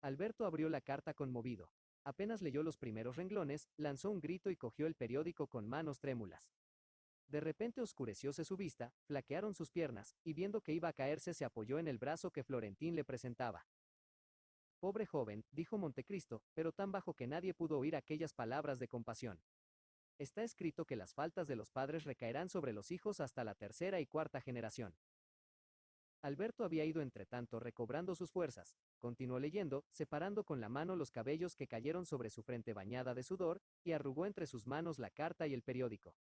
Alberto abrió la carta conmovido. Apenas leyó los primeros renglones, lanzó un grito y cogió el periódico con manos trémulas. De repente oscurecióse su vista, flaquearon sus piernas, y viendo que iba a caerse se apoyó en el brazo que Florentín le presentaba. Pobre joven, dijo Montecristo, pero tan bajo que nadie pudo oír aquellas palabras de compasión. Está escrito que las faltas de los padres recaerán sobre los hijos hasta la tercera y cuarta generación. Alberto había ido entretanto recobrando sus fuerzas, continuó leyendo, separando con la mano los cabellos que cayeron sobre su frente bañada de sudor, y arrugó entre sus manos la carta y el periódico.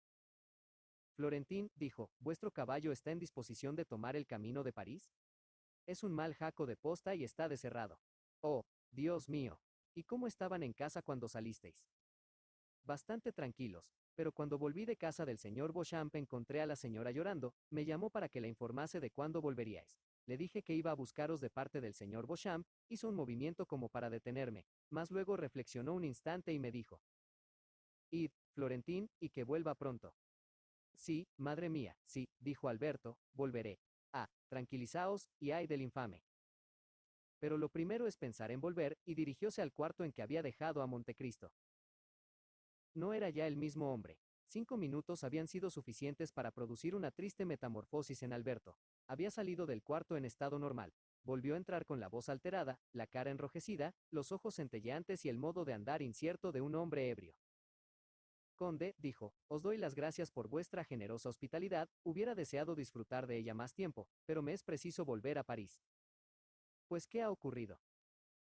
Florentín, dijo, ¿vuestro caballo está en disposición de tomar el camino de París? Es un mal jaco de posta y está desherrado. Oh, Dios mío. ¿Y cómo estaban en casa cuando salisteis? Bastante tranquilos, pero cuando volví de casa del señor Beauchamp encontré a la señora llorando, me llamó para que la informase de cuándo volveríais. Le dije que iba a buscaros de parte del señor Beauchamp, hizo un movimiento como para detenerme, mas luego reflexionó un instante y me dijo: Id, Florentín, y que vuelva pronto. Sí, madre mía, sí, dijo Alberto, volveré. Ah, tranquilizaos, y ay del infame. Pero lo primero es pensar en volver, y dirigióse al cuarto en que había dejado a Montecristo. No era ya el mismo hombre. 5 minutos habían sido suficientes para producir una triste metamorfosis en Alberto. Había salido del cuarto en estado normal. Volvió a entrar con la voz alterada, la cara enrojecida, los ojos centelleantes y el modo de andar incierto de un hombre ebrio. Conde, dijo, os doy las gracias por vuestra generosa hospitalidad, hubiera deseado disfrutar de ella más tiempo, pero me es preciso volver a París. Pues, ¿qué ha ocurrido?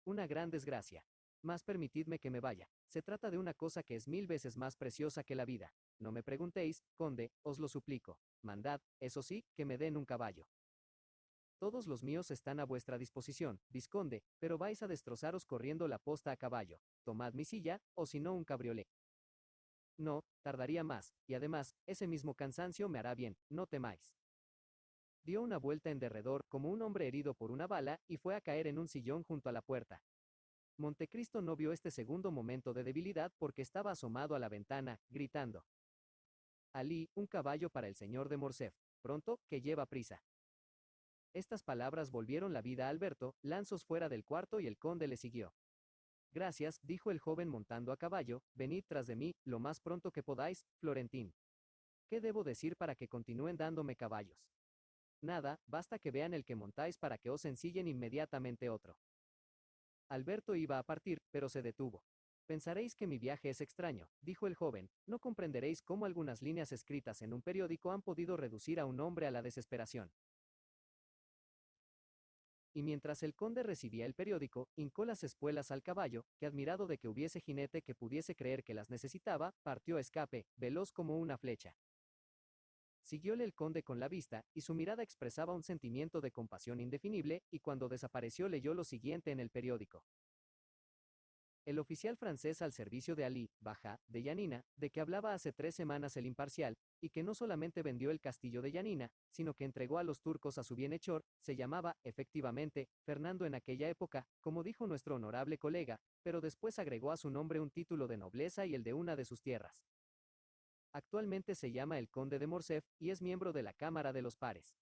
Una gran desgracia. Mas permitidme que me vaya. Se trata de una cosa que es 1000 veces más preciosa que la vida. No me preguntéis, conde, os lo suplico. Mandad, eso sí, que me den un caballo. Todos los míos están a vuestra disposición, vizconde, pero vais a destrozaros corriendo la posta a caballo. Tomad mi silla, o si no un cabriolé. No, tardaría más, y además, ese mismo cansancio me hará bien, no temáis. Dio una vuelta en derredor como un hombre herido por una bala, y fue a caer en un sillón junto a la puerta. Montecristo no vio este segundo momento de debilidad porque estaba asomado a la ventana, gritando: Alí, un caballo para el señor de Morcerf. Pronto, que lleva prisa. Estas palabras volvieron la vida a Alberto, lanzos fuera del cuarto y el conde le siguió. Gracias, dijo el joven montando a caballo, venid tras de mí, lo más pronto que podáis, Florentín. ¿Qué debo decir para que continúen dándome caballos? Nada, basta que vean el que montáis para que os ensillen inmediatamente otro. Alberto iba a partir, pero se detuvo. Pensaréis que mi viaje es extraño, dijo el joven, no comprenderéis cómo algunas líneas escritas en un periódico han podido reducir a un hombre a la desesperación. Y mientras el conde recibía el periódico, hincó las espuelas al caballo, que admirado de que hubiese jinete que pudiese creer que las necesitaba, partió a escape, veloz como una flecha. Siguióle el conde con la vista, y su mirada expresaba un sentimiento de compasión indefinible, y cuando desapareció leyó lo siguiente en el periódico. El oficial francés al servicio de Ali, Bajá, de Yanina, de que hablaba hace 3 semanas el imparcial, y que no solamente vendió el castillo de Yanina, sino que entregó a los turcos a su bienhechor, se llamaba, efectivamente, Fernando en aquella época, como dijo nuestro honorable colega, pero después agregó a su nombre un título de nobleza y el de una de sus tierras. Actualmente se llama el conde de Morcerf, y es miembro de la Cámara de los Pares.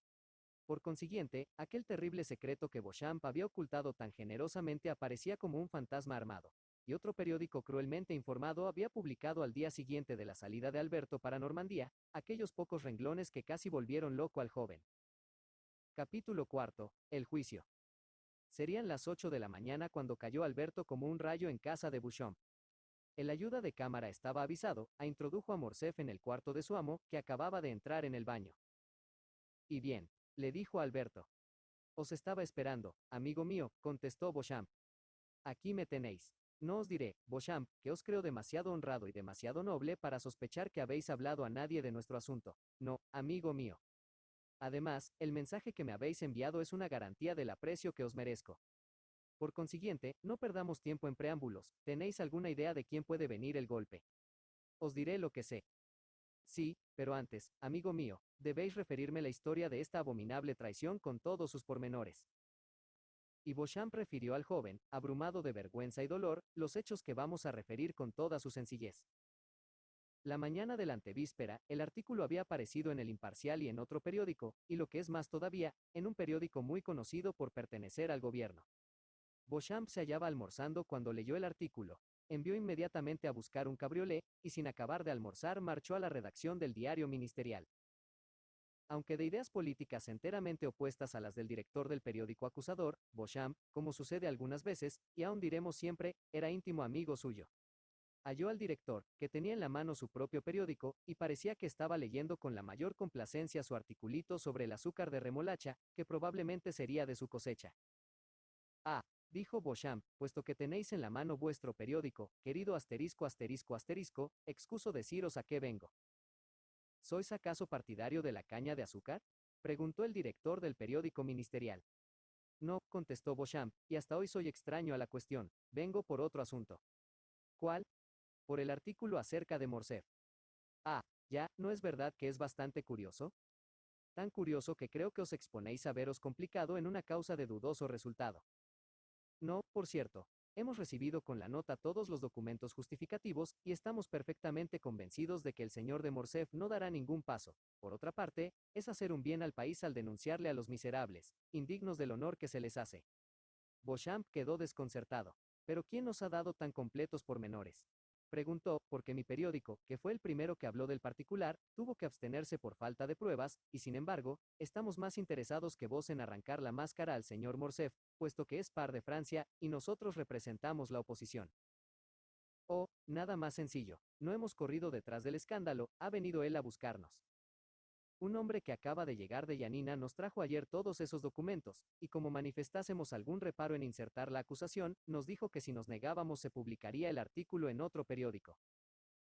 Por consiguiente, aquel terrible secreto que Beauchamp había ocultado tan generosamente aparecía como un fantasma armado, y otro periódico cruelmente informado había publicado al día siguiente de la salida de Alberto para Normandía, aquellos pocos renglones que casi volvieron loco al joven. Capítulo cuarto. El juicio. Serían las 8 de la mañana cuando cayó Alberto como un rayo en casa de Beauchamp. El ayuda de cámara estaba avisado, introdujo a Morcerf en el cuarto de su amo, que acababa de entrar en el baño. Y bien, le dijo a Alberto. Os estaba esperando, amigo mío, contestó Beauchamp. Aquí me tenéis. No os diré, Beauchamp, que os creo demasiado honrado y demasiado noble para sospechar que habéis hablado a nadie de nuestro asunto. No, amigo mío. Además, el mensaje que me habéis enviado es una garantía del aprecio que os merezco. Por consiguiente, no perdamos tiempo en preámbulos. ¿Tenéis alguna idea de quién puede venir el golpe? Os diré lo que sé. Sí, pero antes, amigo mío, debéis referirme la historia de esta abominable traición con todos sus pormenores. Y Beauchamp refirió al joven, abrumado de vergüenza y dolor, los hechos que vamos a referir con toda su sencillez. La mañana de la antevíspera, el artículo había aparecido en El Imparcial y en otro periódico, y lo que es más todavía, en un periódico muy conocido por pertenecer al gobierno. Beauchamp se hallaba almorzando cuando leyó el artículo. Envió inmediatamente a buscar un cabriolé, y sin acabar de almorzar marchó a la redacción del diario ministerial. Aunque de ideas políticas enteramente opuestas a las del director del periódico acusador, Beauchamp, como sucede algunas veces, y aún diremos siempre, era íntimo amigo suyo. Halló al director, que tenía en la mano su propio periódico, y parecía que estaba leyendo con la mayor complacencia su articulito sobre el azúcar de remolacha, que probablemente sería de su cosecha. Ah, dijo Beauchamp, puesto que tenéis en la mano vuestro periódico, querido asterisco asterisco asterisco, excuso deciros a qué vengo. ¿Sois acaso partidario de la caña de azúcar? Preguntó el director del periódico ministerial. No, contestó Beauchamp, y hasta hoy soy extraño a la cuestión, vengo por otro asunto. ¿Cuál? Por el artículo acerca de Morcerf. Ah, ya, ¿no es verdad que es bastante curioso? Tan curioso que creo que os exponéis a veros complicado en una causa de dudoso resultado. No, por cierto, hemos recibido con la nota todos los documentos justificativos y estamos perfectamente convencidos de que el señor de Morcerf no dará ningún paso. Por otra parte, es hacer un bien al país al denunciarle a los miserables, indignos del honor que se les hace. Beauchamp quedó desconcertado. ¿Pero quién nos ha dado tan completos pormenores? Preguntó, porque mi periódico, que fue el primero que habló del particular, tuvo que abstenerse por falta de pruebas, y sin embargo, estamos más interesados que vos en arrancar la máscara al señor Morcerf, puesto que es par de Francia, y nosotros representamos la oposición. Oh, nada más sencillo, no hemos corrido detrás del escándalo, ha venido él a buscarnos. Un hombre que acaba de llegar de Yanina nos trajo ayer todos esos documentos, y como manifestásemos algún reparo en insertar la acusación, nos dijo que si nos negábamos se publicaría el artículo en otro periódico.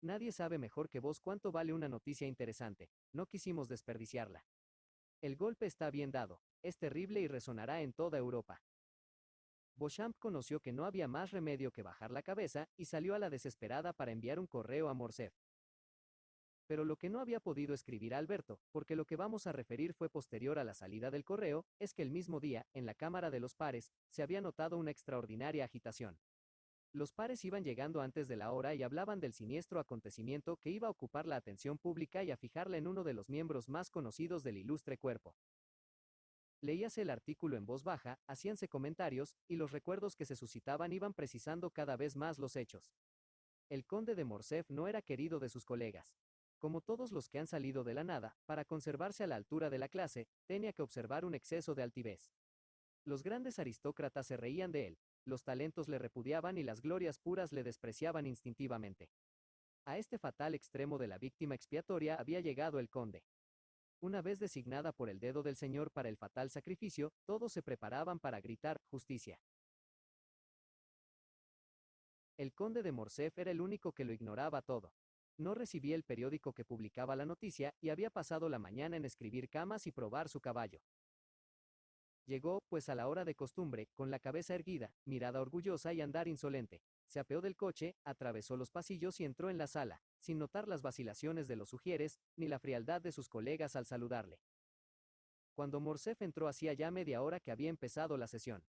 Nadie sabe mejor que vos cuánto vale una noticia interesante, no quisimos desperdiciarla. El golpe está bien dado, es terrible y resonará en toda Europa. Beauchamp conoció que no había más remedio que bajar la cabeza, y salió a la desesperada para enviar un correo a Morcerf. Pero lo que no había podido escribir a Alberto, porque lo que vamos a referir fue posterior a la salida del correo, es que el mismo día, en la Cámara de los Pares, se había notado una extraordinaria agitación. Los pares iban llegando antes de la hora y hablaban del siniestro acontecimiento que iba a ocupar la atención pública y a fijarla en uno de los miembros más conocidos del ilustre cuerpo. Leíase el artículo en voz baja, hacíanse comentarios, y los recuerdos que se suscitaban iban precisando cada vez más los hechos. El conde de Morcerf no era querido de sus colegas. Como todos los que han salido de la nada, para conservarse a la altura de la clase, tenía que observar un exceso de altivez. Los grandes aristócratas se reían de él, los talentos le repudiaban y las glorias puras le despreciaban instintivamente. A este fatal extremo de la víctima expiatoria había llegado el conde. Una vez designada por el dedo del Señor para el fatal sacrificio, todos se preparaban para gritar justicia. El conde de Morcerf era el único que lo ignoraba todo. No recibía el periódico que publicaba la noticia y había pasado la mañana en escribir camas y probar su caballo. Llegó, pues a la hora de costumbre, con la cabeza erguida, mirada orgullosa y andar insolente. Se apeó del coche, atravesó los pasillos y entró en la sala, sin notar las vacilaciones de los sugieres, ni la frialdad de sus colegas al saludarle. Cuando Morcerf entró hacía ya media hora que había empezado la sesión.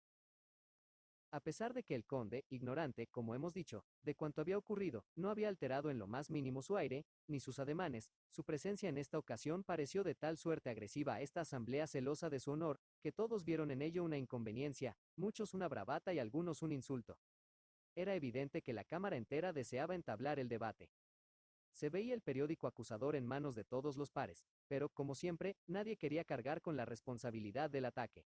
A pesar de que el conde, ignorante, como hemos dicho, de cuanto había ocurrido, no había alterado en lo más mínimo su aire, ni sus ademanes, su presencia en esta ocasión pareció de tal suerte agresiva a esta asamblea celosa de su honor, que todos vieron en ello una inconveniencia, muchos una bravata y algunos un insulto. Era evidente que la Cámara entera deseaba entablar el debate. Se veía el periódico acusador en manos de todos los pares, pero, como siempre, nadie quería cargar con la responsabilidad del ataque.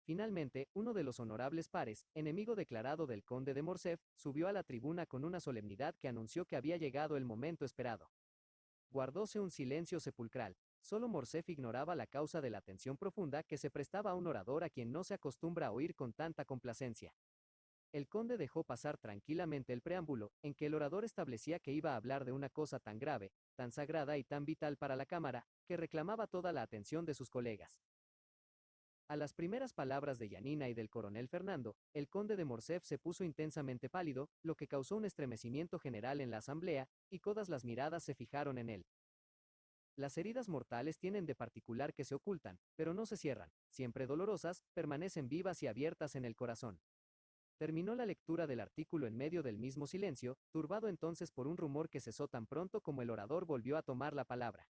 Finalmente, uno de los honorables pares, enemigo declarado del conde de Morcerf, subió a la tribuna con una solemnidad que anunció que había llegado el momento esperado. Guardóse un silencio sepulcral. Solo Morcerf ignoraba la causa de la atención profunda que se prestaba a un orador a quien no se acostumbra a oír con tanta complacencia. El conde dejó pasar tranquilamente el preámbulo, en que el orador establecía que iba a hablar de una cosa tan grave, tan sagrada y tan vital para la Cámara, que reclamaba toda la atención de sus colegas. A las primeras palabras de Yanina y del coronel Fernando, el conde de Morcerf se puso intensamente pálido, lo que causó un estremecimiento general en la asamblea, y todas las miradas se fijaron en él. Las heridas mortales tienen de particular que se ocultan, pero no se cierran, siempre dolorosas, permanecen vivas y abiertas en el corazón. Terminó la lectura del artículo en medio del mismo silencio, turbado entonces por un rumor que cesó tan pronto como el orador volvió a tomar la palabra.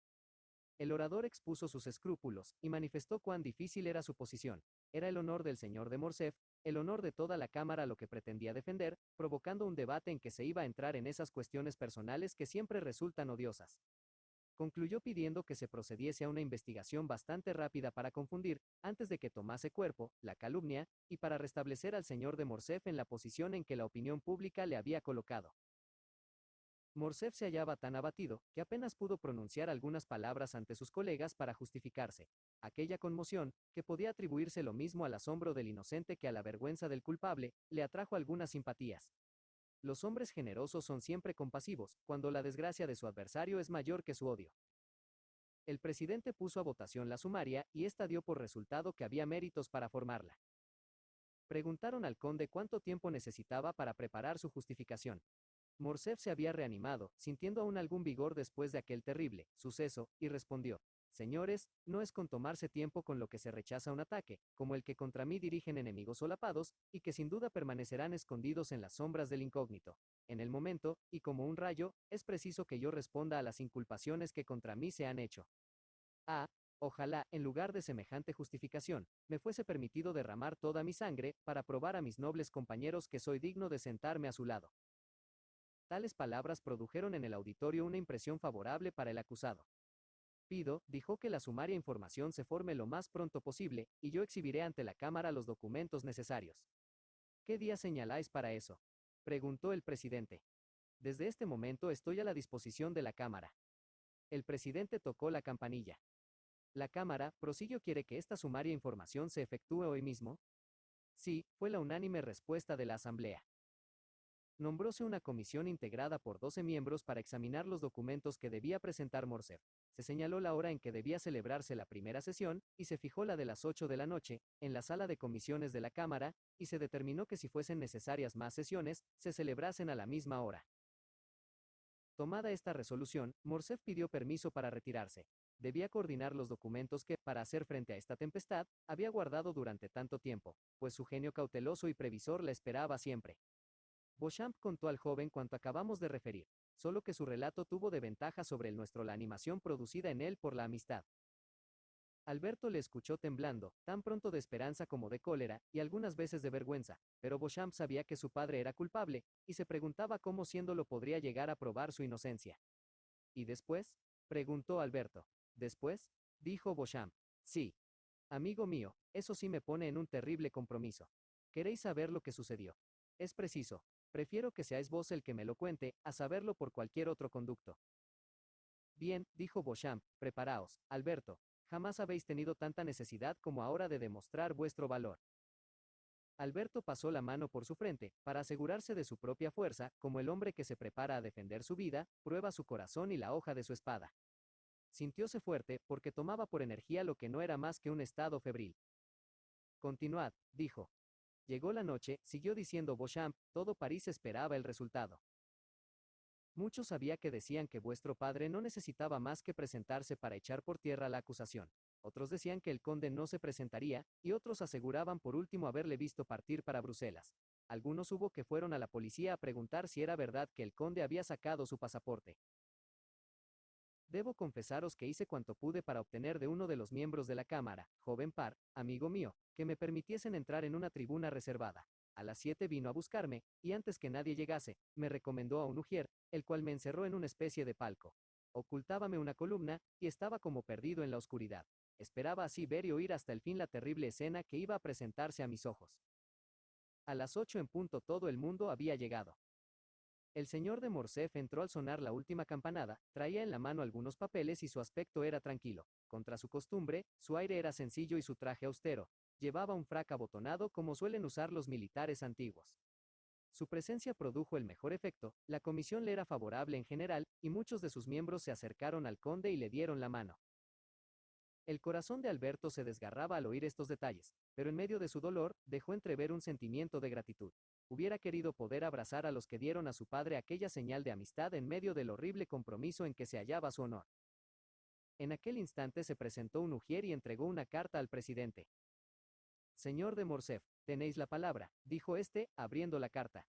El orador expuso sus escrúpulos, y manifestó cuán difícil era su posición. Era el honor del señor de Morcerf, el honor de toda la Cámara lo que pretendía defender, provocando un debate en que se iba a entrar en esas cuestiones personales que siempre resultan odiosas. Concluyó pidiendo que se procediese a una investigación bastante rápida para confundir, antes de que tomase cuerpo, la calumnia, y para restablecer al señor de Morcerf en la posición en que la opinión pública le había colocado. Morcerf se hallaba tan abatido, que apenas pudo pronunciar algunas palabras ante sus colegas para justificarse. Aquella conmoción, que podía atribuirse lo mismo al asombro del inocente que a la vergüenza del culpable, le atrajo algunas simpatías. Los hombres generosos son siempre compasivos, cuando la desgracia de su adversario es mayor que su odio. El presidente puso a votación la sumaria, y ésta dio por resultado que había méritos para formarla. Preguntaron al conde cuánto tiempo necesitaba para preparar su justificación. Morcerf se había reanimado, sintiendo aún algún vigor después de aquel terrible suceso, y respondió: Señores, no es con tomarse tiempo con lo que se rechaza un ataque, como el que contra mí dirigen enemigos solapados, y que sin duda permanecerán escondidos en las sombras del incógnito. En el momento, y como un rayo, es preciso que yo responda a las inculpaciones que contra mí se han hecho. Ojalá, en lugar de semejante justificación, me fuese permitido derramar toda mi sangre, para probar a mis nobles compañeros que soy digno de sentarme a su lado. Tales palabras produjeron en el auditorio una impresión favorable para el acusado. Pido, dijo, que la sumaria información se forme lo más pronto posible, y yo exhibiré ante la Cámara los documentos necesarios. ¿Qué día señaláis para eso?, preguntó el presidente. Desde este momento estoy a la disposición de la Cámara. El presidente tocó la campanilla. La Cámara, prosiguió, quiere que esta sumaria información se efectúe hoy mismo. Sí, fue la unánime respuesta de la Asamblea. Nombróse una comisión integrada por 12 miembros para examinar los documentos que debía presentar Morcerf. Se señaló la hora en que debía celebrarse la primera sesión, y se fijó la de las 8 de la noche, en la sala de comisiones de la Cámara, y se determinó que si fuesen necesarias más sesiones, se celebrasen a la misma hora. Tomada esta resolución, Morcerf pidió permiso para retirarse. Debía coordinar los documentos que, para hacer frente a esta tempestad, había guardado durante tanto tiempo, pues su genio cauteloso y previsor la esperaba siempre. Beauchamp contó al joven cuanto acabamos de referir, solo que su relato tuvo de ventaja sobre el nuestro la animación producida en él por la amistad. Alberto le escuchó temblando, tan pronto de esperanza como de cólera, y algunas veces de vergüenza, pero Beauchamp sabía que su padre era culpable, y se preguntaba cómo siéndolo podría llegar a probar su inocencia. ¿Y después?, preguntó Alberto. ¿Después?, dijo Beauchamp. Sí. Amigo mío, eso sí me pone en un terrible compromiso. ¿Queréis saber lo que sucedió? Es preciso. Prefiero que seáis vos el que me lo cuente, a saberlo por cualquier otro conducto. Bien, dijo Beauchamp, preparaos, Alberto. Jamás habéis tenido tanta necesidad como ahora de demostrar vuestro valor. Alberto pasó la mano por su frente, para asegurarse de su propia fuerza, como el hombre que se prepara a defender su vida, prueba su corazón y la hoja de su espada. Sintióse fuerte, porque tomaba por energía lo que no era más que un estado febril. Continuad, dijo. Llegó la noche, siguió diciendo Beauchamp, todo París esperaba el resultado. Muchos había que decían que vuestro padre no necesitaba más que presentarse para echar por tierra la acusación. Otros decían que el conde no se presentaría, y otros aseguraban por último haberle visto partir para Bruselas. Algunos hubo que fueron a la policía a preguntar si era verdad que el conde había sacado su pasaporte. Debo confesaros que hice cuanto pude para obtener de uno de los miembros de la Cámara, joven Par, amigo mío, que me permitiesen entrar en una tribuna reservada. A las 7 vino a buscarme, y antes que nadie llegase, me recomendó a un ujier, el cual me encerró en una especie de palco. Ocultábame una columna, y estaba como perdido en la oscuridad. Esperaba así ver y oír hasta el fin la terrible escena que iba a presentarse a mis ojos. A las 8 en punto todo el mundo había llegado. El señor de Morcerf entró al sonar la última campanada, traía en la mano algunos papeles y su aspecto era tranquilo. Contra su costumbre, su aire era sencillo y su traje austero. Llevaba un frac abotonado como suelen usar los militares antiguos. Su presencia produjo el mejor efecto, la comisión le era favorable en general, y muchos de sus miembros se acercaron al conde y le dieron la mano. El corazón de Alberto se desgarraba al oír estos detalles, pero en medio de su dolor, dejó entrever un sentimiento de gratitud. Hubiera querido poder abrazar a los que dieron a su padre aquella señal de amistad en medio del horrible compromiso en que se hallaba su honor. En aquel instante se presentó un ujier y entregó una carta al presidente. Señor de Morcerf, tenéis la palabra, dijo éste, abriendo la carta.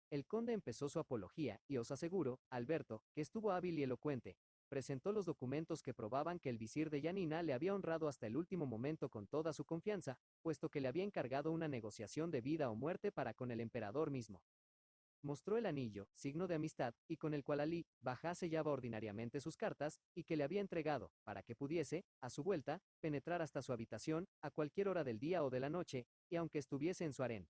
El conde empezó su apología, y os aseguro, Alberto, que estuvo hábil y elocuente. presentó los documentos que probaban que el visir de Yanina le había honrado hasta el último momento con toda su confianza, puesto que le había encargado una negociación de vida o muerte para con el emperador mismo. Mostró el anillo, signo de amistad, y con el cual Ali Bajá sellaba ordinariamente sus cartas, y que le había entregado, para que pudiese, a su vuelta, penetrar hasta su habitación, a cualquier hora del día o de la noche, y aunque estuviese en su harén.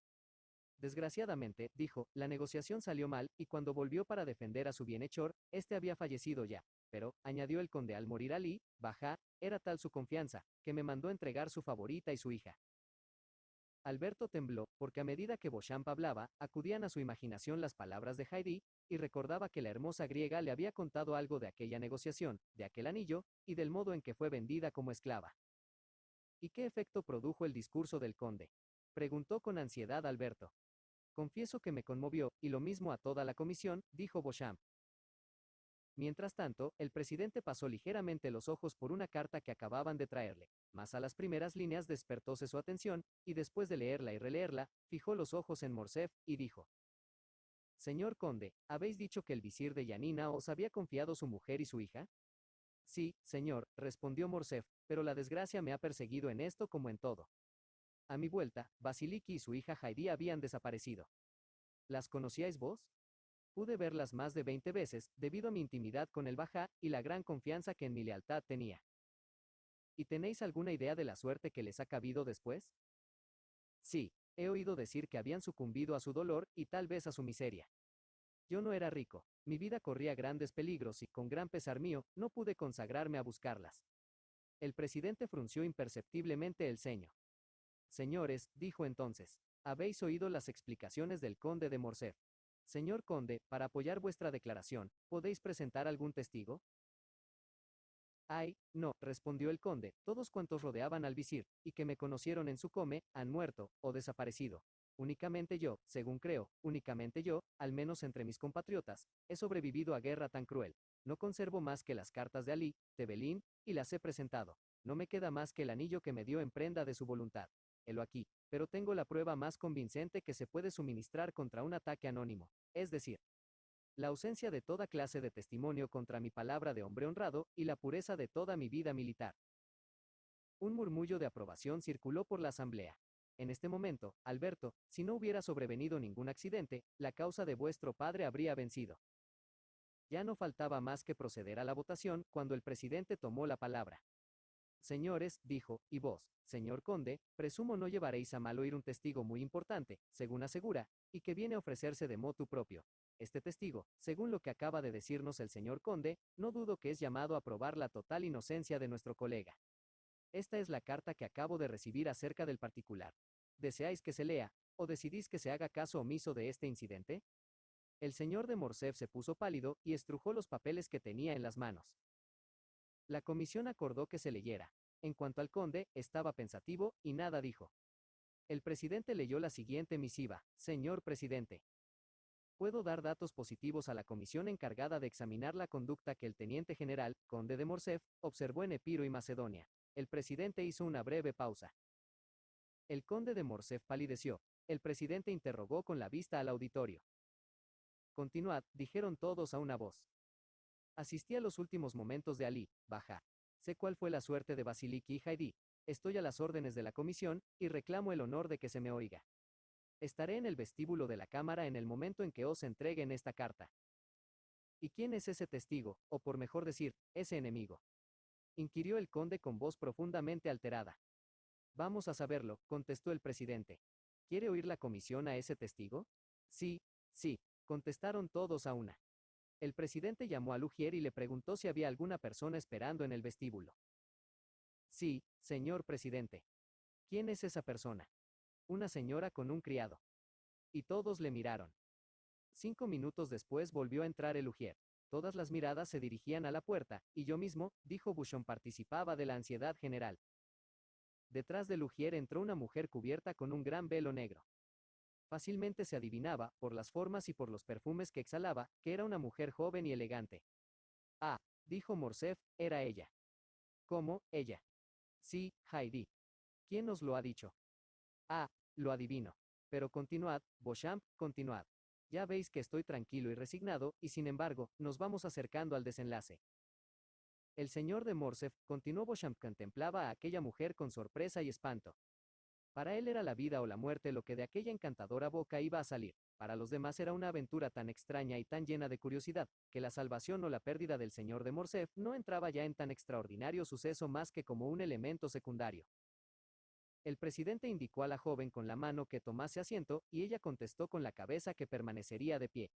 Desgraciadamente, dijo, la negociación salió mal, y cuando volvió para defender a su bienhechor, este había fallecido ya. Pero, añadió el conde al morir Ali Bajá, era tal su confianza, que me mandó entregar su favorita y su hija. Alberto tembló, porque a medida que Beauchamp hablaba, acudían a su imaginación las palabras de Haydée, y recordaba que la hermosa griega le había contado algo de aquella negociación, de aquel anillo, y del modo en que fue vendida como esclava. ¿Y qué efecto produjo el discurso del conde? Preguntó con ansiedad Alberto. Confieso que me conmovió, y lo mismo a toda la comisión, dijo Beauchamp. Mientras tanto, el presidente pasó ligeramente los ojos por una carta que acababan de traerle, mas a las primeras líneas despertóse su atención, y después de leerla y releerla, fijó los ojos en Morcerf, y dijo: Señor conde, ¿habéis dicho que el visir de Yanina os había confiado su mujer y su hija? Sí, señor, respondió Morcerf, pero la desgracia me ha perseguido en esto como en todo. A mi vuelta, Basiliki y su hija Haydée habían desaparecido. ¿Las conocíais vos? Pude verlas más de 20 veces, debido a mi intimidad con el Bajá, y la gran confianza que en mi lealtad tenía. ¿Y tenéis alguna idea de la suerte que les ha cabido después? Sí, he oído decir que habían sucumbido a su dolor, y tal vez a su miseria. Yo no era rico, mi vida corría grandes peligros y, con gran pesar mío, no pude consagrarme a buscarlas. El presidente frunció imperceptiblemente el ceño. Señores, dijo entonces, habéis oído las explicaciones del conde de Morcerf. Señor conde, para apoyar vuestra declaración, ¿podéis presentar algún testigo? Ay, no, respondió el conde, todos cuantos rodeaban al visir, y que me conocieron en su come, han muerto, o desaparecido. Únicamente yo, según creo, únicamente yo, al menos entre mis compatriotas, he sobrevivido a guerra tan cruel. No conservo más que las cartas de Ali, de Belín, y las he presentado. No me queda más que el anillo que me dio en prenda de su voluntad. Helo aquí, pero tengo la prueba más convincente que se puede suministrar contra un ataque anónimo, es decir, la ausencia de toda clase de testimonio contra mi palabra de hombre honrado, y la pureza de toda mi vida militar. Un murmullo de aprobación circuló por la asamblea. En este momento, Alberto, si no hubiera sobrevenido ningún accidente, la causa de vuestro padre habría vencido. Ya no faltaba más que proceder a la votación, cuando el presidente tomó la palabra. Señores, dijo, y vos, señor conde, presumo no llevaréis a mal oír un testigo muy importante, según asegura, y que viene a ofrecerse de motu propio. Este testigo, según lo que acaba de decirnos el señor conde, no dudo que es llamado a probar la total inocencia de nuestro colega. Esta es la carta que acabo de recibir acerca del particular. ¿Deseáis que se lea, o decidís que se haga caso omiso de este incidente? El señor de Morcerf se puso pálido, y estrujó los papeles que tenía en las manos. La comisión acordó que se leyera. En cuanto al conde, estaba pensativo, y nada dijo. El presidente leyó la siguiente misiva: Señor presidente. Puedo dar datos positivos a la comisión encargada de examinar la conducta que el teniente general, conde de Morcerf, observó en Epiro y Macedonia. El presidente hizo una breve pausa. El conde de Morcerf palideció. El presidente interrogó con la vista al auditorio. Continuad, dijeron todos a una voz. Asistí a los últimos momentos de Ali Bajá. Sé cuál fue la suerte de Basiliki y Haydée. Estoy a las órdenes de la comisión, y reclamo el honor de que se me oiga. Estaré en el vestíbulo de la Cámara en el momento en que os entreguen esta carta. ¿Y quién es ese testigo, o por mejor decir, ese enemigo? Inquirió el conde con voz profundamente alterada. Vamos a saberlo, contestó el presidente. ¿Quiere oír la comisión a ese testigo? Sí, sí, contestaron todos a una. El presidente llamó a Lugier y le preguntó si había alguna persona esperando en el vestíbulo. Sí, señor presidente. ¿Quién es esa persona? Una señora con un criado. Y todos le miraron. 5 minutos después volvió a entrar el Lugier. Todas las miradas se dirigían a la puerta, y yo mismo, dijo Bouchon, participaba de la ansiedad general. Detrás de Lugier entró una mujer cubierta con un gran velo negro. Fácilmente se adivinaba, por las formas y por los perfumes que exhalaba, que era una mujer joven y elegante. Ah, dijo Morcerf, era ella. ¿Cómo, ella? Sí, Haydée. ¿Quién os lo ha dicho? Ah, lo adivino. Pero continuad, Beauchamp, continuad. Ya veis que estoy tranquilo y resignado, y sin embargo, nos vamos acercando al desenlace. El señor de Morcerf, continuó Beauchamp, contemplaba a aquella mujer con sorpresa y espanto. Para él era la vida o la muerte lo que de aquella encantadora boca iba a salir. Para los demás era una aventura tan extraña y tan llena de curiosidad, que la salvación o la pérdida del señor de Morcerf no entraba ya en tan extraordinario suceso más que como un elemento secundario. El presidente indicó a la joven con la mano que tomase asiento, y ella contestó con la cabeza que permanecería de pie.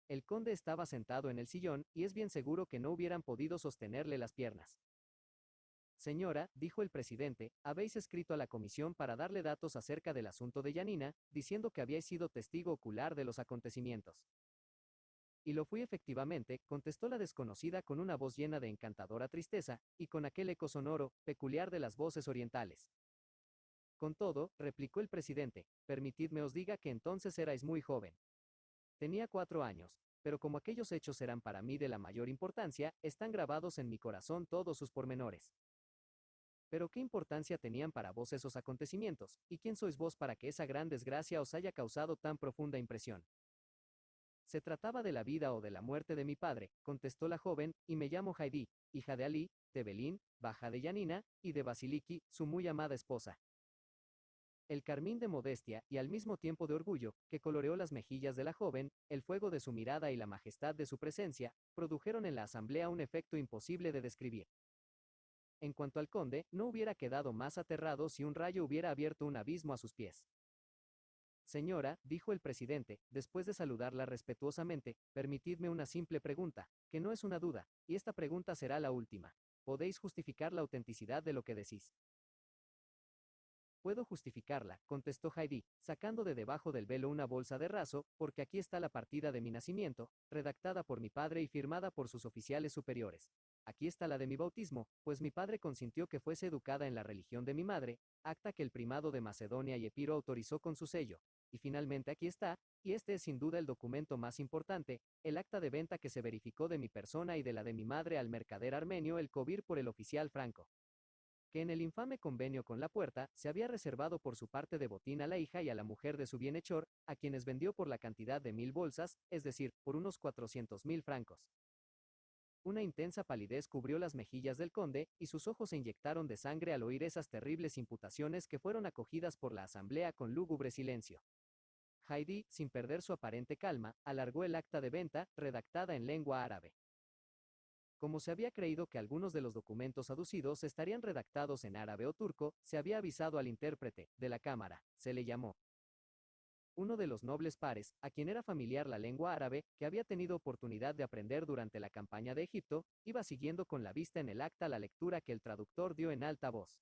El conde estaba sentado en el sillón, y es bien seguro que no hubieran podido sostenerle las piernas. Señora, dijo el presidente, habéis escrito a la comisión para darle datos acerca del asunto de Janina, diciendo que habíais sido testigo ocular de los acontecimientos. Y lo fui efectivamente, contestó la desconocida con una voz llena de encantadora tristeza, y con aquel eco sonoro, peculiar de las voces orientales. Con todo, replicó el presidente, permitidme os diga que entonces erais muy joven. Tenía 4 años, pero como aquellos hechos eran para mí de la mayor importancia, están grabados en mi corazón todos sus pormenores. Pero ¿qué importancia tenían para vos esos acontecimientos? ¿Y quién sois vos para que esa gran desgracia os haya causado tan profunda impresión? Se trataba de la vida o de la muerte de mi padre, contestó la joven, y me llamo Haidí, hija de Ali, de Belín, baja de Yanina, y de Basiliki, su muy amada esposa. El carmín de modestia, y al mismo tiempo de orgullo, que coloreó las mejillas de la joven, el fuego de su mirada y la majestad de su presencia, produjeron en la asamblea un efecto imposible de describir. En cuanto al conde, no hubiera quedado más aterrado si un rayo hubiera abierto un abismo a sus pies. Señora, dijo el presidente, después de saludarla respetuosamente, permitidme una simple pregunta, que no es una duda, y esta pregunta será la última. ¿Podéis justificar la autenticidad de lo que decís? Puedo justificarla, contestó Haidí, sacando de debajo del velo una bolsa de raso, porque aquí está la partida de mi nacimiento, redactada por mi padre y firmada por sus oficiales superiores. Aquí está la de mi bautismo, pues mi padre consintió que fuese educada en la religión de mi madre, acta que el primado de Macedonia y Epiro autorizó con su sello. Y finalmente aquí está, y este es sin duda el documento más importante, el acta de venta que se verificó de mi persona y de la de mi madre al mercader armenio el Cobir por el oficial franco, que en el infame convenio con la Puerta, se había reservado por su parte de botín a la hija y a la mujer de su bienhechor, a quienes vendió por la cantidad de 1000 bolsas, es decir, por unos 400.000 francos. Una intensa palidez cubrió las mejillas del conde, y sus ojos se inyectaron de sangre al oír esas terribles imputaciones que fueron acogidas por la asamblea con lúgubre silencio. Haidí, sin perder su aparente calma, alargó el acta de venta, redactada en lengua árabe. Como se había creído que algunos de los documentos aducidos estarían redactados en árabe o turco, se había avisado al intérprete de la cámara, se le llamó. Uno de los nobles pares, a quien era familiar la lengua árabe, que había tenido oportunidad de aprender durante la campaña de Egipto, iba siguiendo con la vista en el acta la lectura que el traductor dio en alta voz.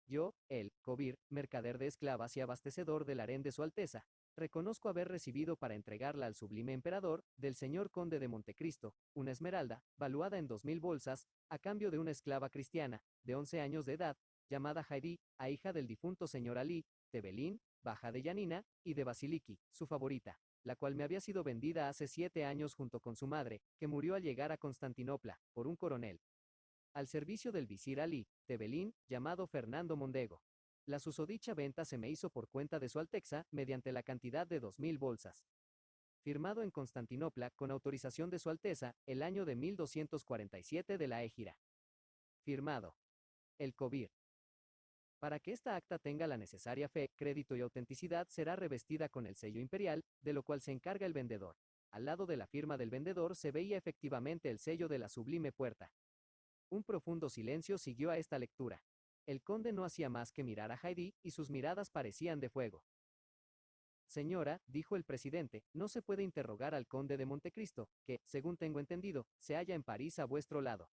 Yo, el Cobir, mercader de esclavas y abastecedor del harén de su Alteza, reconozco haber recibido para entregarla al sublime emperador, del señor conde de Montecristo, una esmeralda, valuada en 2000 bolsas, a cambio de una esclava cristiana, de 11 años de edad, llamada Haidí, a hija del difunto señor Ali, de Belín, baja de Yanina, y de Basiliki, su favorita, la cual me había sido vendida hace 7 años junto con su madre, que murió al llegar a Constantinopla, por un coronel, al servicio del visir Ali, de Belín, llamado Fernando Mondego. La susodicha venta se me hizo por cuenta de su Alteza, mediante la cantidad de 2000 bolsas. Firmado en Constantinopla, con autorización de su Alteza, el año de 1247 de la Égira. Firmado. El Cobir. Para que esta acta tenga la necesaria fe, crédito y autenticidad, será revestida con el sello imperial, de lo cual se encarga el vendedor. Al lado de la firma del vendedor se veía efectivamente el sello de la sublime Puerta. Un profundo silencio siguió a esta lectura. El conde no hacía más que mirar a Haidí, y sus miradas parecían de fuego. Señora, dijo el presidente, no se puede interrogar al conde de Montecristo, que, según tengo entendido, se halla en París a vuestro lado.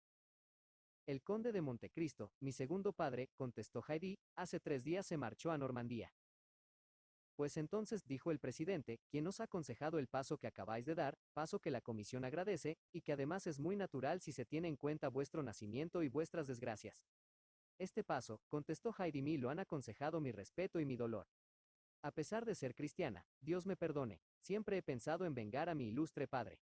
El conde de Montecristo, mi segundo padre, contestó Haidí, hace 3 días se marchó a Normandía. Pues entonces, dijo el presidente, quien os ha aconsejado el paso que acabáis de dar, paso que la comisión agradece, y que además es muy natural si se tiene en cuenta vuestro nacimiento y vuestras desgracias. Este paso, contestó Haidí, lo han aconsejado mi respeto y mi dolor. A pesar de ser cristiana, Dios me perdone, siempre he pensado en vengar a mi ilustre padre.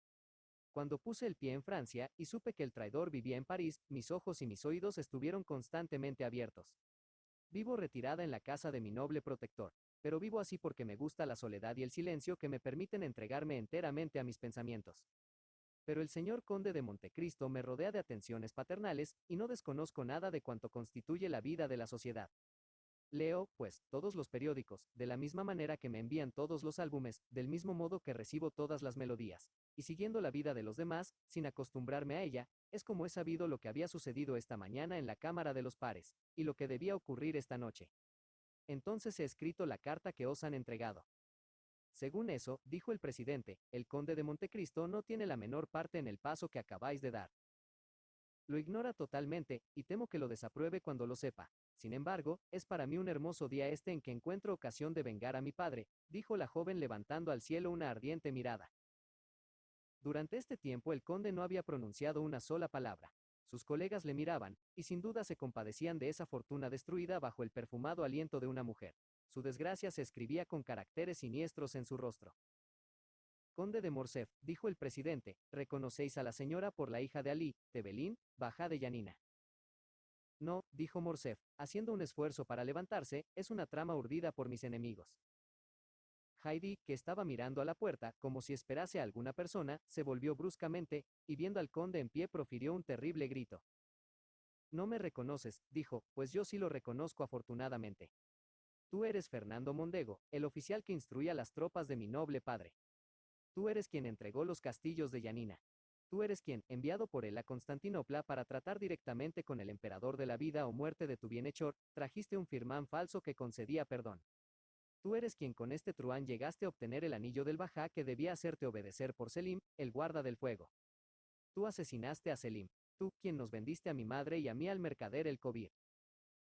Cuando puse el pie en Francia, y supe que el traidor vivía en París, mis ojos y mis oídos estuvieron constantemente abiertos. Vivo retirada en la casa de mi noble protector, pero vivo así porque me gusta la soledad y el silencio que me permiten entregarme enteramente a mis pensamientos. Pero el señor conde de Montecristo me rodea de atenciones paternales, y no desconozco nada de cuanto constituye la vida de la sociedad. Leo, pues, todos los periódicos, de la misma manera que me envían todos los álbumes, del mismo modo que recibo todas las melodías, y siguiendo la vida de los demás, sin acostumbrarme a ella, es como he sabido lo que había sucedido esta mañana en la Cámara de los Pares, y lo que debía ocurrir esta noche. Entonces he escrito la carta que os han entregado. Según eso, dijo el presidente, el conde de Montecristo no tiene la menor parte en el paso que acabáis de dar. Lo ignora totalmente, y temo que lo desapruebe cuando lo sepa. Sin embargo, es para mí un hermoso día este en que encuentro ocasión de vengar a mi padre, dijo la joven levantando al cielo una ardiente mirada. Durante este tiempo el conde no había pronunciado una sola palabra. Sus colegas le miraban, y sin duda se compadecían de esa fortuna destruida bajo el perfumado aliento de una mujer. Su desgracia se escribía con caracteres siniestros en su rostro. Conde de Morcerf, dijo el presidente, reconocéis a la señora por la hija de Alí, Tebelín, Bajá de Yanina. No, dijo Morcerf, haciendo un esfuerzo para levantarse, es una trama urdida por mis enemigos. Heidi, que estaba mirando a la puerta, como si esperase a alguna persona, se volvió bruscamente, y viendo al conde en pie profirió un terrible grito. No me reconoces, dijo, pues yo sí lo reconozco afortunadamente. Tú eres Fernando Mondego, el oficial que instruía las tropas de mi noble padre. Tú eres quien entregó los castillos de Yanina. Tú eres quien, enviado por él a Constantinopla para tratar directamente con el emperador de la vida o muerte de tu bienhechor, trajiste un firmán falso que concedía perdón. Tú eres quien con este truán llegaste a obtener el anillo del Bajá que debía hacerte obedecer por Selim, el guarda del fuego. Tú asesinaste a Selim. Tú, quien nos vendiste a mi madre y a mí al mercader el Kobir.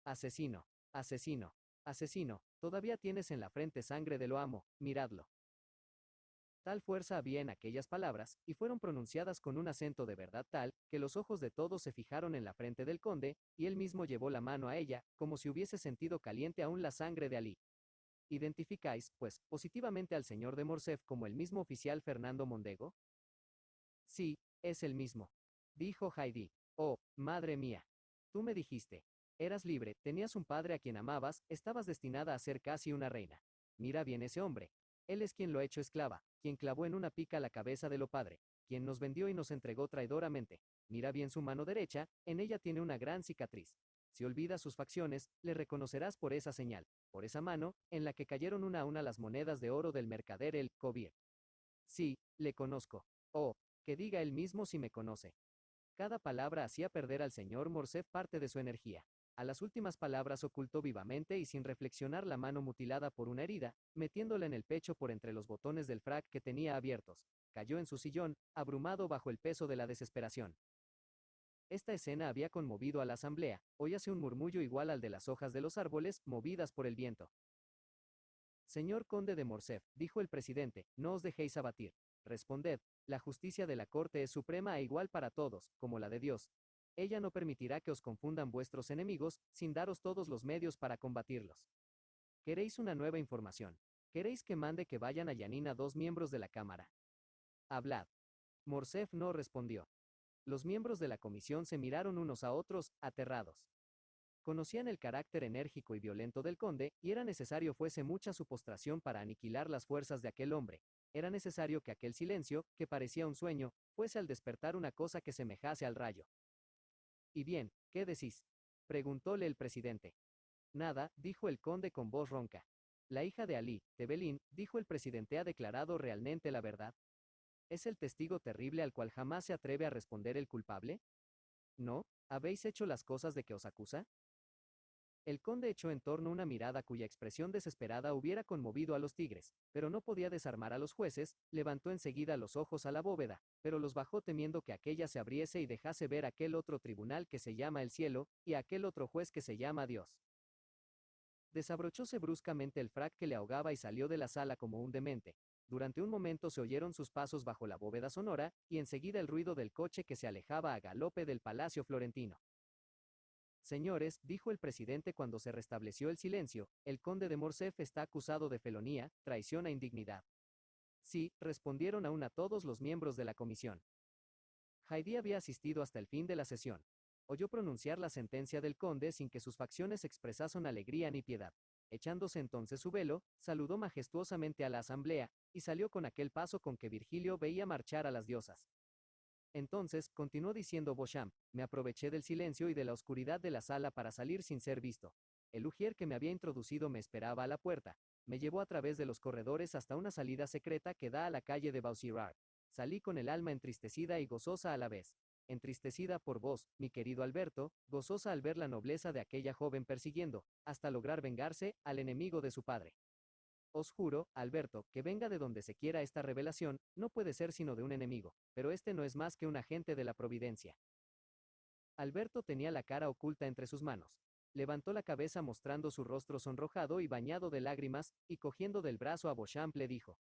Asesino, asesino, asesino, todavía tienes en la frente sangre de lo amo, miradlo. Tal fuerza había en aquellas palabras, y fueron pronunciadas con un acento de verdad tal, que los ojos de todos se fijaron en la frente del conde, y él mismo llevó la mano a ella, como si hubiese sentido caliente aún la sangre de Alí. ¿Identificáis, pues, positivamente al señor de Morcerf como el mismo oficial Fernando Mondego? Sí, es el mismo. Dijo Heidi. Oh, madre mía. Tú me dijiste. Eras libre, tenías un padre a quien amabas, estabas destinada a ser casi una reina. Mira bien ese hombre. Él es quien lo ha hecho esclava, quien clavó en una pica la cabeza de lo padre, quien nos vendió y nos entregó traidoramente. Mira bien su mano derecha, en ella tiene una gran cicatriz. Si olvidas sus facciones, le reconocerás por esa señal, por esa mano, en la que cayeron una a una las monedas de oro del mercader el Kobir. Sí, le conozco. Oh, que diga él mismo si me conoce. Cada palabra hacía perder al señor Morcerf parte de su energía. A las últimas palabras ocultó vivamente y sin reflexionar la mano mutilada por una herida, metiéndola en el pecho por entre los botones del frac que tenía abiertos. Cayó en su sillón, abrumado bajo el peso de la desesperación. Esta escena había conmovido a la asamblea, oíase un murmullo igual al de las hojas de los árboles, movidas por el viento. Señor conde de Morcerf, dijo el presidente, no os dejéis abatir. Responded, la justicia de la corte es suprema e igual para todos, como la de Dios. Ella no permitirá que os confundan vuestros enemigos, sin daros todos los medios para combatirlos. ¿Queréis una nueva información? ¿Queréis que mande que vayan a Yanina dos miembros de la Cámara? Hablad. Morcerf no respondió. Los miembros de la comisión se miraron unos a otros, aterrados. Conocían el carácter enérgico y violento del conde, y era necesario fuese mucha su postración para aniquilar las fuerzas de aquel hombre. Era necesario que aquel silencio, que parecía un sueño, fuese al despertar una cosa que semejase al rayo. «Y bien, ¿qué decís?», preguntóle el presidente. «Nada», dijo el conde con voz ronca. «La hija de Alí, Tebelín», dijo el presidente, «ha declarado realmente la verdad. ¿Es el testigo terrible al cual jamás se atreve a responder el culpable? ¿No? ¿Habéis hecho las cosas de que os acusa?». El conde echó en torno una mirada cuya expresión desesperada hubiera conmovido a los tigres, pero no podía desarmar a los jueces, levantó enseguida los ojos a la bóveda, pero los bajó temiendo que aquella se abriese y dejase ver aquel otro tribunal que se llama el cielo, y aquel otro juez que se llama Dios. Desabrochóse bruscamente el frac que le ahogaba y salió de la sala como un demente. Durante un momento se oyeron sus pasos bajo la bóveda sonora, y enseguida el ruido del coche que se alejaba a galope del palacio florentino. «Señores», dijo el presidente cuando se restableció el silencio, «el conde de Morcerf está acusado de felonía, traición e indignidad». «Sí», respondieron aún a todos los miembros de la comisión. Heidi había asistido hasta el fin de la sesión. Oyó pronunciar la sentencia del conde sin que sus facciones expresasen alegría ni piedad. Echándose entonces su velo, saludó majestuosamente a la asamblea, y salió con aquel paso con que Virgilio veía marchar a las diosas. Entonces, continuó diciendo Beauchamp, me aproveché del silencio y de la oscuridad de la sala para salir sin ser visto. El ujier que me había introducido me esperaba a la puerta. Me llevó a través de los corredores hasta una salida secreta que da a la calle de Vaugirard. Salí con el alma entristecida y gozosa a la vez. Entristecida por vos, mi querido Alberto, gozosa al ver la nobleza de aquella joven persiguiendo, hasta lograr vengarse, al enemigo de su padre. Os juro, Alberto, que venga de donde se quiera esta revelación, no puede ser sino de un enemigo, pero este no es más que un agente de la providencia. Alberto tenía la cara oculta entre sus manos. Levantó la cabeza mostrando su rostro sonrojado y bañado de lágrimas, y cogiendo del brazo a Beauchamp le dijo: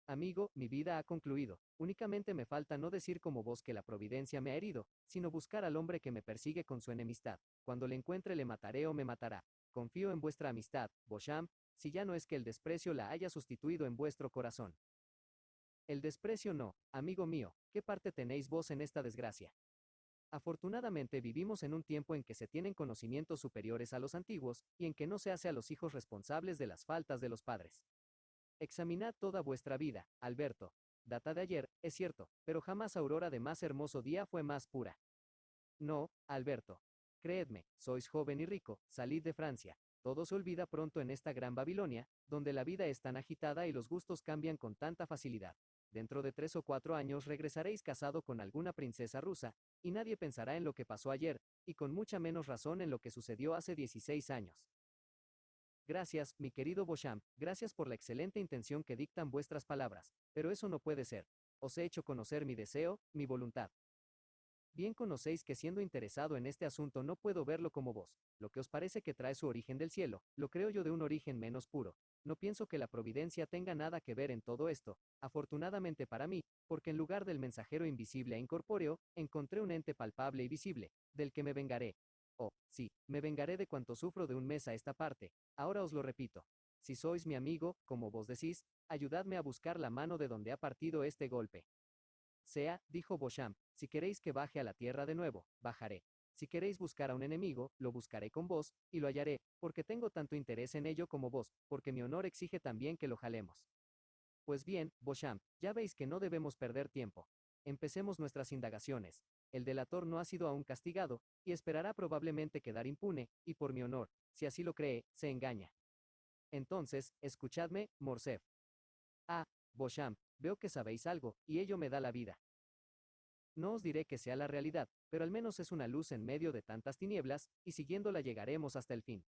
Amigo, mi vida ha concluido. Únicamente me falta no decir como vos que la providencia me ha herido, sino buscar al hombre que me persigue con su enemistad. Cuando le encuentre le mataré o me matará. Confío en vuestra amistad, Beauchamp, si ya no es que el desprecio la haya sustituido en vuestro corazón. El desprecio no, amigo mío, ¿qué parte tenéis vos en esta desgracia? Afortunadamente vivimos en un tiempo en que se tienen conocimientos superiores a los antiguos, y en que no se hace a los hijos responsables de las faltas de los padres. Examinad toda vuestra vida, Alberto. Data de ayer, es cierto, pero jamás aurora de más hermoso día fue más pura. No, Alberto. Creedme, sois joven y rico, salid de Francia. Todo se olvida pronto en esta gran Babilonia, donde la vida es tan agitada y los gustos cambian con tanta facilidad. Dentro de 3 o 4 años regresaréis casado con alguna princesa rusa, y nadie pensará en lo que pasó ayer, y con mucha menos razón en lo que sucedió hace 16 años. Gracias, mi querido Beauchamp, gracias por la excelente intención que dictan vuestras palabras, pero eso no puede ser. Os he hecho conocer mi deseo, mi voluntad. Bien conocéis que siendo interesado en este asunto no puedo verlo como vos. Lo que os parece que trae su origen del cielo, lo creo yo de un origen menos puro. No pienso que la providencia tenga nada que ver en todo esto, afortunadamente para mí, porque en lugar del mensajero invisible e incorpóreo, encontré un ente palpable y visible, del que me vengaré. Oh, sí, me vengaré de cuanto sufro de un mes a esta parte. Ahora os lo repito. Si sois mi amigo, como vos decís, ayudadme a buscar la mano de donde ha partido este golpe. Sea, dijo Beauchamp, si queréis que baje a la tierra de nuevo, bajaré. Si queréis buscar a un enemigo, lo buscaré con vos, y lo hallaré, porque tengo tanto interés en ello como vos, porque mi honor exige también que lo jalemos. Pues bien, Beauchamp, ya veis que no debemos perder tiempo. Empecemos nuestras indagaciones. El delator no ha sido aún castigado, y esperará probablemente quedar impune, y por mi honor, si así lo cree, se engaña. Entonces, escuchadme, Morcerf. Ah, Beauchamp, veo que sabéis algo, y ello me da la vida. No os diré que sea la realidad, pero al menos es una luz en medio de tantas tinieblas, y siguiéndola llegaremos hasta el fin.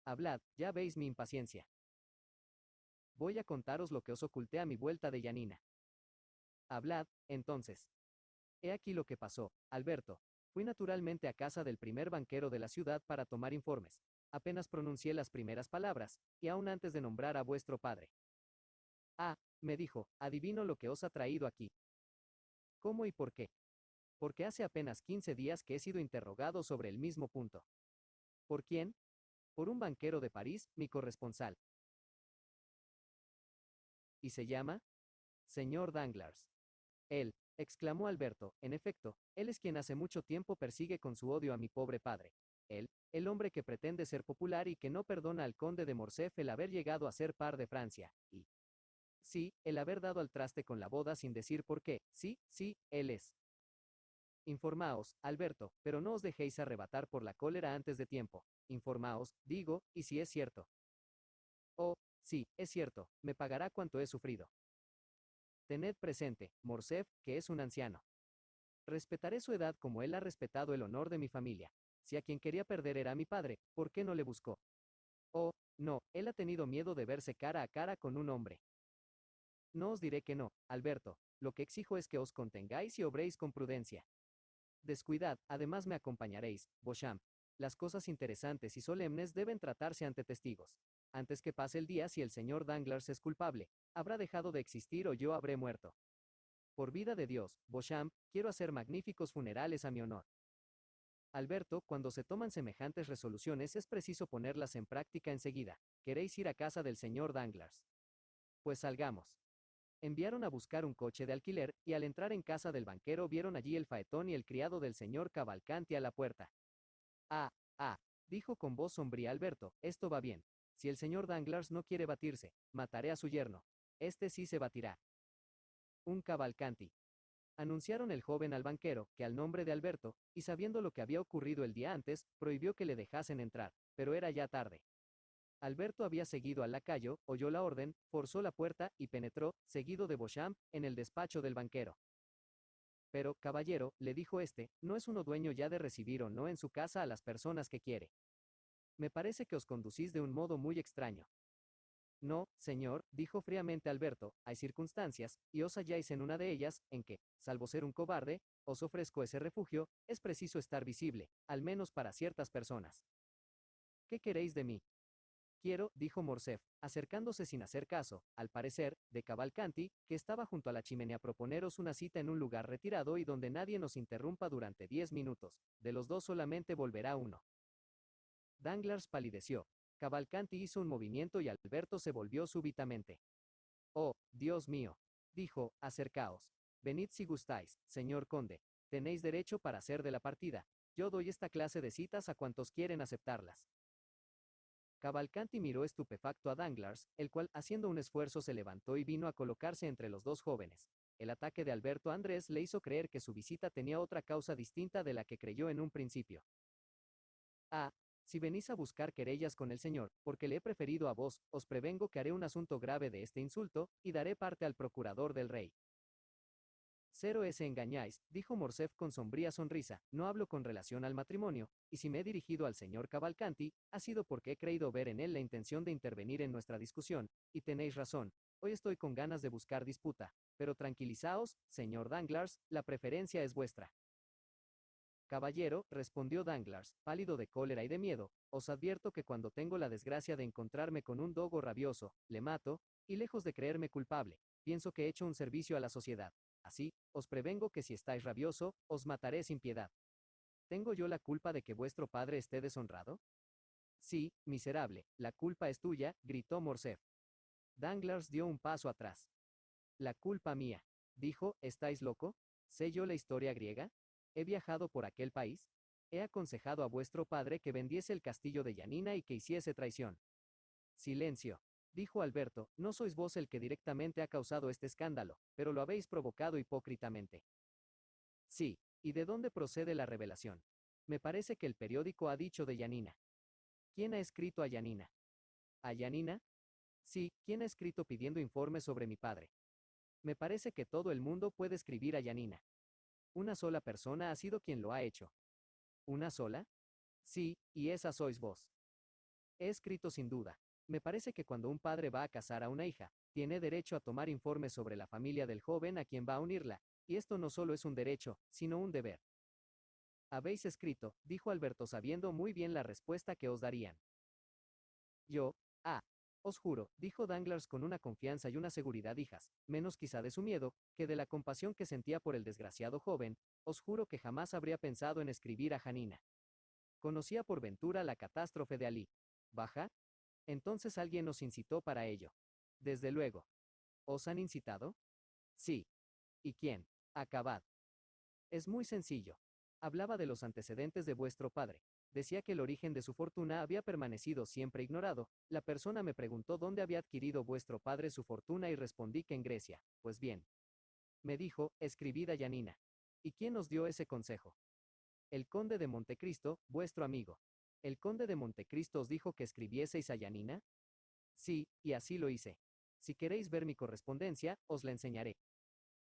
Hablad, ya veis mi impaciencia. Voy a contaros lo que os oculté a mi vuelta de Yanina. Hablad, entonces. He aquí lo que pasó, Alberto. Fui naturalmente a casa del primer banquero de la ciudad para tomar informes. Apenas pronuncié las primeras palabras, y aún antes de nombrar a vuestro padre. Ah, me dijo, adivino lo que os ha traído aquí. ¿Cómo y por qué? Porque hace apenas 15 días que he sido interrogado sobre el mismo punto. ¿Por quién? Por un banquero de París, mi corresponsal. ¿Y se llama? Señor Danglars. Él, exclamó Alberto, en efecto, él es quien hace mucho tiempo persigue con su odio a mi pobre padre. Él, el hombre que pretende ser popular y que no perdona al conde de Morcerf el haber llegado a ser par de Francia, y... Sí, el haber dado al traste con la boda sin decir por qué, sí, sí, él es. Informaos, Alberto, pero no os dejéis arrebatar por la cólera antes de tiempo. Informaos, digo, y si es cierto. Oh, sí, es cierto, me pagará cuanto he sufrido. Tened presente, Morcerf, que es un anciano. Respetaré su edad como él ha respetado el honor de mi familia. Si a quien quería perder era mi padre, ¿por qué no le buscó? Oh, no, él ha tenido miedo de verse cara a cara con un hombre. No os diré que no, Alberto, lo que exijo es que os contengáis y obréis con prudencia. Descuidad, además me acompañaréis, Beauchamp. Las cosas interesantes y solemnes deben tratarse ante testigos. Antes que pase el día si el señor Danglars es culpable, habrá dejado de existir o yo habré muerto. Por vida de Dios, Beauchamp, quiero hacer magníficos funerales a mi honor. Alberto, cuando se toman semejantes resoluciones es preciso ponerlas en práctica enseguida. ¿Queréis ir a casa del señor Danglars? Pues salgamos. Enviaron a buscar un coche de alquiler, y al entrar en casa del banquero vieron allí el faetón y el criado del señor Cavalcanti a la puerta. Ah, ah, dijo con voz sombría Alberto, esto va bien. Si el señor Danglars no quiere batirse, mataré a su yerno. Este sí se batirá. Un Cavalcanti. Anunciaron el joven al banquero, que al nombre de Alberto, y sabiendo lo que había ocurrido el día antes, prohibió que le dejasen entrar, pero era ya tarde. Alberto había seguido al lacayo, oyó la orden, forzó la puerta y penetró, seguido de Beauchamp, en el despacho del banquero. Pero, caballero, le dijo este, ¿no es uno dueño ya de recibir o no en su casa a las personas que quiere? Me parece que os conducís de un modo muy extraño. No, señor, dijo fríamente Alberto, hay circunstancias, y os halláis en una de ellas, en que, salvo ser un cobarde, os ofrezco ese refugio, es preciso estar visible, al menos para ciertas personas. ¿Qué queréis de mí? Quiero, dijo Morcerf, acercándose sin hacer caso, al parecer, de Cavalcanti, que estaba junto a la chimenea proponeros una cita en un lugar retirado y donde nadie nos interrumpa durante 10 minutos, de los dos solamente volverá uno. Danglars palideció. Cavalcanti hizo un movimiento y Alberto se volvió súbitamente. Oh, Dios mío, dijo, acercaos. Venid si gustáis, señor conde, tenéis derecho para hacer de la partida. Yo doy esta clase de citas a cuantos quieren aceptarlas. Cavalcanti miró estupefacto a Danglars, el cual, haciendo un esfuerzo, se levantó y vino a colocarse entre los dos jóvenes. El ataque de Alberto Andrés le hizo creer que su visita tenía otra causa distinta de la que creyó en un principio. Ah, si venís a buscar querellas con el señor, porque le he preferido a vos, os prevengo que haré un asunto grave de este insulto, y daré parte al procurador del rey. Cero es engañáis, dijo Morcerf con sombría sonrisa, no hablo con relación al matrimonio, y si me he dirigido al señor Cavalcanti, ha sido porque he creído ver en él la intención de intervenir en nuestra discusión, y tenéis razón, hoy estoy con ganas de buscar disputa, pero tranquilizaos, señor Danglars, la preferencia es vuestra. Caballero, respondió Danglars, pálido de cólera y de miedo, os advierto que cuando tengo la desgracia de encontrarme con un dogo rabioso, le mato, y lejos de creerme culpable, pienso que he hecho un servicio a la sociedad. Así, os prevengo que si estáis rabioso, os mataré sin piedad. ¿Tengo yo la culpa de que vuestro padre esté deshonrado? Sí, miserable, la culpa es tuya, gritó Morcerf. Danglars dio un paso atrás. La culpa mía, dijo, ¿estáis loco? ¿Sé yo la historia griega? ¿He viajado por aquel país? He aconsejado a vuestro padre que vendiese el castillo de Yanina y que hiciese traición. Silencio, dijo Alberto, no sois vos el que directamente ha causado este escándalo, pero lo habéis provocado hipócritamente. Sí, ¿y de dónde procede la revelación? Me parece que el periódico ha dicho de Yanina. ¿Quién ha escrito a Yanina? ¿A Yanina? Sí, ¿quién ha escrito pidiendo informes sobre mi padre? Me parece que todo el mundo puede escribir a Yanina. Una sola persona ha sido quien lo ha hecho. ¿Una sola? Sí, y esa sois vos. He escrito sin duda. Me parece que cuando un padre va a casar a una hija, tiene derecho a tomar informes sobre la familia del joven a quien va a unirla, y esto no solo es un derecho, sino un deber. Habéis escrito, dijo Alberto sabiendo muy bien la respuesta que os darían. Yo, os juro, dijo Danglars con una confianza y una seguridad hijas, menos quizá de su miedo, que de la compasión que sentía por el desgraciado joven, os juro que jamás habría pensado en escribir a Janina. ¿Conocía por ventura la catástrofe de Alí? ¿Baja? Entonces alguien os incitó para ello. Desde luego. ¿Os han incitado? Sí. ¿Y quién? Acabad. Es muy sencillo. Hablaba de los antecedentes de vuestro padre. Decía que el origen de su fortuna había permanecido siempre ignorado. La persona me preguntó dónde había adquirido vuestro padre su fortuna y respondí que en Grecia. Pues bien. Me dijo, escribid a Yanina. ¿Y quién os dio ese consejo? El conde de Montecristo, vuestro amigo. ¿El conde de Montecristo os dijo que escribieseis a Yanina? Sí, y así lo hice. Si queréis ver mi correspondencia, os la enseñaré.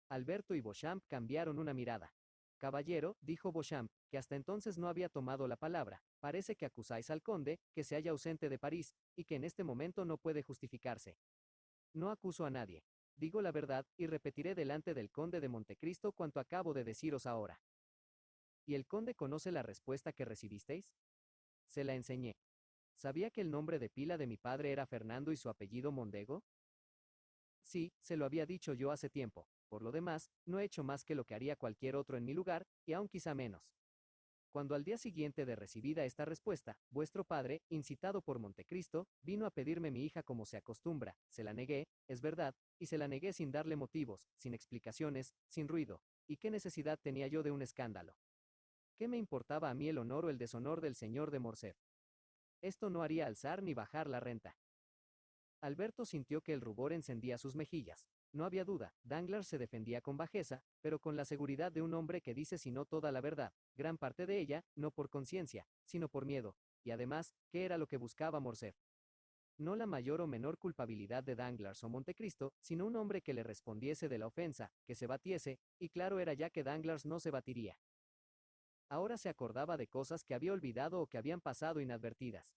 Alberto y Beauchamp cambiaron una mirada. Caballero, dijo Beauchamp, que hasta entonces no había tomado la palabra, parece que acusáis al conde, que se halla ausente de París, y que en este momento no puede justificarse. No acuso a nadie. Digo la verdad, y repetiré delante del conde de Montecristo cuanto acabo de deciros ahora. ¿Y el conde conoce la respuesta que recibisteis? Se la enseñé. ¿Sabía que el nombre de pila de mi padre era Fernando y su apellido Mondego? Sí, se lo había dicho yo hace tiempo. Por lo demás, no he hecho más que lo que haría cualquier otro en mi lugar, y aún quizá menos. Cuando al día siguiente de recibida esta respuesta, vuestro padre, incitado por Montecristo, vino a pedirme mi hija como se acostumbra, se la negué, es verdad, y se la negué sin darle motivos, sin explicaciones, sin ruido. ¿Y qué necesidad tenía yo de un escándalo? ¿Qué me importaba a mí el honor o el deshonor del señor de Morcerf? Esto no haría alzar ni bajar la renta. Alberto sintió que el rubor encendía sus mejillas. No había duda, Danglars se defendía con bajeza, pero con la seguridad de un hombre que dice si no toda la verdad, gran parte de ella, no por conciencia, sino por miedo, y además, ¿qué era lo que buscaba Morcerf? No la mayor o menor culpabilidad de Danglars o Montecristo, sino un hombre que le respondiese de la ofensa, que se batiese, y claro era ya que Danglars no se batiría. Ahora se acordaba de cosas que había olvidado o que habían pasado inadvertidas.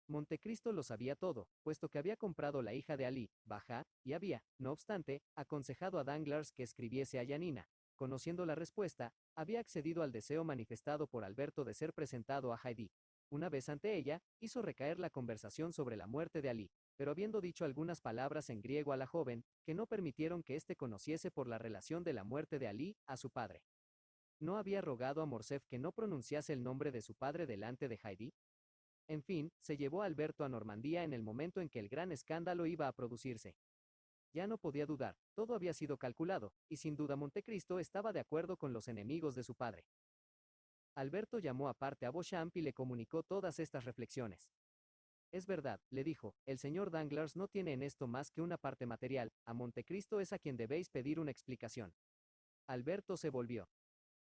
Montecristo lo sabía todo, puesto que había comprado la hija de Ali, Bajá, y había, no obstante, aconsejado a Danglars que escribiese a Janina. Conociendo la respuesta, había accedido al deseo manifestado por Alberto de ser presentado a Heidi. Una vez ante ella, hizo recaer la conversación sobre la muerte de Ali, pero habiendo dicho algunas palabras en griego a la joven, que no permitieron que éste conociese por la relación de la muerte de Ali a su padre. ¿No había rogado a Morcerf que no pronunciase el nombre de su padre delante de Heidi? En fin, se llevó a Alberto a Normandía en el momento en que el gran escándalo iba a producirse. Ya no podía dudar, todo había sido calculado, y sin duda Montecristo estaba de acuerdo con los enemigos de su padre. Alberto llamó aparte a Beauchamp y le comunicó todas estas reflexiones. Es verdad, le dijo, el señor Danglars no tiene en esto más que una parte material, a Montecristo es a quien debéis pedir una explicación. Alberto se volvió.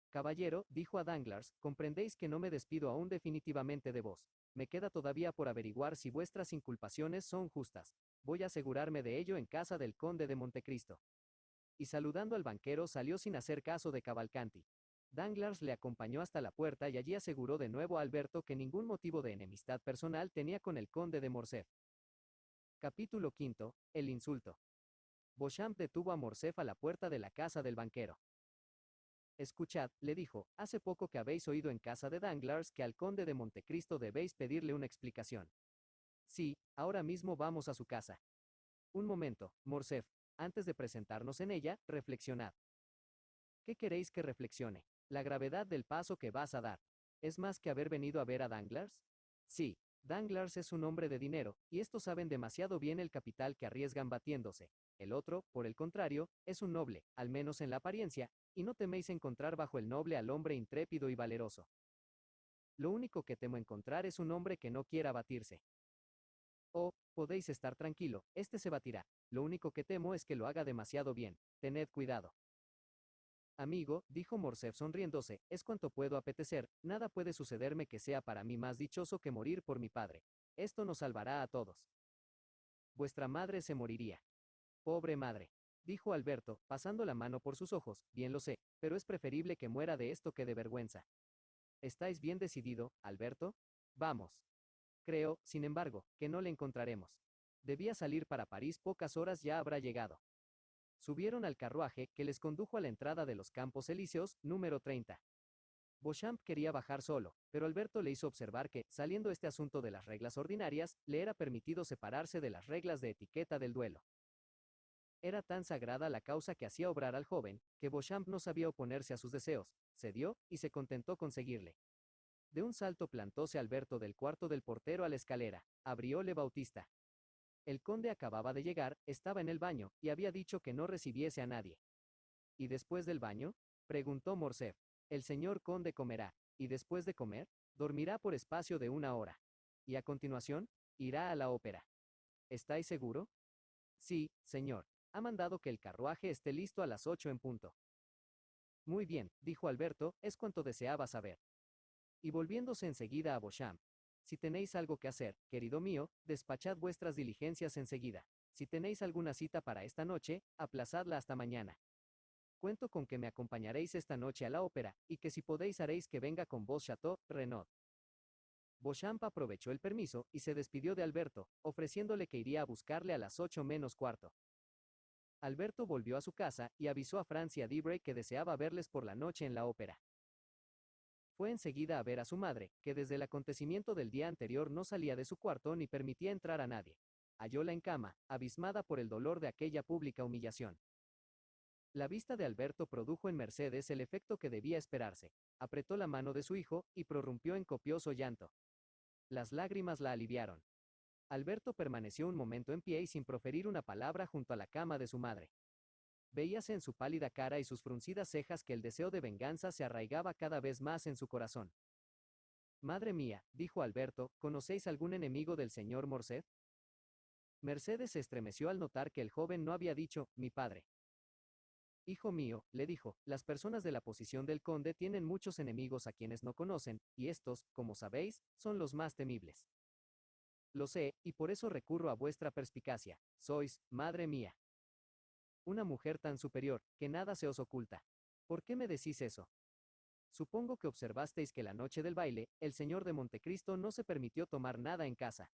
Caballero, dijo a Danglars, comprendéis que no me despido aún definitivamente de vos. Me queda todavía por averiguar si vuestras inculpaciones son justas. Voy a asegurarme de ello en casa del conde de Montecristo. Y saludando al banquero salió sin hacer caso de Cavalcanti. Danglars le acompañó hasta la puerta y allí aseguró de nuevo a Alberto que ningún motivo de enemistad personal tenía con el conde de Morcerf. Capítulo V. El insulto. Beauchamp detuvo a Morcerf a la puerta de la casa del banquero. Escuchad, le dijo, hace poco que habéis oído en casa de Danglars que al conde de Montecristo debéis pedirle una explicación. Sí, ahora mismo vamos a su casa. Un momento, Morcerf, antes de presentarnos en ella, reflexionad. ¿Qué queréis que reflexione? La gravedad del paso que vas a dar. ¿Es más que haber venido a ver a Danglars? Sí, Danglars es un hombre de dinero, y estos saben demasiado bien el capital que arriesgan batiéndose. El otro, por el contrario, es un noble, al menos en la apariencia, y no teméis encontrar bajo el noble al hombre intrépido y valeroso. Lo único que temo encontrar es un hombre que no quiera batirse. Oh, podéis estar tranquilo, este se batirá. Lo único que temo es que lo haga demasiado bien. Tened cuidado. Amigo, dijo Morcerf sonriéndose, es cuanto puedo apetecer, nada puede sucederme que sea para mí más dichoso que morir por mi padre. Esto nos salvará a todos. Vuestra madre se moriría. Pobre madre, dijo Alberto, pasando la mano por sus ojos, bien lo sé, pero es preferible que muera de esto que de vergüenza. ¿Estáis bien decidido, Alberto? Vamos. Creo, sin embargo, que no le encontraremos. Debía salir para París pocas horas ya habrá llegado. Subieron al carruaje que les condujo a la entrada de los Campos Elíseos, número 30. Beauchamp quería bajar solo, pero Alberto le hizo observar que, saliendo este asunto de las reglas ordinarias, le era permitido separarse de las reglas de etiqueta del duelo. Era tan sagrada la causa que hacía obrar al joven, que Beauchamp no sabía oponerse a sus deseos, cedió y se contentó con seguirle. De un salto plantóse Alberto del cuarto del portero a la escalera, abrióle Bautista. El conde acababa de llegar, estaba en el baño, y había dicho que no recibiese a nadie. ¿Y después del baño? Preguntó Morcerf. El señor conde comerá, y después de comer, dormirá por espacio de 1 hora. Y a continuación, irá a la ópera. ¿Estáis seguro? Sí, señor. Ha mandado que el carruaje esté listo a las 8 en punto. Muy bien, dijo Alberto, es cuanto deseaba saber. Y volviéndose enseguida a Beauchamp. Si tenéis algo que hacer, querido mío, despachad vuestras diligencias enseguida. Si tenéis alguna cita para esta noche, aplazadla hasta mañana. Cuento con que me acompañaréis esta noche a la ópera, y que si podéis haréis que venga con vos Chateau Renaud. Beauchamp aprovechó el permiso, y se despidió de Alberto, ofreciéndole que iría a buscarle a las 8 menos cuarto. Alberto volvió a su casa, y avisó a Franz y a Debray que deseaba verles por la noche en la ópera. Fue enseguida a ver a su madre, que desde el acontecimiento del día anterior no salía de su cuarto ni permitía entrar a nadie. Hallóla en cama, abismada por el dolor de aquella pública humillación. La vista de Alberto produjo en Mercedes el efecto que debía esperarse. Apretó la mano de su hijo, y prorrumpió en copioso llanto. Las lágrimas la aliviaron. Alberto permaneció un momento en pie y sin proferir una palabra junto a la cama de su madre. Veíase en su pálida cara y sus fruncidas cejas que el deseo de venganza se arraigaba cada vez más en su corazón. Madre mía, dijo Alberto, ¿conocéis algún enemigo del señor Morcerf? Mercedes se estremeció al notar que el joven no había dicho, mi padre. Hijo mío, le dijo, las personas de la posición del conde tienen muchos enemigos a quienes no conocen, y estos, como sabéis, son los más temibles. Lo sé, y por eso recurro a vuestra perspicacia. Sois, madre mía, una mujer tan superior, que nada se os oculta. ¿Por qué me decís eso? Supongo que observasteis que la noche del baile, el señor de Montecristo no se permitió tomar nada en casa.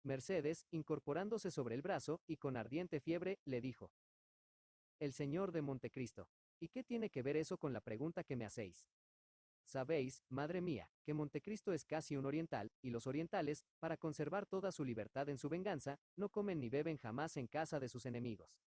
Mercedes, incorporándose sobre el brazo, y con ardiente fiebre, le dijo. El señor de Montecristo. ¿Y qué tiene que ver eso con la pregunta que me hacéis? Sabéis, madre mía, que Montecristo es casi un oriental, y los orientales, para conservar toda su libertad en su venganza, no comen ni beben jamás en casa de sus enemigos.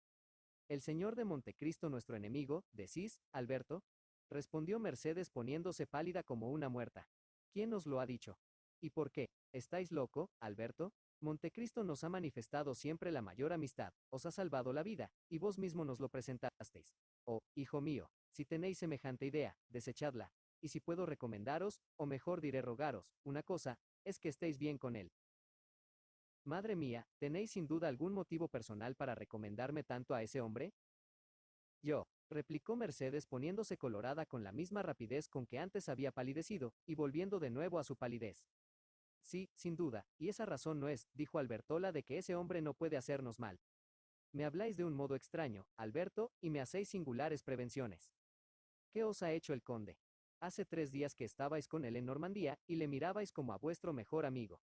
¿El señor de Montecristo nuestro enemigo, decís, Alberto? Respondió Mercedes poniéndose pálida como una muerta. ¿Quién os lo ha dicho? ¿Y por qué? ¿Estáis loco, Alberto? Montecristo nos ha manifestado siempre la mayor amistad, os ha salvado la vida, y vos mismo nos lo presentasteis. Oh, hijo mío, si tenéis semejante idea, desechadla, y si puedo recomendaros, o mejor diré rogaros, una cosa, es que estéis bien con él. Madre mía, ¿tenéis sin duda algún motivo personal para recomendarme tanto a ese hombre? Yo, replicó Mercedes poniéndose colorada con la misma rapidez con que antes había palidecido, y volviendo de nuevo a su palidez. Sí, sin duda, y esa razón no es, dijo Albertola, de que ese hombre no puede hacernos mal. Me habláis de un modo extraño, Alberto, y me hacéis singulares prevenciones. ¿Qué os ha hecho el conde? Hace 3 días que estabais con él en Normandía, y le mirabais como a vuestro mejor amigo.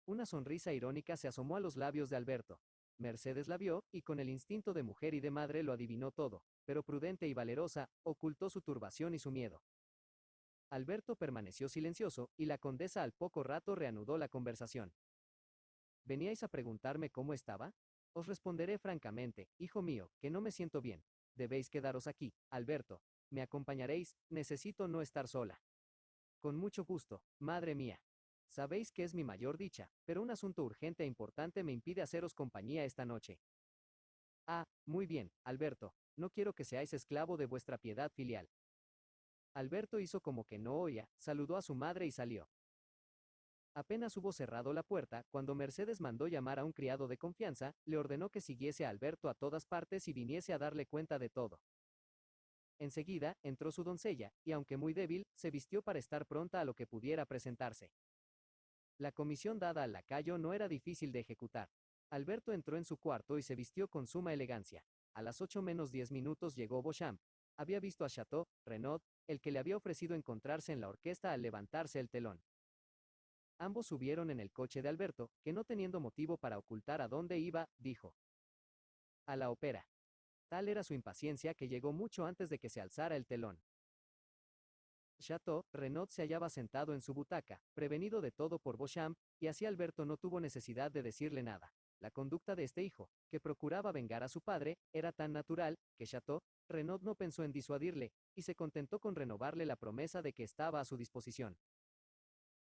Una sonrisa irónica se asomó a los labios de Alberto. Mercedes la vio, y con el instinto de mujer y de madre lo adivinó todo, pero prudente y valerosa, ocultó su turbación y su miedo. Alberto permaneció silencioso, y la condesa al poco rato reanudó la conversación. ¿Veníais a preguntarme cómo estaba? Os responderé francamente, hijo mío, que no me siento bien. Debéis quedaros aquí, Alberto. ¿Me acompañaréis? Necesito no estar sola. Con mucho gusto, madre mía. Sabéis que es mi mayor dicha, pero un asunto urgente e importante me impide haceros compañía esta noche. Ah, muy bien, Alberto, no quiero que seáis esclavo de vuestra piedad filial. Alberto hizo como que no oía, saludó a su madre y salió. Apenas hubo cerrado la puerta, cuando Mercedes mandó llamar a un criado de confianza, le ordenó que siguiese a Alberto a todas partes y viniese a darle cuenta de todo. Enseguida, entró su doncella, y aunque muy débil, se vistió para estar pronta a lo que pudiera presentarse. La comisión dada al lacayo no era difícil de ejecutar. Alberto entró en su cuarto y se vistió con suma elegancia. A las 8 menos 10 minutos llegó Beauchamp. Había visto a Chateau, Renaud, el que le había ofrecido encontrarse en la orquesta al levantarse el telón. Ambos subieron en el coche de Alberto, que no teniendo motivo para ocultar a dónde iba, dijo: a la ópera. Tal era su impaciencia que llegó mucho antes de que se alzara el telón. Chateau, Renaud se hallaba sentado en su butaca, prevenido de todo por Beauchamp, y así Alberto no tuvo necesidad de decirle nada. La conducta de este hijo, que procuraba vengar a su padre, era tan natural, que Chateau, Renaud no pensó en disuadirle, y se contentó con renovarle la promesa de que estaba a su disposición.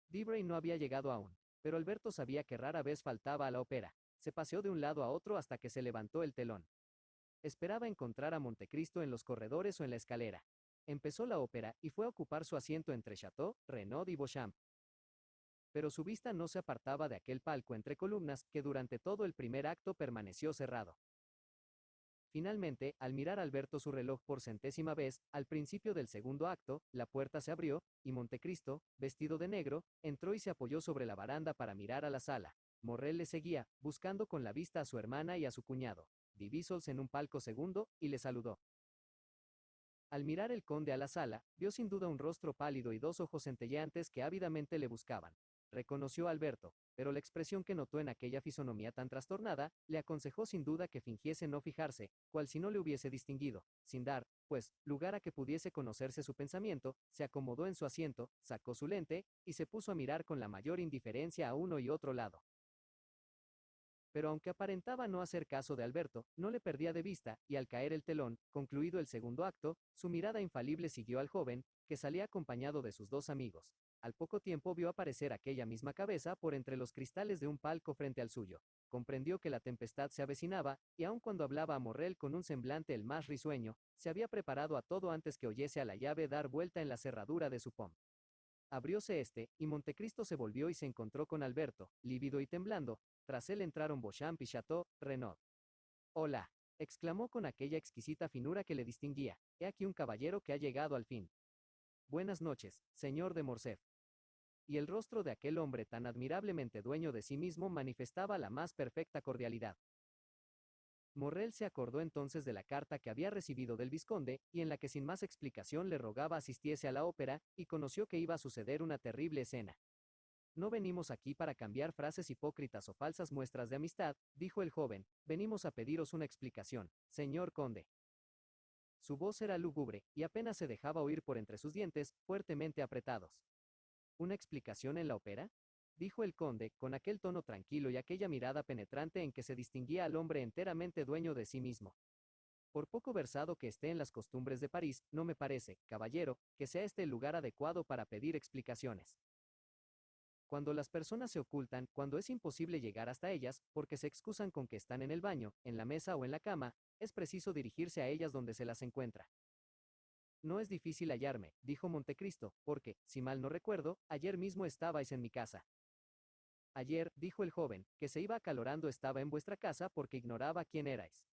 Debray no había llegado aún, pero Alberto sabía que rara vez faltaba a la ópera. Se paseó de un lado a otro hasta que se levantó el telón. Esperaba encontrar a Montecristo en los corredores o en la escalera. Empezó la ópera y fue a ocupar su asiento entre Chateau, Renaud y Beauchamp. Pero su vista no se apartaba de aquel palco entre columnas que durante todo el primer acto permaneció cerrado. Finalmente, al mirar Alberto su reloj por 100ª vez, al principio del segundo acto, la puerta se abrió, y Montecristo, vestido de negro, entró y se apoyó sobre la baranda para mirar a la sala. Morrel le seguía, buscando con la vista a su hermana y a su cuñado. Divísols en un palco segundo, y le saludó. Al mirar el conde a la sala, vio sin duda un rostro pálido y dos ojos centelleantes que ávidamente le buscaban. Reconoció a Alberto, pero la expresión que notó en aquella fisonomía tan trastornada, le aconsejó sin duda que fingiese no fijarse, cual si no le hubiese distinguido. Sin dar, pues, lugar a que pudiese conocerse su pensamiento, se acomodó en su asiento, sacó su lente, y se puso a mirar con la mayor indiferencia a uno y otro lado. Pero aunque aparentaba no hacer caso de Alberto, no le perdía de vista, y al caer el telón, concluido el segundo acto, su mirada infalible siguió al joven, que salía acompañado de sus dos amigos. Al poco tiempo vio aparecer aquella misma cabeza por entre los cristales de un palco frente al suyo. Comprendió que la tempestad se avecinaba, y aun cuando hablaba a Morrel con un semblante el más risueño, se había preparado a todo antes que oyese a la llave dar vuelta en la cerradura de su pom. Abrióse este, y Montecristo se volvió y se encontró con Alberto, lívido y temblando, Tras él entraron Beauchamp y Chateau, Renaud. «Hola», exclamó con aquella exquisita finura que le distinguía, «he aquí un caballero que ha llegado al fin». «Buenas noches, señor de Morcerf». Y el rostro de aquel hombre tan admirablemente dueño de sí mismo manifestaba la más perfecta cordialidad. Morrel se acordó entonces de la carta que había recibido del vizconde, y en la que sin más explicación le rogaba asistiese a la ópera, y conoció que iba a suceder una terrible escena. «No venimos aquí para cambiar frases hipócritas o falsas muestras de amistad», dijo el joven, «venimos a pediros una explicación, señor conde». Su voz era lúgubre, y apenas se dejaba oír por entre sus dientes, fuertemente apretados. «¿Una explicación en la ópera?», dijo el conde, con aquel tono tranquilo y aquella mirada penetrante en que se distinguía al hombre enteramente dueño de sí mismo. «Por poco versado que esté en las costumbres de París, no me parece, caballero, que sea este el lugar adecuado para pedir explicaciones. Cuando las personas se ocultan, cuando es imposible llegar hasta ellas, porque se excusan con que están en el baño, en la mesa o en la cama, es preciso dirigirse a ellas donde se las encuentra». «No es difícil hallarme», dijo Montecristo, «porque, si mal no recuerdo, ayer mismo estabais en mi casa». «Ayer», dijo el joven, «que se iba acalorando estaba en vuestra casa porque ignoraba quién erais».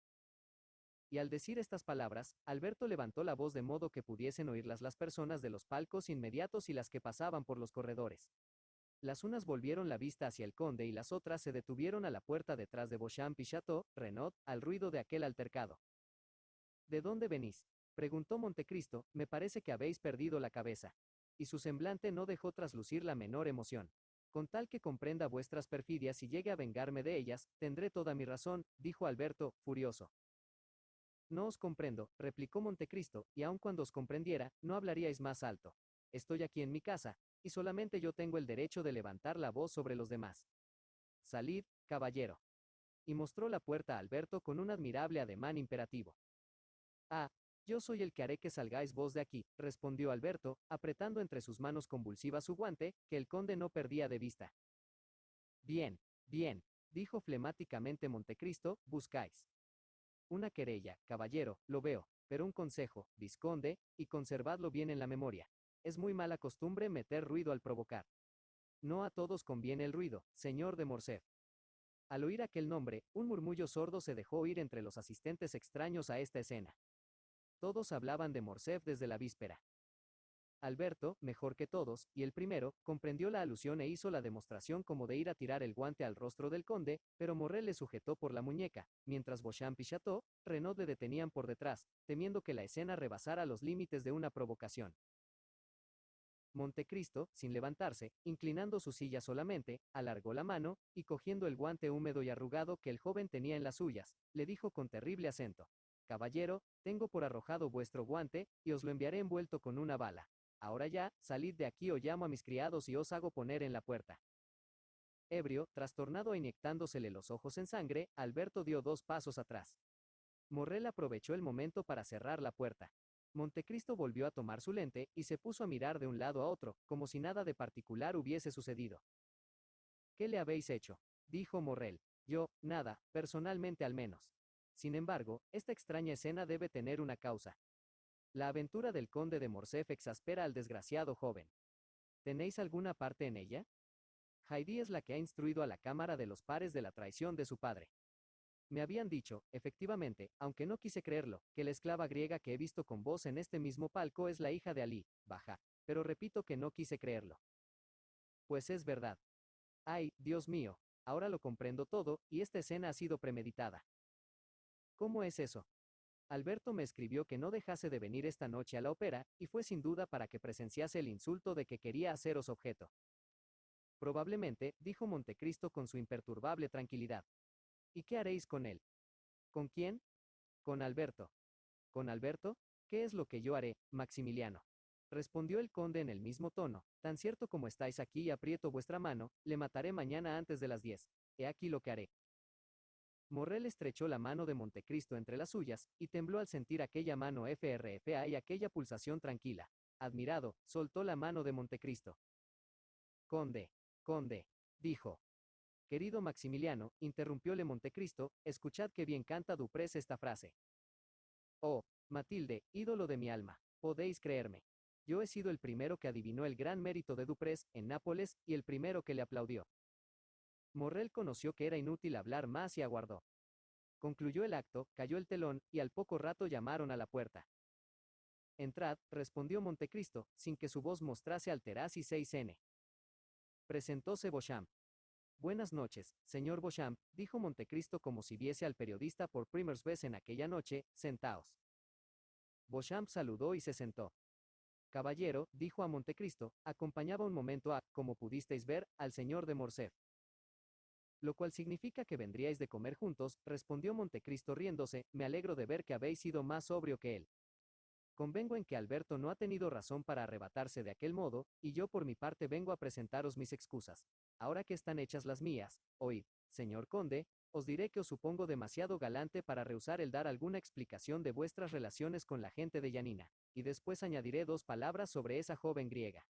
Y al decir estas palabras, Alberto levantó la voz de modo que pudiesen oírlas las personas de los palcos inmediatos y las que pasaban por los corredores. Las unas volvieron la vista hacia el conde y las otras se detuvieron a la puerta detrás de Beauchamp y Chateau, Renaud, al ruido de aquel altercado. «¿De dónde venís?», preguntó Montecristo, «me parece que habéis perdido la cabeza». Y su semblante no dejó traslucir la menor emoción. «Con tal que comprenda vuestras perfidias y llegue a vengarme de ellas, tendré toda mi razón», dijo Alberto, furioso. «No os comprendo», replicó Montecristo, «y aun cuando os comprendiera, no hablaríais más alto. Estoy aquí en mi casa, y solamente yo tengo el derecho de levantar la voz sobre los demás. Salid, caballero». Y mostró la puerta a Alberto con un admirable ademán imperativo. «Ah, yo soy el que haré que salgáis vos de aquí», respondió Alberto, apretando entre sus manos convulsivas su guante, que el conde no perdía de vista. «Bien, bien», dijo flemáticamente Montecristo, «buscáis una querella, caballero, lo veo, pero un consejo, vizconde, y conservadlo bien en la memoria. Es muy mala costumbre meter ruido al provocar. No a todos conviene el ruido, señor de Morcerf». Al oír aquel nombre, un murmullo sordo se dejó oír entre los asistentes extraños a esta escena. Todos hablaban de Morcerf desde la víspera. Alberto, mejor que todos, y el primero, comprendió la alusión e hizo la demostración como de ir a tirar el guante al rostro del conde, pero Morrel le sujetó por la muñeca, mientras Beauchamp y Chateau, Renaud le detenían por detrás, temiendo que la escena rebasara los límites de una provocación. Montecristo, sin levantarse, inclinando su silla solamente, alargó la mano, y cogiendo el guante húmedo y arrugado que el joven tenía en las suyas, le dijo con terrible acento: «Caballero, tengo por arrojado vuestro guante, y os lo enviaré envuelto con una bala. Ahora ya, salid de aquí o llamo a mis criados y os hago poner en la puerta». Ebrio, trastornado e inyectándosele los ojos en sangre, Alberto dio 2 pasos atrás. Morrel aprovechó el momento para cerrar la puerta. Montecristo volvió a tomar su lente, y se puso a mirar de un lado a otro, como si nada de particular hubiese sucedido. «¿Qué le habéis hecho?», dijo Morrel. «Yo, nada, personalmente al menos. Sin embargo, esta extraña escena debe tener una causa. La aventura del conde de Morcerf exaspera al desgraciado joven. ¿Tenéis alguna parte en ella? Haydée es la que ha instruido a la Cámara de los Pares de la traición de su padre. Me habían dicho, efectivamente, aunque no quise creerlo, que la esclava griega que he visto con vos en este mismo palco es la hija de Alí, Bajá, pero repito que no quise creerlo. Pues es verdad. Ay, Dios mío, ahora lo comprendo todo, y esta escena ha sido premeditada». «¿Cómo es eso?». «Alberto me escribió que no dejase de venir esta noche a la ópera, y fue sin duda para que presenciase el insulto de que quería haceros objeto». «Probablemente», dijo Montecristo con su imperturbable tranquilidad. «¿Y qué haréis con él?». «¿Con quién?». «Con Alberto». «¿Con Alberto? ¿Qué es lo que yo haré, Maximiliano?», respondió el conde en el mismo tono. «Tan cierto como estáis aquí y aprieto vuestra mano, le mataré mañana antes de las 10. He aquí lo que haré». Morrel estrechó la mano de Montecristo entre las suyas, y tembló al sentir aquella mano frfa y aquella pulsación tranquila. Admirado, soltó la mano de Montecristo. «Conde, conde», dijo. «Querido Maximiliano», interrumpióle Montecristo, «escuchad que bien canta Duprés esta frase. Oh, Matilde, ídolo de mi alma, podéis creerme. Yo he sido el primero que adivinó el gran mérito de Duprés en Nápoles, y el primero que le aplaudió. Morrel conoció que era inútil hablar más y aguardó. Concluyó el acto, cayó el telón, y al poco rato llamaron a la puerta. Entrad, respondió Montecristo, sin que su voz mostrase alteraz y 6n. Presentóse Beauchamp. Buenas noches, señor Beauchamp, dijo Montecristo como si viese al periodista por primera vez en aquella noche, sentaos. Beauchamp saludó y se sentó. Caballero, dijo a Montecristo, acompañaba un momento a, como pudisteis ver, al señor de Morcerf. Lo cual significa que vendríais de comer juntos, respondió Montecristo riéndose, me alegro de ver que habéis sido más sobrio que él. Convengo en que Alberto no ha tenido razón para arrebatarse de aquel modo, y yo por mi parte vengo a presentaros mis excusas. Ahora que están hechas las mías, oíd, señor conde, os diré que os supongo demasiado galante para rehusar el dar alguna explicación de vuestras relaciones con la gente de Yanina, y después añadiré 2 palabras sobre esa joven griega.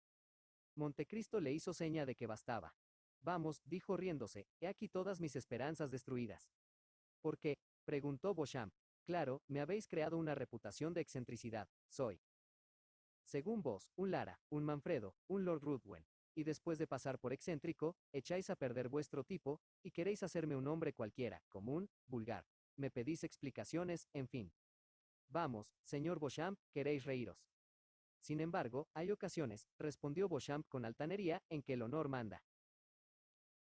Montecristo le hizo seña de que bastaba. Vamos, dijo riéndose, he aquí todas mis esperanzas destruidas. ¿Por qué? Preguntó Beauchamp. Claro, me habéis creado una reputación de excentricidad, soy. Según vos, un Lara, un Manfredo, un Lord Ruthven, y después de pasar por excéntrico, echáis a perder vuestro tipo, y queréis hacerme un hombre cualquiera, común, vulgar. Me pedís explicaciones, en fin. Vamos, señor Beauchamp, queréis reíros. Sin embargo, hay ocasiones, respondió Beauchamp con altanería, en que el honor manda.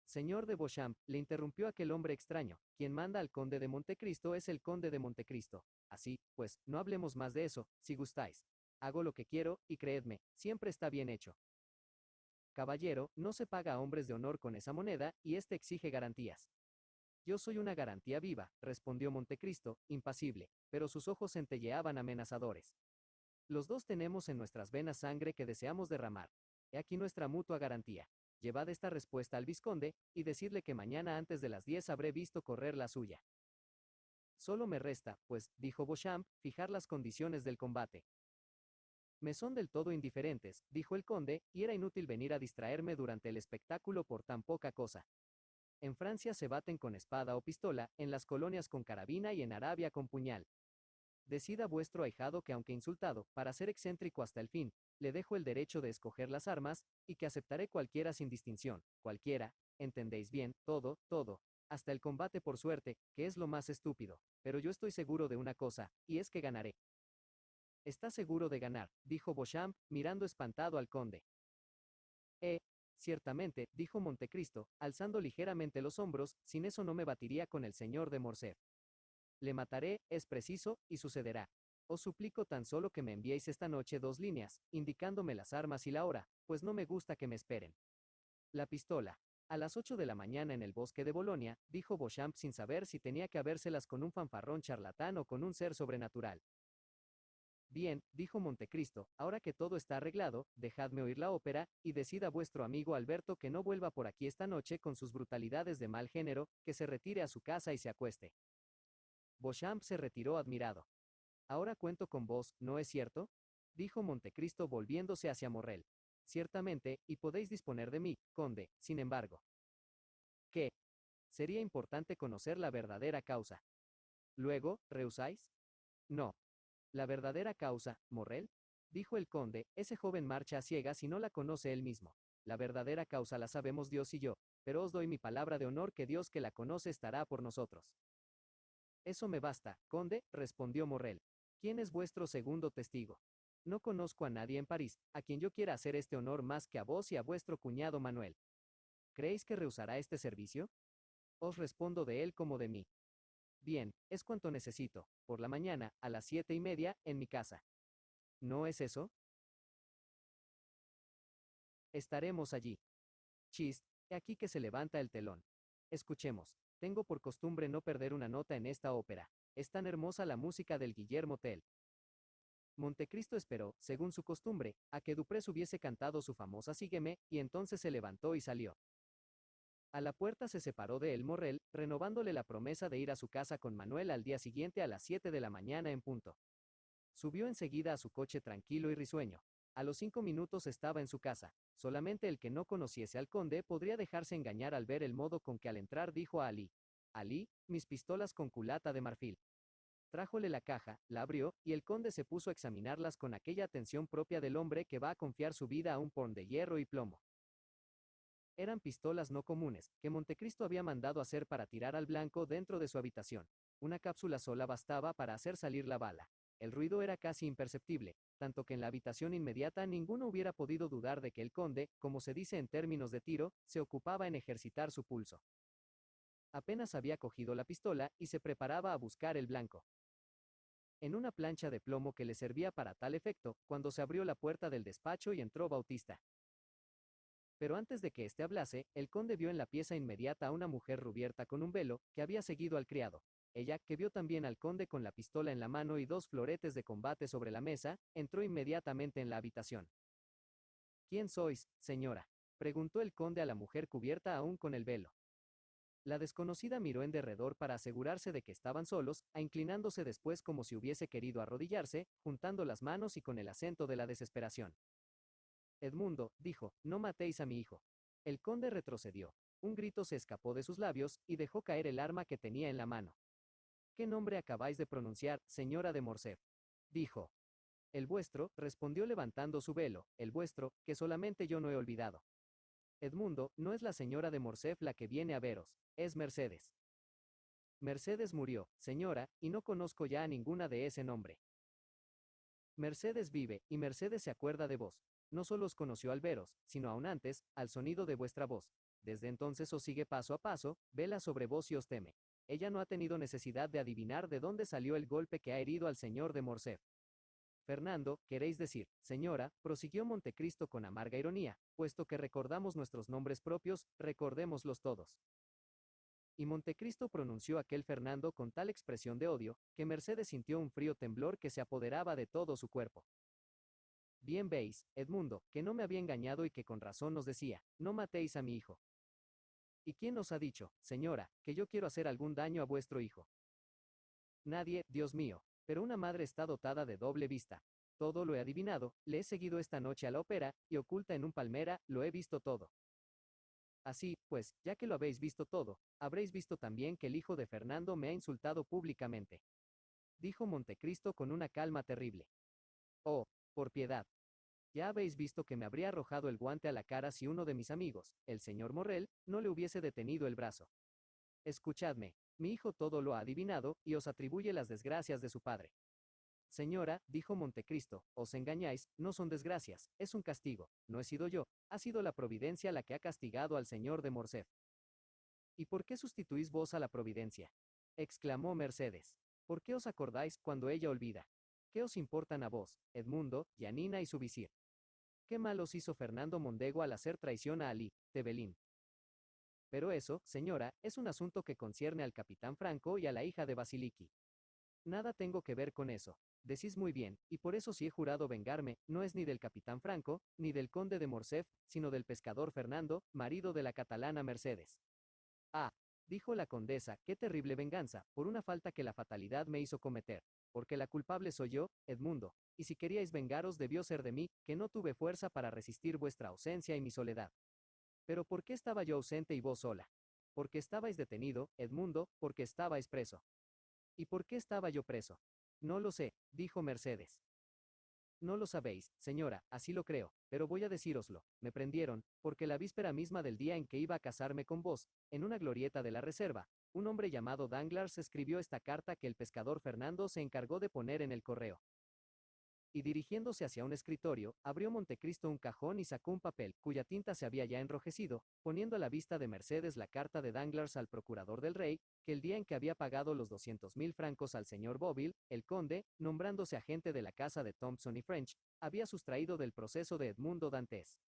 Señor de Beauchamp, le interrumpió aquel hombre extraño, quien manda al conde de Montecristo es el conde de Montecristo. Así, pues, no hablemos más de eso, si gustáis. Hago lo que quiero, y creedme, siempre está bien hecho. Caballero, no se paga a hombres de honor con esa moneda, y éste exige garantías. Yo soy una garantía viva, respondió Montecristo, impasible, pero sus ojos centelleaban amenazadores. Los dos tenemos en nuestras venas sangre que deseamos derramar. He aquí nuestra mutua garantía. Llevad esta respuesta al vizconde, y decidle que mañana antes de las 10 habré visto correr la suya. Solo me resta, pues, dijo Beauchamp, fijar las condiciones del combate. Me son del todo indiferentes, dijo el conde, y era inútil venir a distraerme durante el espectáculo por tan poca cosa. En Francia se baten con espada o pistola, en las colonias con carabina y en Arabia con puñal. Decida vuestro ahijado que aunque insultado, para ser excéntrico hasta el fin, le dejo el derecho de escoger las armas, y que aceptaré cualquiera sin distinción, cualquiera, entendéis bien, todo, todo, hasta el combate por suerte, que es lo más estúpido, pero yo estoy seguro de una cosa, y es que ganaré. ¿Está seguro de ganar?, dijo Beauchamp, mirando espantado al conde. Ciertamente, dijo Montecristo, alzando ligeramente los hombros, sin eso no me batiría con el señor de Morcerf. Le mataré, es preciso, y sucederá. Os suplico tan solo que me enviéis esta noche 2 líneas, indicándome las armas y la hora, pues no me gusta que me esperen. La pistola. A las 8 de la mañana en el bosque de Bolonia, dijo Beauchamp sin saber si tenía que habérselas con un fanfarrón charlatán o con un ser sobrenatural. Bien, dijo Montecristo, ahora que todo está arreglado, dejadme oír la ópera, y decid a vuestro amigo Alberto que no vuelva por aquí esta noche con sus brutalidades de mal género, que se retire a su casa y se acueste. Beauchamp se retiró admirado. Ahora cuento con vos, ¿no es cierto?, dijo Montecristo volviéndose hacia Morrel. Ciertamente, y podéis disponer de mí, conde, sin embargo. ¿Qué? Sería importante conocer la verdadera causa. Luego, ¿rehusáis? No. La verdadera causa, Morrel, dijo el conde, ese joven marcha a ciegas y no la conoce él mismo. La verdadera causa la sabemos Dios y yo, pero os doy mi palabra de honor que Dios que la conoce estará por nosotros. Eso me basta, conde, respondió Morrel. ¿Quién es vuestro segundo testigo? No conozco a nadie en París, a quien yo quiera hacer este honor más que a vos y a vuestro cuñado Manuel. ¿Creéis que rehusará este servicio? Os respondo de él como de mí. Bien, es cuanto necesito, por la mañana, a las 7:30, en mi casa. ¿No es eso? Estaremos allí. Chist, he aquí que se levanta el telón. Escuchemos. Tengo por costumbre no perder una nota en esta ópera. Es tan hermosa la música del Guillermo Tell. Montecristo esperó, según su costumbre, a que Duprés hubiese cantado su famosa Sígueme, y entonces se levantó y salió. A la puerta se separó de él Morrel, renovándole la promesa de ir a su casa con Manuel al día siguiente a las 7 de la mañana en punto. Subió enseguida a su coche tranquilo y risueño. A los 5 minutos estaba en su casa. Solamente el que no conociese al conde podría dejarse engañar al ver el modo con que al entrar dijo a Alí: Alí, mis pistolas con culata de marfil. Trájole la caja, la abrió, y el conde se puso a examinarlas con aquella atención propia del hombre que va a confiar su vida a un porn de hierro y plomo. Eran pistolas no comunes, que Montecristo había mandado hacer para tirar al blanco dentro de su habitación. Una cápsula sola bastaba para hacer salir la bala. El ruido era casi imperceptible, tanto que en la habitación inmediata ninguno hubiera podido dudar de que el conde, como se dice en términos de tiro, se ocupaba en ejercitar su pulso. Apenas había cogido la pistola y se preparaba a buscar el blanco. En una plancha de plomo que le servía para tal efecto, cuando se abrió la puerta del despacho y entró Bautista. Pero antes de que éste hablase, el conde vio en la pieza inmediata a una mujer rubierta con un velo, que había seguido al criado. Ella, que vio también al conde con la pistola en la mano y dos floretes de combate sobre la mesa, entró inmediatamente en la habitación. ¿Quién sois, señora?, preguntó el conde a la mujer cubierta aún con el velo. La desconocida miró en derredor para asegurarse de que estaban solos, inclinándose después como si hubiese querido arrodillarse, juntando las manos y con el acento de la desesperación. Edmundo, dijo, no matéis a mi hijo. El conde retrocedió. Un grito se escapó de sus labios, y dejó caer el arma que tenía en la mano. ¿Qué nombre acabáis de pronunciar, señora de Morcerf?, dijo. El vuestro, respondió levantando su velo, el vuestro, que solamente yo no he olvidado. Edmundo, no es la señora de Morcerf la que viene a veros, es Mercedes. Mercedes murió, señora, y no conozco ya a ninguna de ese nombre. Mercedes vive, y Mercedes se acuerda de vos. No solo os conoció al veros, sino aún antes, al sonido de vuestra voz. Desde entonces os sigue paso a paso, vela sobre vos y os teme. Ella no ha tenido necesidad de adivinar de dónde salió el golpe que ha herido al señor de Morcerf. Fernando, queréis decir, señora, prosiguió Montecristo con amarga ironía, puesto que recordamos nuestros nombres propios, recordémoslos todos. Y Montecristo pronunció aquel Fernando con tal expresión de odio, que Mercedes sintió un frío temblor que se apoderaba de todo su cuerpo. Bien veis, Edmundo, que no me había engañado y que con razón os decía, no matéis a mi hijo. ¿Y quién os ha dicho, señora, que yo quiero hacer algún daño a vuestro hijo? Nadie, Dios mío, pero una madre está dotada de doble vista. Todo lo he adivinado, le he seguido esta noche a la ópera, y oculta en un palmera, lo he visto todo. Así, pues, ya que lo habéis visto todo, habréis visto también que el hijo de Fernando me ha insultado públicamente. Dijo Montecristo con una calma terrible. Oh, por piedad. Ya habéis visto que me habría arrojado el guante a la cara si uno de mis amigos, el señor Morrel, no le hubiese detenido el brazo. Escuchadme, mi hijo todo lo ha adivinado, y os atribuye las desgracias de su padre. Señora, dijo Montecristo, os engañáis, no son desgracias, es un castigo, no he sido yo, ha sido la providencia la que ha castigado al señor de Morcerf. ¿Y por qué sustituís vos a la providencia?, exclamó Mercedes. ¿Por qué os acordáis cuando ella olvida? ¿Qué os importan a vos, Edmundo, Yanina y su visir? ¿Qué mal os hizo Fernando Mondego al hacer traición a Ali, Tebelín? Pero eso, señora, es un asunto que concierne al capitán Franco y a la hija de Basiliki. Nada tengo que ver con eso. Decís muy bien, y por eso si he jurado vengarme, no es ni del capitán Franco, ni del conde de Morcerf, sino del pescador Fernando, marido de la catalana Mercedes. Ah, dijo la condesa, qué terrible venganza, por una falta que la fatalidad me hizo cometer, porque la culpable soy yo, Edmundo, y si queríais vengaros debió ser de mí, que no tuve fuerza para resistir vuestra ausencia y mi soledad. Pero ¿por qué estaba yo ausente y vos sola? Porque estabais detenido, Edmundo, porque estabais preso. ¿Y por qué estaba yo preso? No lo sé, dijo Mercedes. No lo sabéis, señora, así lo creo, pero voy a decíroslo, me prendieron, porque la víspera misma del día en que iba a casarme con vos, en una glorieta de la reserva, un hombre llamado Danglars escribió esta carta que el pescador Fernando se encargó de poner en el correo. Y dirigiéndose hacia un escritorio, abrió Montecristo un cajón y sacó un papel, cuya tinta se había ya enrojecido, poniendo a la vista de Mercedes la carta de Danglars al procurador del rey, que el día en que había pagado los 200.000 francos al señor Boville, el conde, nombrándose agente de la casa de Thompson y French, había sustraído del proceso de Edmundo Dantes.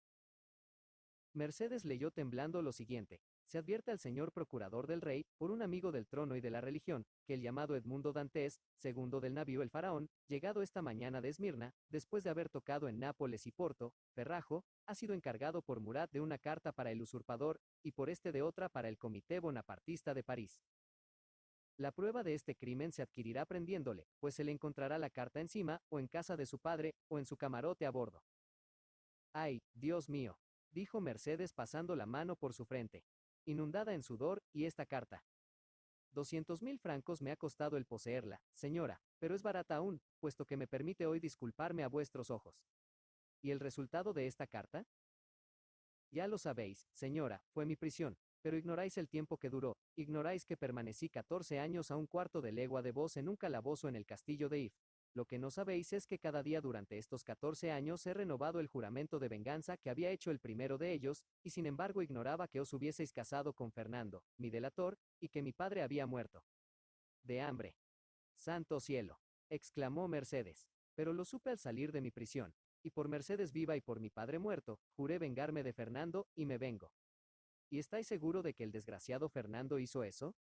Mercedes leyó temblando lo siguiente: se advierte al señor procurador del rey, por un amigo del trono y de la religión, que el llamado Edmundo Dantes, segundo del navío El Faraón, llegado esta mañana de Esmirna, después de haber tocado en Nápoles y Porto, Ferrajo, ha sido encargado por Murat de una carta para el usurpador, y por este de otra para el Comité Bonapartista de París. La prueba de este crimen se adquirirá prendiéndole, pues se le encontrará la carta encima, o en casa de su padre, o en su camarote a bordo. ¡Ay, Dios mío!, dijo Mercedes pasando la mano por su frente, inundada en sudor, y esta carta. 200.000 francos me ha costado el poseerla, señora, pero es barata aún, puesto que me permite hoy disculparme a vuestros ojos. ¿Y el resultado de esta carta? Ya lo sabéis, señora, fue mi prisión, pero ignoráis el tiempo que duró, ignoráis que permanecí 14 años a un cuarto de legua de vos en un calabozo en el castillo de If. Lo que no sabéis es que cada día durante estos 14 años he renovado el juramento de venganza que había hecho el primero de ellos, y sin embargo ignoraba que os hubieseis casado con Fernando, mi delator, y que mi padre había muerto. De hambre. Santo cielo. Exclamó Mercedes. Pero lo supe al salir de mi prisión, y por Mercedes viva y por mi padre muerto, juré vengarme de Fernando, y me vengo. ¿Y estáis seguro de que el desgraciado Fernando hizo eso?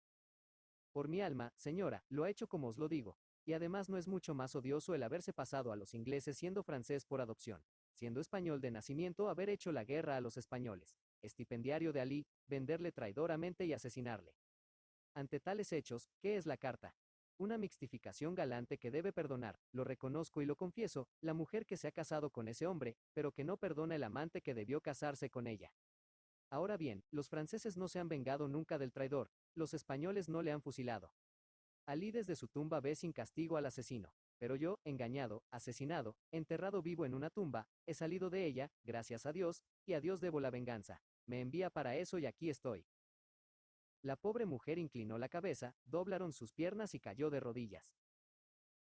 Por mi alma, señora, lo ha hecho como os lo digo, y además no es mucho más odioso el haberse pasado a los ingleses siendo francés por adopción, siendo español de nacimiento haber hecho la guerra a los españoles, estipendiario de Alí, venderle traidoramente y asesinarle. Ante tales hechos, ¿qué es la carta? Una mixtificación galante que debe perdonar, lo reconozco y lo confieso, la mujer que se ha casado con ese hombre, pero que no perdona el amante que debió casarse con ella. Ahora bien, los franceses no se han vengado nunca del traidor, los españoles no le han fusilado. Alí desde su tumba ve sin castigo al asesino, pero yo, engañado, asesinado, enterrado vivo en una tumba, he salido de ella, gracias a Dios, y a Dios debo la venganza. Me envía para eso y aquí estoy. La pobre mujer inclinó la cabeza, doblaron sus piernas y cayó de rodillas.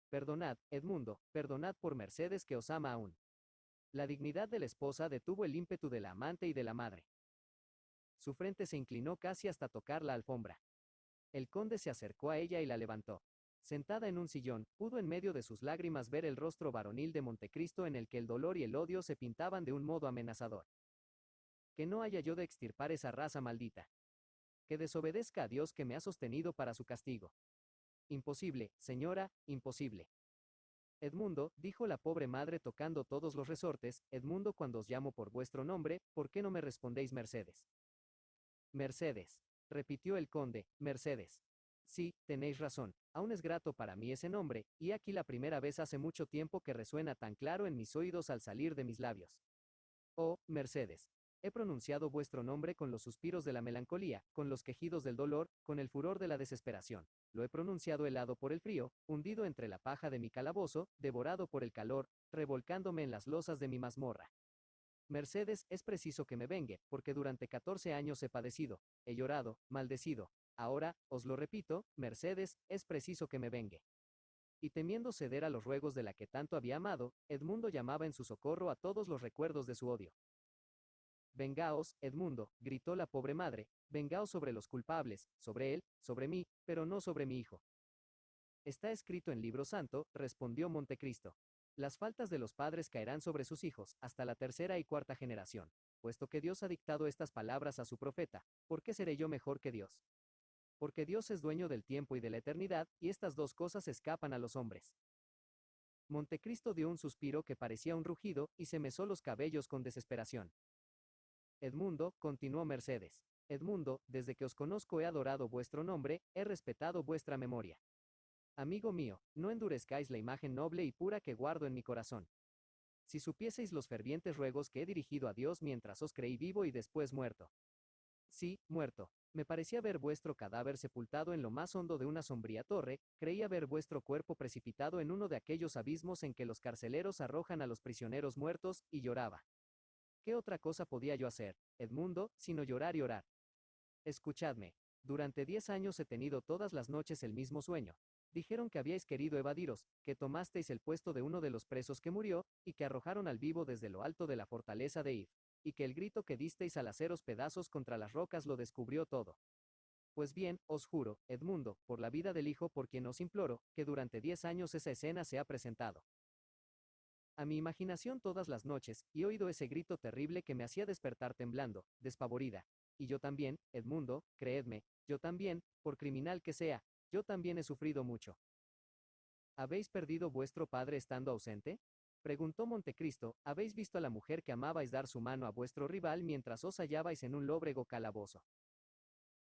Perdonad, Edmundo, perdonad por Mercedes que os ama aún. La dignidad de la esposa detuvo el ímpetu de la amante y de la madre. Su frente se inclinó casi hasta tocar la alfombra. El conde se acercó a ella y la levantó. Sentada en un sillón, pudo en medio de sus lágrimas ver el rostro varonil de Montecristo en el que el dolor y el odio se pintaban de un modo amenazador. Que no haya yo de extirpar esa raza maldita. Que desobedezca a Dios que me ha sostenido para su castigo. Imposible, señora, imposible. Edmundo, dijo la pobre madre tocando todos los resortes, Edmundo, cuando os llamo por vuestro nombre, ¿por qué no me respondéis Mercedes? Mercedes, repitió el conde, Mercedes. Sí, tenéis razón, aún es grato para mí ese nombre, y aquí la primera vez hace mucho tiempo que resuena tan claro en mis oídos al salir de mis labios. Oh, Mercedes, he pronunciado vuestro nombre con los suspiros de la melancolía, con los quejidos del dolor, con el furor de la desesperación. Lo he pronunciado helado por el frío, hundido entre la paja de mi calabozo, devorado por el calor, revolcándome en las losas de mi mazmorra. Mercedes, es preciso que me vengue, porque durante 14 años he padecido, he llorado, maldecido. Ahora, os lo repito, Mercedes, es preciso que me vengue. Y temiendo ceder a los ruegos de la que tanto había amado, Edmundo llamaba en su socorro a todos los recuerdos de su odio. Vengaos, Edmundo, gritó la pobre madre, vengaos sobre los culpables, sobre él, sobre mí, pero no sobre mi hijo. Está escrito en libro santo, respondió Montecristo. Las faltas de los padres caerán sobre sus hijos, hasta la tercera y cuarta generación. Puesto que Dios ha dictado estas palabras a su profeta, ¿por qué seré yo mejor que Dios? Porque Dios es dueño del tiempo y de la eternidad, y estas dos cosas escapan a los hombres. Montecristo dio un suspiro que parecía un rugido, y se mesó los cabellos con desesperación. Edmundo, continuó Mercedes. Edmundo, desde que os conozco he adorado vuestro nombre, he respetado vuestra memoria. Amigo mío, no endurezcáis la imagen noble y pura que guardo en mi corazón. Si supieseis los fervientes ruegos que he dirigido a Dios mientras os creí vivo y después muerto. Sí, muerto. Me parecía ver vuestro cadáver sepultado en lo más hondo de una sombría torre, creía ver vuestro cuerpo precipitado en uno de aquellos abismos en que los carceleros arrojan a los prisioneros muertos, y lloraba. ¿Qué otra cosa podía yo hacer, Edmundo, sino llorar y orar? Escuchadme. Durante 10 años he tenido todas las noches el mismo sueño. Dijeron que habíais querido evadiros, que tomasteis el puesto de uno de los presos que murió, y que arrojaron al vivo desde lo alto de la fortaleza de If, y que el grito que disteis al haceros pedazos contra las rocas lo descubrió todo. Pues bien, os juro, Edmundo, por la vida del hijo por quien os imploro, que durante 10 años esa escena se ha presentado a mi imaginación todas las noches, y he oído ese grito terrible que me hacía despertar temblando, despavorida. Y yo también, Edmundo, creedme, yo también, por criminal que sea, yo también he sufrido mucho. ¿Habéis perdido vuestro padre estando ausente? Preguntó Montecristo, ¿habéis visto a la mujer que amabais dar su mano a vuestro rival mientras os hallabais en un lóbrego calabozo?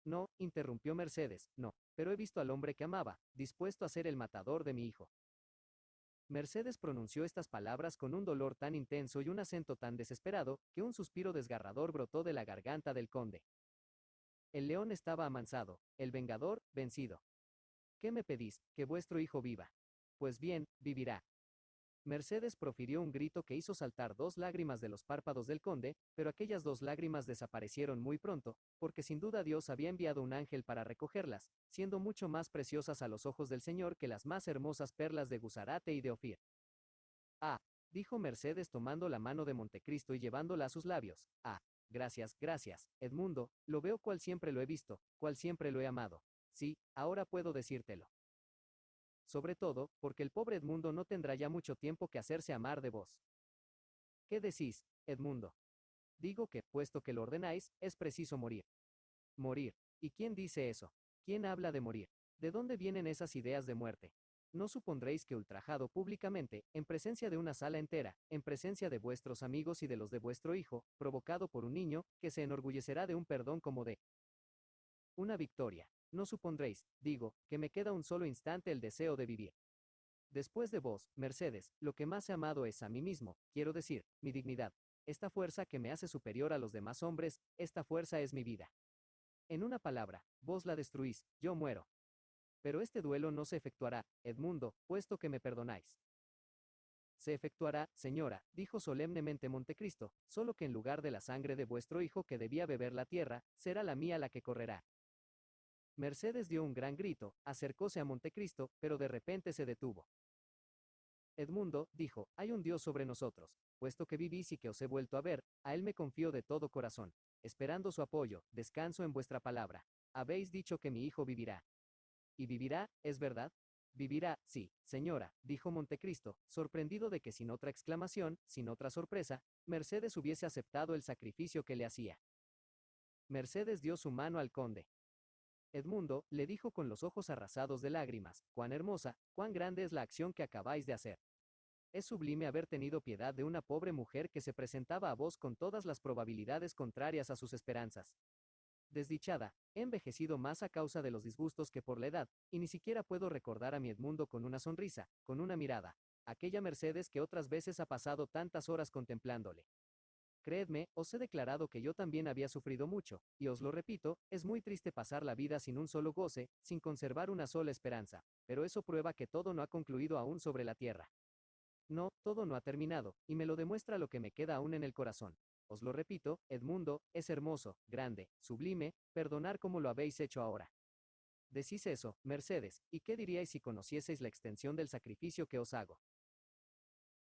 No, interrumpió Mercedes, no, pero he visto al hombre que amaba, dispuesto a ser el matador de mi hijo. Mercedes pronunció estas palabras con un dolor tan intenso y un acento tan desesperado, que un suspiro desgarrador brotó de la garganta del conde. El león estaba amansado, el vengador, vencido. ¿Qué me pedís? Que vuestro hijo viva. Pues bien, vivirá. Mercedes profirió un grito que hizo saltar 2 lágrimas de los párpados del conde, pero aquellas 2 lágrimas desaparecieron muy pronto, porque sin duda Dios había enviado un ángel para recogerlas, siendo mucho más preciosas a los ojos del Señor que las más hermosas perlas de Gusarate y de Ofir. Ah, dijo Mercedes tomando la mano de Montecristo y llevándola a sus labios. Ah, gracias, gracias, Edmundo, lo veo cual siempre lo he visto, cual siempre lo he amado. Sí, ahora puedo decírtelo. Sobre todo, porque el pobre Edmundo no tendrá ya mucho tiempo que hacerse amar de vos. ¿Qué decís, Edmundo? Digo que, puesto que lo ordenáis, es preciso morir. Morir. ¿Y quién dice eso? ¿Quién habla de morir? ¿De dónde vienen esas ideas de muerte? No supondréis que ultrajado públicamente, en presencia de una sala entera, en presencia de vuestros amigos y de los de vuestro hijo, provocado por un niño, que se enorgullecerá de un perdón como de una victoria. No supondréis, digo, que me queda un solo instante el deseo de vivir. Después de vos, Mercedes, lo que más he amado es a mí mismo, quiero decir, mi dignidad. Esta fuerza que me hace superior a los demás hombres, esta fuerza es mi vida. En una palabra, vos la destruís, yo muero. Pero este duelo no se efectuará, Edmundo, puesto que me perdonáis. Se efectuará, señora, dijo solemnemente Montecristo, solo que en lugar de la sangre de vuestro hijo que debía beber la tierra, será la mía la que correrá. Mercedes dio un gran grito, acercóse a Montecristo, pero de repente se detuvo. Edmundo, dijo, hay un Dios sobre nosotros, puesto que vivís y que os he vuelto a ver, a él me confío de todo corazón, esperando su apoyo, descanso en vuestra palabra. Habéis dicho que mi hijo vivirá. ¿Y vivirá, es verdad? Vivirá, sí, señora, dijo Montecristo, sorprendido de que sin otra exclamación, sin otra sorpresa, Mercedes hubiese aceptado el sacrificio que le hacía. Mercedes dio su mano al conde. Edmundo, le dijo con los ojos arrasados de lágrimas, cuán hermosa, cuán grande es la acción que acabáis de hacer. Es sublime haber tenido piedad de una pobre mujer que se presentaba a vos con todas las probabilidades contrarias a sus esperanzas. Desdichada, he envejecido más a causa de los disgustos que por la edad, y ni siquiera puedo recordar a mi Edmundo con una sonrisa, con una mirada, aquella Mercedes que otras veces ha pasado tantas horas contemplándole. Creedme, os he declarado que yo también había sufrido mucho, y os lo repito, es muy triste pasar la vida sin un solo goce, sin conservar una sola esperanza, pero eso prueba que todo no ha concluido aún sobre la tierra. No, todo no ha terminado, y me lo demuestra lo que me queda aún en el corazón. Os lo repito, Edmundo, es hermoso, grande, sublime, perdonar como lo habéis hecho ahora. Decís eso, Mercedes, ¿y qué diríais si conocieseis la extensión del sacrificio que os hago?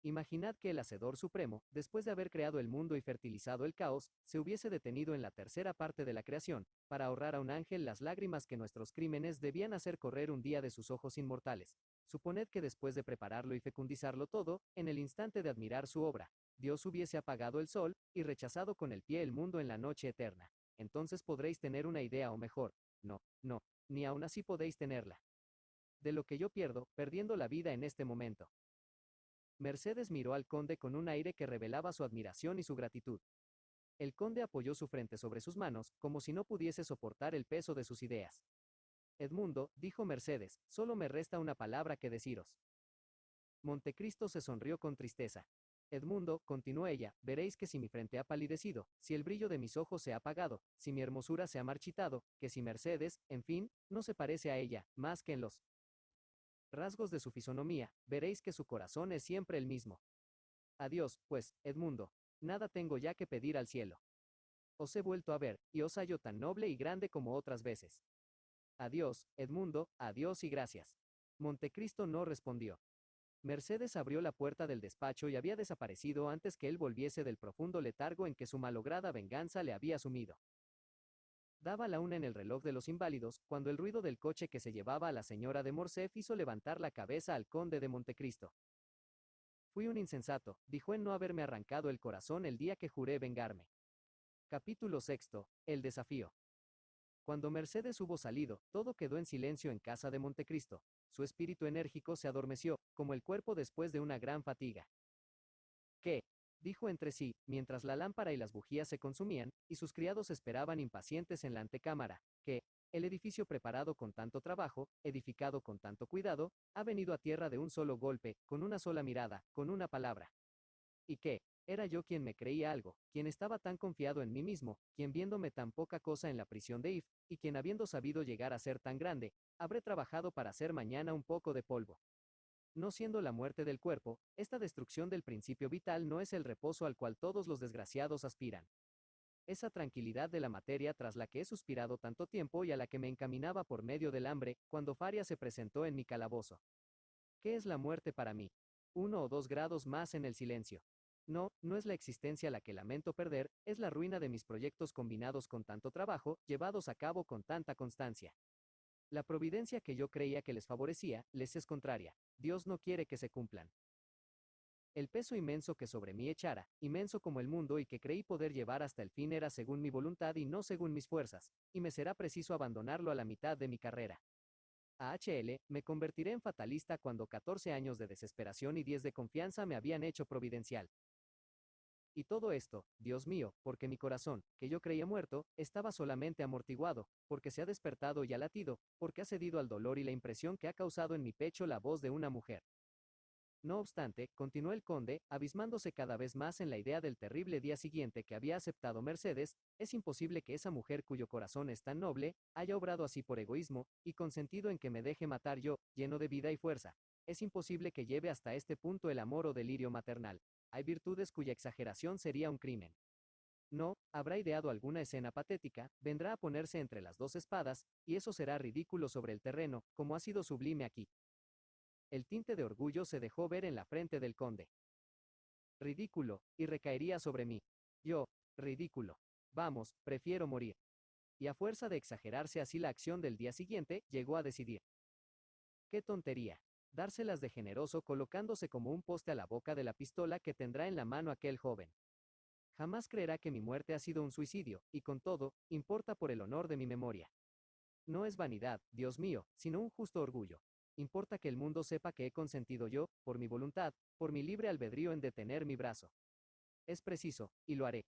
Imaginad que el Hacedor Supremo, después de haber creado el mundo y fertilizado el caos, se hubiese detenido en la tercera parte de la creación, para ahorrar a un ángel las lágrimas que nuestros crímenes debían hacer correr un día de sus ojos inmortales. Suponed que después de prepararlo y fecundizarlo todo, en el instante de admirar su obra, Dios hubiese apagado el sol, y rechazado con el pie el mundo en la noche eterna. Entonces podréis tener una idea o mejor, no, ni aún así podéis tenerla. De lo que yo pierdo, perdiendo la vida en este momento. Mercedes miró al conde con un aire que revelaba su admiración y su gratitud. El conde apoyó su frente sobre sus manos, como si no pudiese soportar el peso de sus ideas. Edmundo, dijo Mercedes, solo me resta una palabra que deciros. Montecristo se sonrió con tristeza. Edmundo, continuó ella, veréis que si mi frente ha palidecido, si el brillo de mis ojos se ha apagado, si mi hermosura se ha marchitado, que si Mercedes, en fin, no se parece a ella, más que en los rasgos de su fisonomía, veréis que su corazón es siempre el mismo. Adiós, pues, Edmundo, nada tengo ya que pedir al cielo. Os he vuelto a ver, y os hallo tan noble y grande como otras veces. Adiós, Edmundo, adiós y gracias. Montecristo no respondió. Mercedes abrió la puerta del despacho y había desaparecido antes que él volviese del profundo letargo en que su malograda venganza le había sumido. Daba la una en el reloj de los inválidos, cuando el ruido del coche que se llevaba a la señora de Morcerf hizo levantar la cabeza al conde de Montecristo. Fui un insensato, dijo en no haberme arrancado el corazón el día que juré vengarme. Capítulo sexto, el desafío. Cuando Mercedes hubo salido, todo quedó en silencio en casa de Montecristo. Su espíritu enérgico se adormeció, como el cuerpo después de una gran fatiga. ¿Qué? Dijo entre sí, mientras la lámpara y las bujías se consumían, y sus criados esperaban impacientes en la antecámara, que, el edificio preparado con tanto trabajo, edificado con tanto cuidado, ha venido a tierra de un solo golpe, con una sola mirada, con una palabra. ¿Y qué? Era yo quien me creía algo, quien estaba tan confiado en mí mismo, quien viéndome tan poca cosa en la prisión de If, y quien habiendo sabido llegar a ser tan grande, habré trabajado para hacer mañana un poco de polvo. No siendo la muerte del cuerpo, esta destrucción del principio vital no es el reposo al cual todos los desgraciados aspiran. Esa tranquilidad de la materia tras la que he suspirado tanto tiempo y a la que me encaminaba por medio del hambre, cuando Faria se presentó en mi calabozo. ¿Qué es la muerte para mí? 1 o 2 grados más en el silencio. No, no es la existencia la que lamento perder, es la ruina de mis proyectos combinados con tanto trabajo, llevados a cabo con tanta constancia. La providencia que yo creía que les favorecía, les es contraria. Dios no quiere que se cumplan. El peso inmenso que sobre mí echara, inmenso como el mundo y que creí poder llevar hasta el fin era según mi voluntad y no según mis fuerzas, y me será preciso abandonarlo a la mitad de mi carrera. AHL, me convertiré en fatalista cuando 14 años de desesperación y 10 de confianza me habían hecho providencial. Y todo esto, Dios mío, porque mi corazón, que yo creía muerto, estaba solamente amortiguado, porque se ha despertado y ha latido, porque ha cedido al dolor y la impresión que ha causado en mi pecho la voz de una mujer. No obstante, continuó el conde, abismándose cada vez más en la idea del terrible día siguiente que había aceptado Mercedes, es imposible que esa mujer cuyo corazón es tan noble, haya obrado así por egoísmo, y consentido en que me deje matar yo, lleno de vida y fuerza. Es imposible que lleve hasta este punto el amor o delirio maternal. Hay virtudes cuya exageración sería un crimen. No, habrá ideado alguna escena patética, vendrá a ponerse entre las dos espadas, y eso será ridículo sobre el terreno, como ha sido sublime aquí. El tinte de orgullo se dejó ver en la frente del conde. Ridículo, y recaería sobre mí. Yo, ridículo. Vamos, prefiero morir. Y a fuerza de exagerarse así la acción del día siguiente, llegó a decidir. ¡Qué tontería! Dárselas de generoso colocándose como un poste a la boca de la pistola que tendrá en la mano aquel joven. Jamás creerá que mi muerte ha sido un suicidio, y con todo, importa por el honor de mi memoria. No es vanidad, Dios mío, sino un justo orgullo. Importa que el mundo sepa que he consentido yo, por mi voluntad, por mi libre albedrío en detener mi brazo. Es preciso, y lo haré.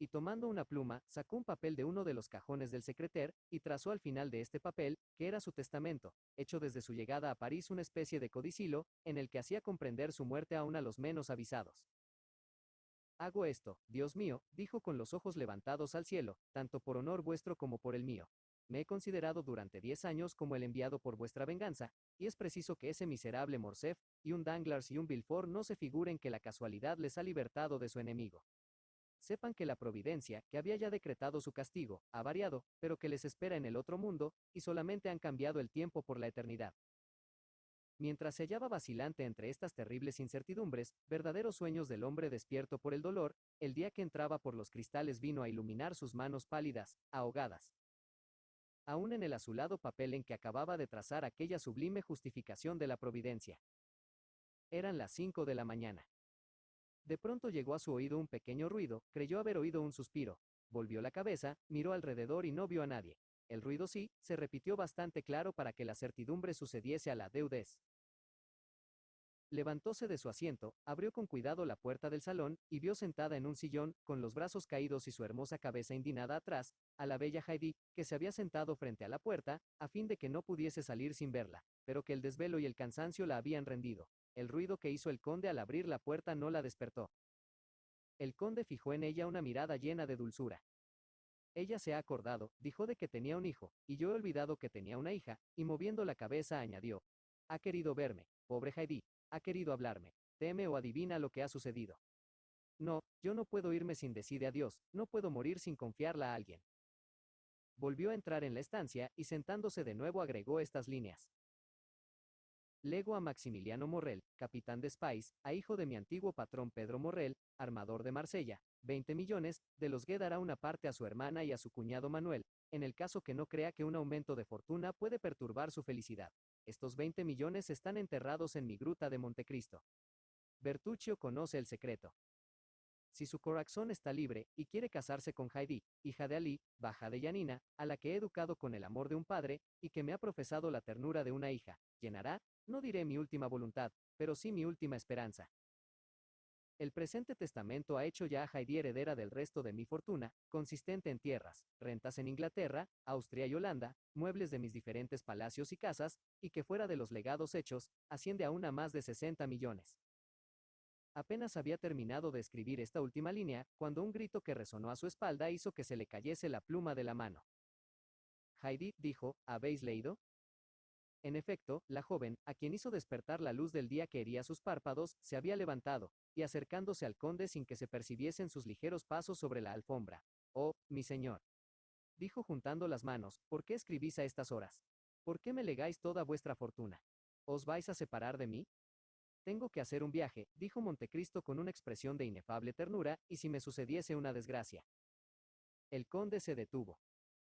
Y tomando una pluma, sacó un papel de uno de los cajones del secretaire, y trazó al final de este papel, que era su testamento, hecho desde su llegada a París una especie de codicilo, en el que hacía comprender su muerte aún a los menos avisados. Hago esto, Dios mío, dijo con los ojos levantados al cielo, tanto por honor vuestro como por el mío. Me he considerado durante 10 años como el enviado por vuestra venganza, y es preciso que ese miserable Morcerf, y un Danglars y un Villefort no se figuren que la casualidad les ha libertado de su enemigo. Sepan que la providencia, que había ya decretado su castigo, ha variado, pero que les espera en el otro mundo, y solamente han cambiado el tiempo por la eternidad. Mientras se hallaba vacilante entre estas terribles incertidumbres, verdaderos sueños del hombre despierto por el dolor, el día que entraba por los cristales vino a iluminar sus manos pálidas, ahogadas. Aún en el azulado papel en que acababa de trazar aquella sublime justificación de la providencia. Eran las 5 de la mañana. De pronto llegó a su oído un pequeño ruido, creyó haber oído un suspiro. Volvió la cabeza, miró alrededor y no vio a nadie. El ruido sí, se repitió bastante claro para que la certidumbre sucediese a la deudez. Levantóse de su asiento, abrió con cuidado la puerta del salón, y vio sentada en un sillón, con los brazos caídos y su hermosa cabeza indinada atrás, a la bella Heidi, que se había sentado frente a la puerta, a fin de que no pudiese salir sin verla, pero que el desvelo y el cansancio la habían rendido. El ruido que hizo el conde al abrir la puerta no la despertó. El conde fijó en ella una mirada llena de dulzura. Ella se ha acordado, dijo, de que tenía un hijo, y yo he olvidado que tenía una hija, y moviendo la cabeza añadió: ha querido verme, pobre Heidi, ha querido hablarme, teme o adivina lo que ha sucedido. No, yo no puedo irme sin decir adiós, no puedo morir sin confiarla a alguien. Volvió a entrar en la estancia, y sentándose de nuevo agregó estas líneas. Lego a Maximiliano Morrel, capitán de Spies, a hijo de mi antiguo patrón Pedro Morrel, armador de Marsella, 20 millones, de los que dará una parte a su hermana y a su cuñado Manuel, en el caso que no crea que un aumento de fortuna puede perturbar su felicidad. Estos 20 millones están enterrados en mi gruta de Montecristo. Bertuccio conoce el secreto. Si su corazón está libre, y quiere casarse con Heidi, hija de Ali, baja de Yanina, a la que he educado con el amor de un padre, y que me ha profesado la ternura de una hija, llenará, no diré mi última voluntad, pero sí mi última esperanza. El presente testamento ha hecho ya a Heidi heredera del resto de mi fortuna, consistente en tierras, rentas en Inglaterra, Austria y Holanda, muebles de mis diferentes palacios y casas, y que fuera de los legados hechos, asciende aún a más de 60 millones. Apenas había terminado de escribir esta última línea, cuando un grito que resonó a su espalda hizo que se le cayese la pluma de la mano. Heidi, dijo, ¿habéis leído? En efecto, la joven, a quien hizo despertar la luz del día que hería sus párpados, se había levantado, y acercándose al conde sin que se percibiesen sus ligeros pasos sobre la alfombra. «Oh, mi señor», dijo juntando las manos, «¿por qué escribís a estas horas? ¿Por qué me legáis toda vuestra fortuna? ¿Os vais a separar de mí? Tengo que hacer un viaje», dijo Montecristo con una expresión de inefable ternura, «y si me sucediese una desgracia». El conde se detuvo.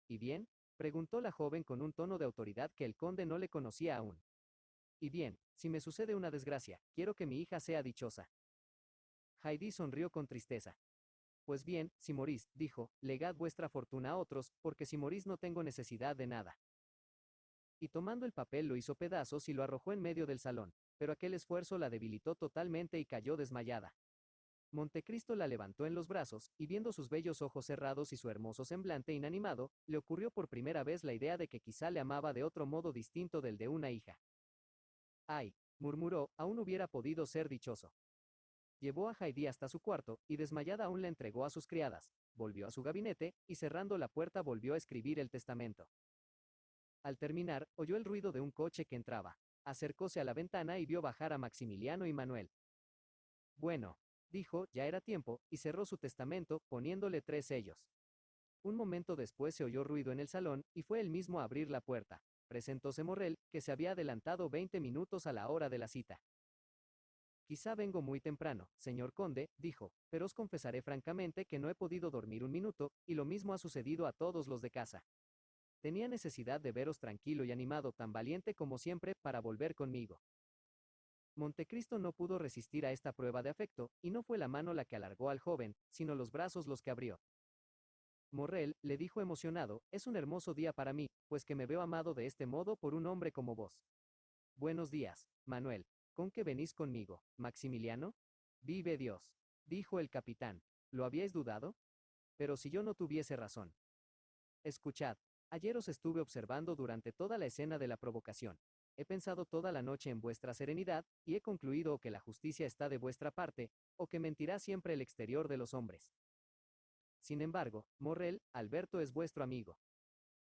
«¿Y bien?», preguntó la joven con un tono de autoridad que el conde no le conocía aún. «Y bien, si me sucede una desgracia, quiero que mi hija sea dichosa». Haydée sonrió con tristeza. «Pues bien, si morís», dijo, «legad vuestra fortuna a otros, porque si morís no tengo necesidad de nada». Y tomando el papel lo hizo pedazos y lo arrojó en medio del salón, pero aquel esfuerzo la debilitó totalmente y cayó desmayada. Montecristo la levantó en los brazos, y viendo sus bellos ojos cerrados y su hermoso semblante inanimado, le ocurrió por primera vez la idea de que quizá le amaba de otro modo distinto del de una hija. «Ay», murmuró, «aún hubiera podido ser dichoso». Llevó a Haydée hasta su cuarto, y desmayada aún la entregó a sus criadas, volvió a su gabinete, y cerrando la puerta volvió a escribir el testamento. Al terminar, oyó el ruido de un coche que entraba. Acercóse a la ventana y vio bajar a Maximiliano y Manuel. «Bueno», dijo, ya era tiempo, y cerró su testamento, poniéndole 3 sellos. Un momento después se oyó ruido en el salón, y fue él mismo a abrir la puerta. Presentóse Morrel, que se había adelantado 20 minutos a la hora de la cita. «Quizá vengo muy temprano, señor conde», dijo, «pero os confesaré francamente que no he podido dormir un minuto, y lo mismo ha sucedido a todos los de casa. Tenía necesidad de veros tranquilo y animado, tan valiente como siempre, para volver conmigo». Montecristo no pudo resistir a esta prueba de afecto, y no fue la mano la que alargó al joven, sino los brazos los que abrió. «Morrel», le dijo emocionado, «es un hermoso día para mí, pues que me veo amado de este modo por un hombre como vos». «Buenos días, Manuel. ¿Con qué venís conmigo, Maximiliano?». «Vive Dios», dijo el capitán. «¿Lo habíais dudado? Pero si yo no tuviese razón. Escuchad, ayer os estuve observando durante toda la escena de la provocación. He pensado toda la noche en vuestra serenidad, y he concluido o que la justicia está de vuestra parte, o que mentirá siempre el exterior de los hombres. Sin embargo, Morrel, Alberto es vuestro amigo.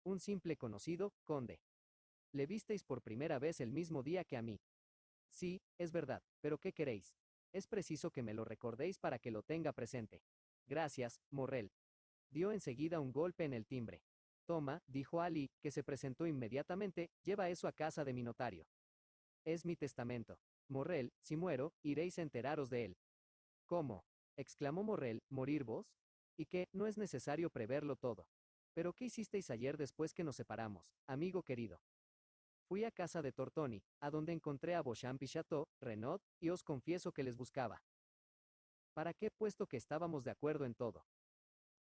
Un simple conocido, conde. Le visteis por primera vez el mismo día que a mí. Sí, es verdad, pero ¿qué queréis? Es preciso que me lo recordéis para que lo tenga presente. Gracias, Morrel. Dio enseguida un golpe en el timbre. «Toma», dijo Ali, que se presentó inmediatamente, «lleva eso a casa de mi notario. Es mi testamento. Morrel, si muero, iréis a enteraros de él». «¿Cómo?», exclamó Morrel, «¿morir vos? ¿Y qué, no es necesario preverlo todo? ¿Pero qué hicisteis ayer después que nos separamos, amigo querido?». «Fui a casa de Tortoni, a donde encontré a Beauchamp y Chateau, Renaud, y os confieso que les buscaba». «¿Para qué, puesto que estábamos de acuerdo en todo?».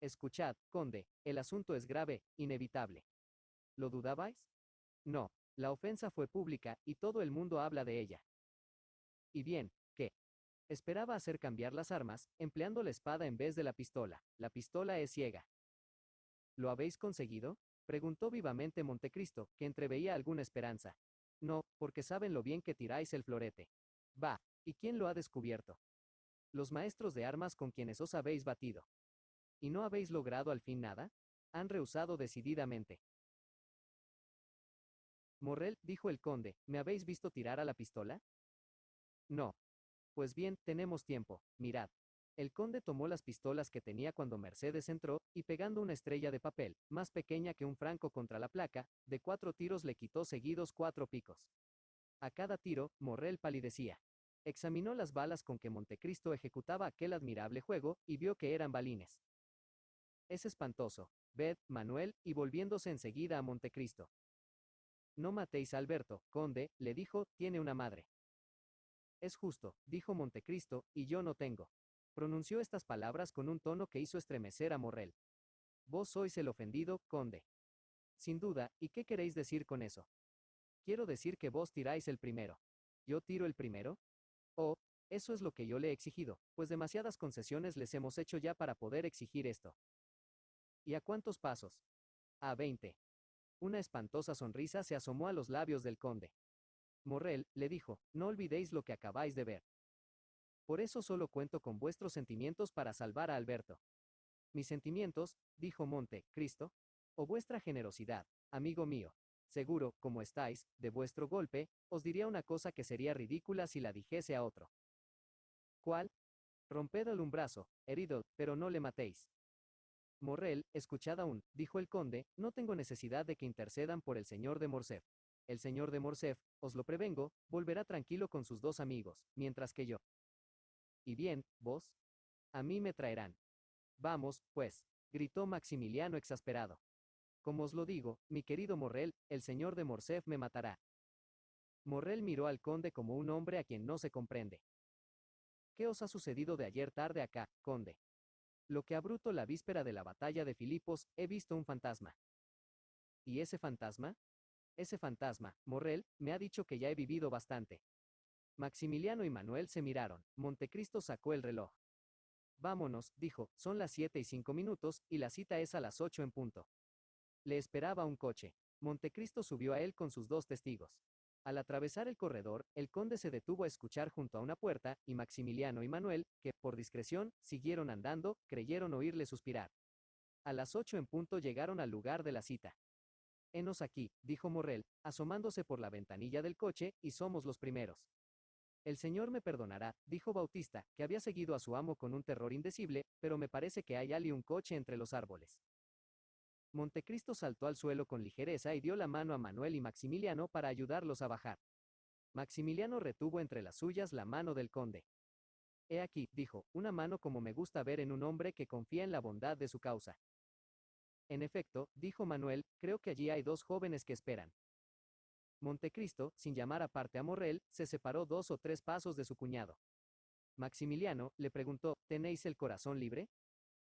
«Escuchad, conde, el asunto es grave, inevitable». «¿Lo dudabais?». «No, la ofensa fue pública, y todo el mundo habla de ella». «Y bien, ¿qué?». «Esperaba hacer cambiar las armas, empleando la espada en vez de la pistola. La pistola es ciega». «¿Lo habéis conseguido?», preguntó vivamente Montecristo, que entreveía alguna esperanza. «No, porque saben lo bien que tiráis el florete». «Bah, ¿y quién lo ha descubierto?». «Los maestros de armas con quienes os habéis batido». «¿Y no habéis logrado al fin nada?». «Han rehusado decididamente». «Morrel», dijo el conde, «¿me habéis visto tirar a la pistola?». «No». «Pues bien, tenemos tiempo, mirad». El conde tomó las pistolas que tenía cuando Mercedes entró, y pegando una estrella de papel, más pequeña que un franco contra la placa, de 4 tiros le quitó seguidos 4 picos. A cada tiro, Morrel palidecía. Examinó las balas con que Montecristo ejecutaba aquel admirable juego, y vio que eran balines. «Es espantoso. Ved, Manuel», y volviéndose enseguida a Montecristo. «No matéis a Alberto, conde», le dijo, «tiene una madre». «Es justo», dijo Montecristo, «y yo no tengo». Pronunció estas palabras con un tono que hizo estremecer a Morrel. «Vos sois el ofendido, conde». «Sin duda, ¿y qué queréis decir con eso?». «Quiero decir que vos tiráis el primero». «¿Yo tiro el primero?». «Oh, eso es lo que yo le he exigido, pues demasiadas concesiones les hemos hecho ya para poder exigir esto». «¿Y a cuántos pasos?». «A 20». Una espantosa sonrisa se asomó a los labios del conde. Morrel, le dijo, «no olvidéis lo que acabáis de ver. Por eso solo cuento con vuestros sentimientos para salvar a Alberto». «¿Mis sentimientos?», dijo Monte Cristo. «O vuestra generosidad, amigo mío». Seguro, como estáis, de vuestro golpe, os diría una cosa que sería ridícula si la dijese a otro. ¿Cuál? Romped el brazo, herido, pero no le matéis. Morrel, escuchad aún, dijo el conde, no tengo necesidad de que intercedan por el señor de Morcerf. El señor de Morcerf, os lo prevengo, volverá tranquilo con sus dos amigos, mientras que yo. Y bien, vos, a mí me traerán. Vamos, pues, gritó Maximiliano exasperado. Como os lo digo, mi querido Morrel, el señor de Morcerf me matará. Morrel miró al conde como un hombre a quien no se comprende. ¿Qué os ha sucedido de ayer tarde acá, conde? Lo que abruto la víspera de la batalla de Filipos, he visto un fantasma. ¿Y ese fantasma? Ese fantasma, Morrel, me ha dicho que ya he vivido bastante. Maximiliano y Manuel se miraron. Montecristo sacó el reloj. Vámonos, dijo, son las 7:05, y la cita es a las 8 en punto. Le esperaba un coche. Montecristo subió a él con sus dos testigos. Al atravesar el corredor, el conde se detuvo a escuchar junto a una puerta, y Maximiliano y Manuel, que, por discreción, siguieron andando, creyeron oírle suspirar. A las 8 en punto llegaron al lugar de la cita. Henos aquí, dijo Morrel, asomándose por la ventanilla del coche, y somos los primeros. El señor me perdonará, dijo Bautista, que había seguido a su amo con un terror indecible, pero me parece que hay un coche entre los árboles. Montecristo saltó al suelo con ligereza y dio la mano a Manuel y Maximiliano para ayudarlos a bajar. Maximiliano retuvo entre las suyas la mano del conde. He aquí, dijo, una mano como me gusta ver en un hombre que confía en la bondad de su causa. En efecto, dijo Manuel, creo que allí hay dos jóvenes que esperan. Montecristo, sin llamar aparte a Morrel, se separó 2 o 3 pasos de su cuñado. Maximiliano, le preguntó, ¿tenéis el corazón libre?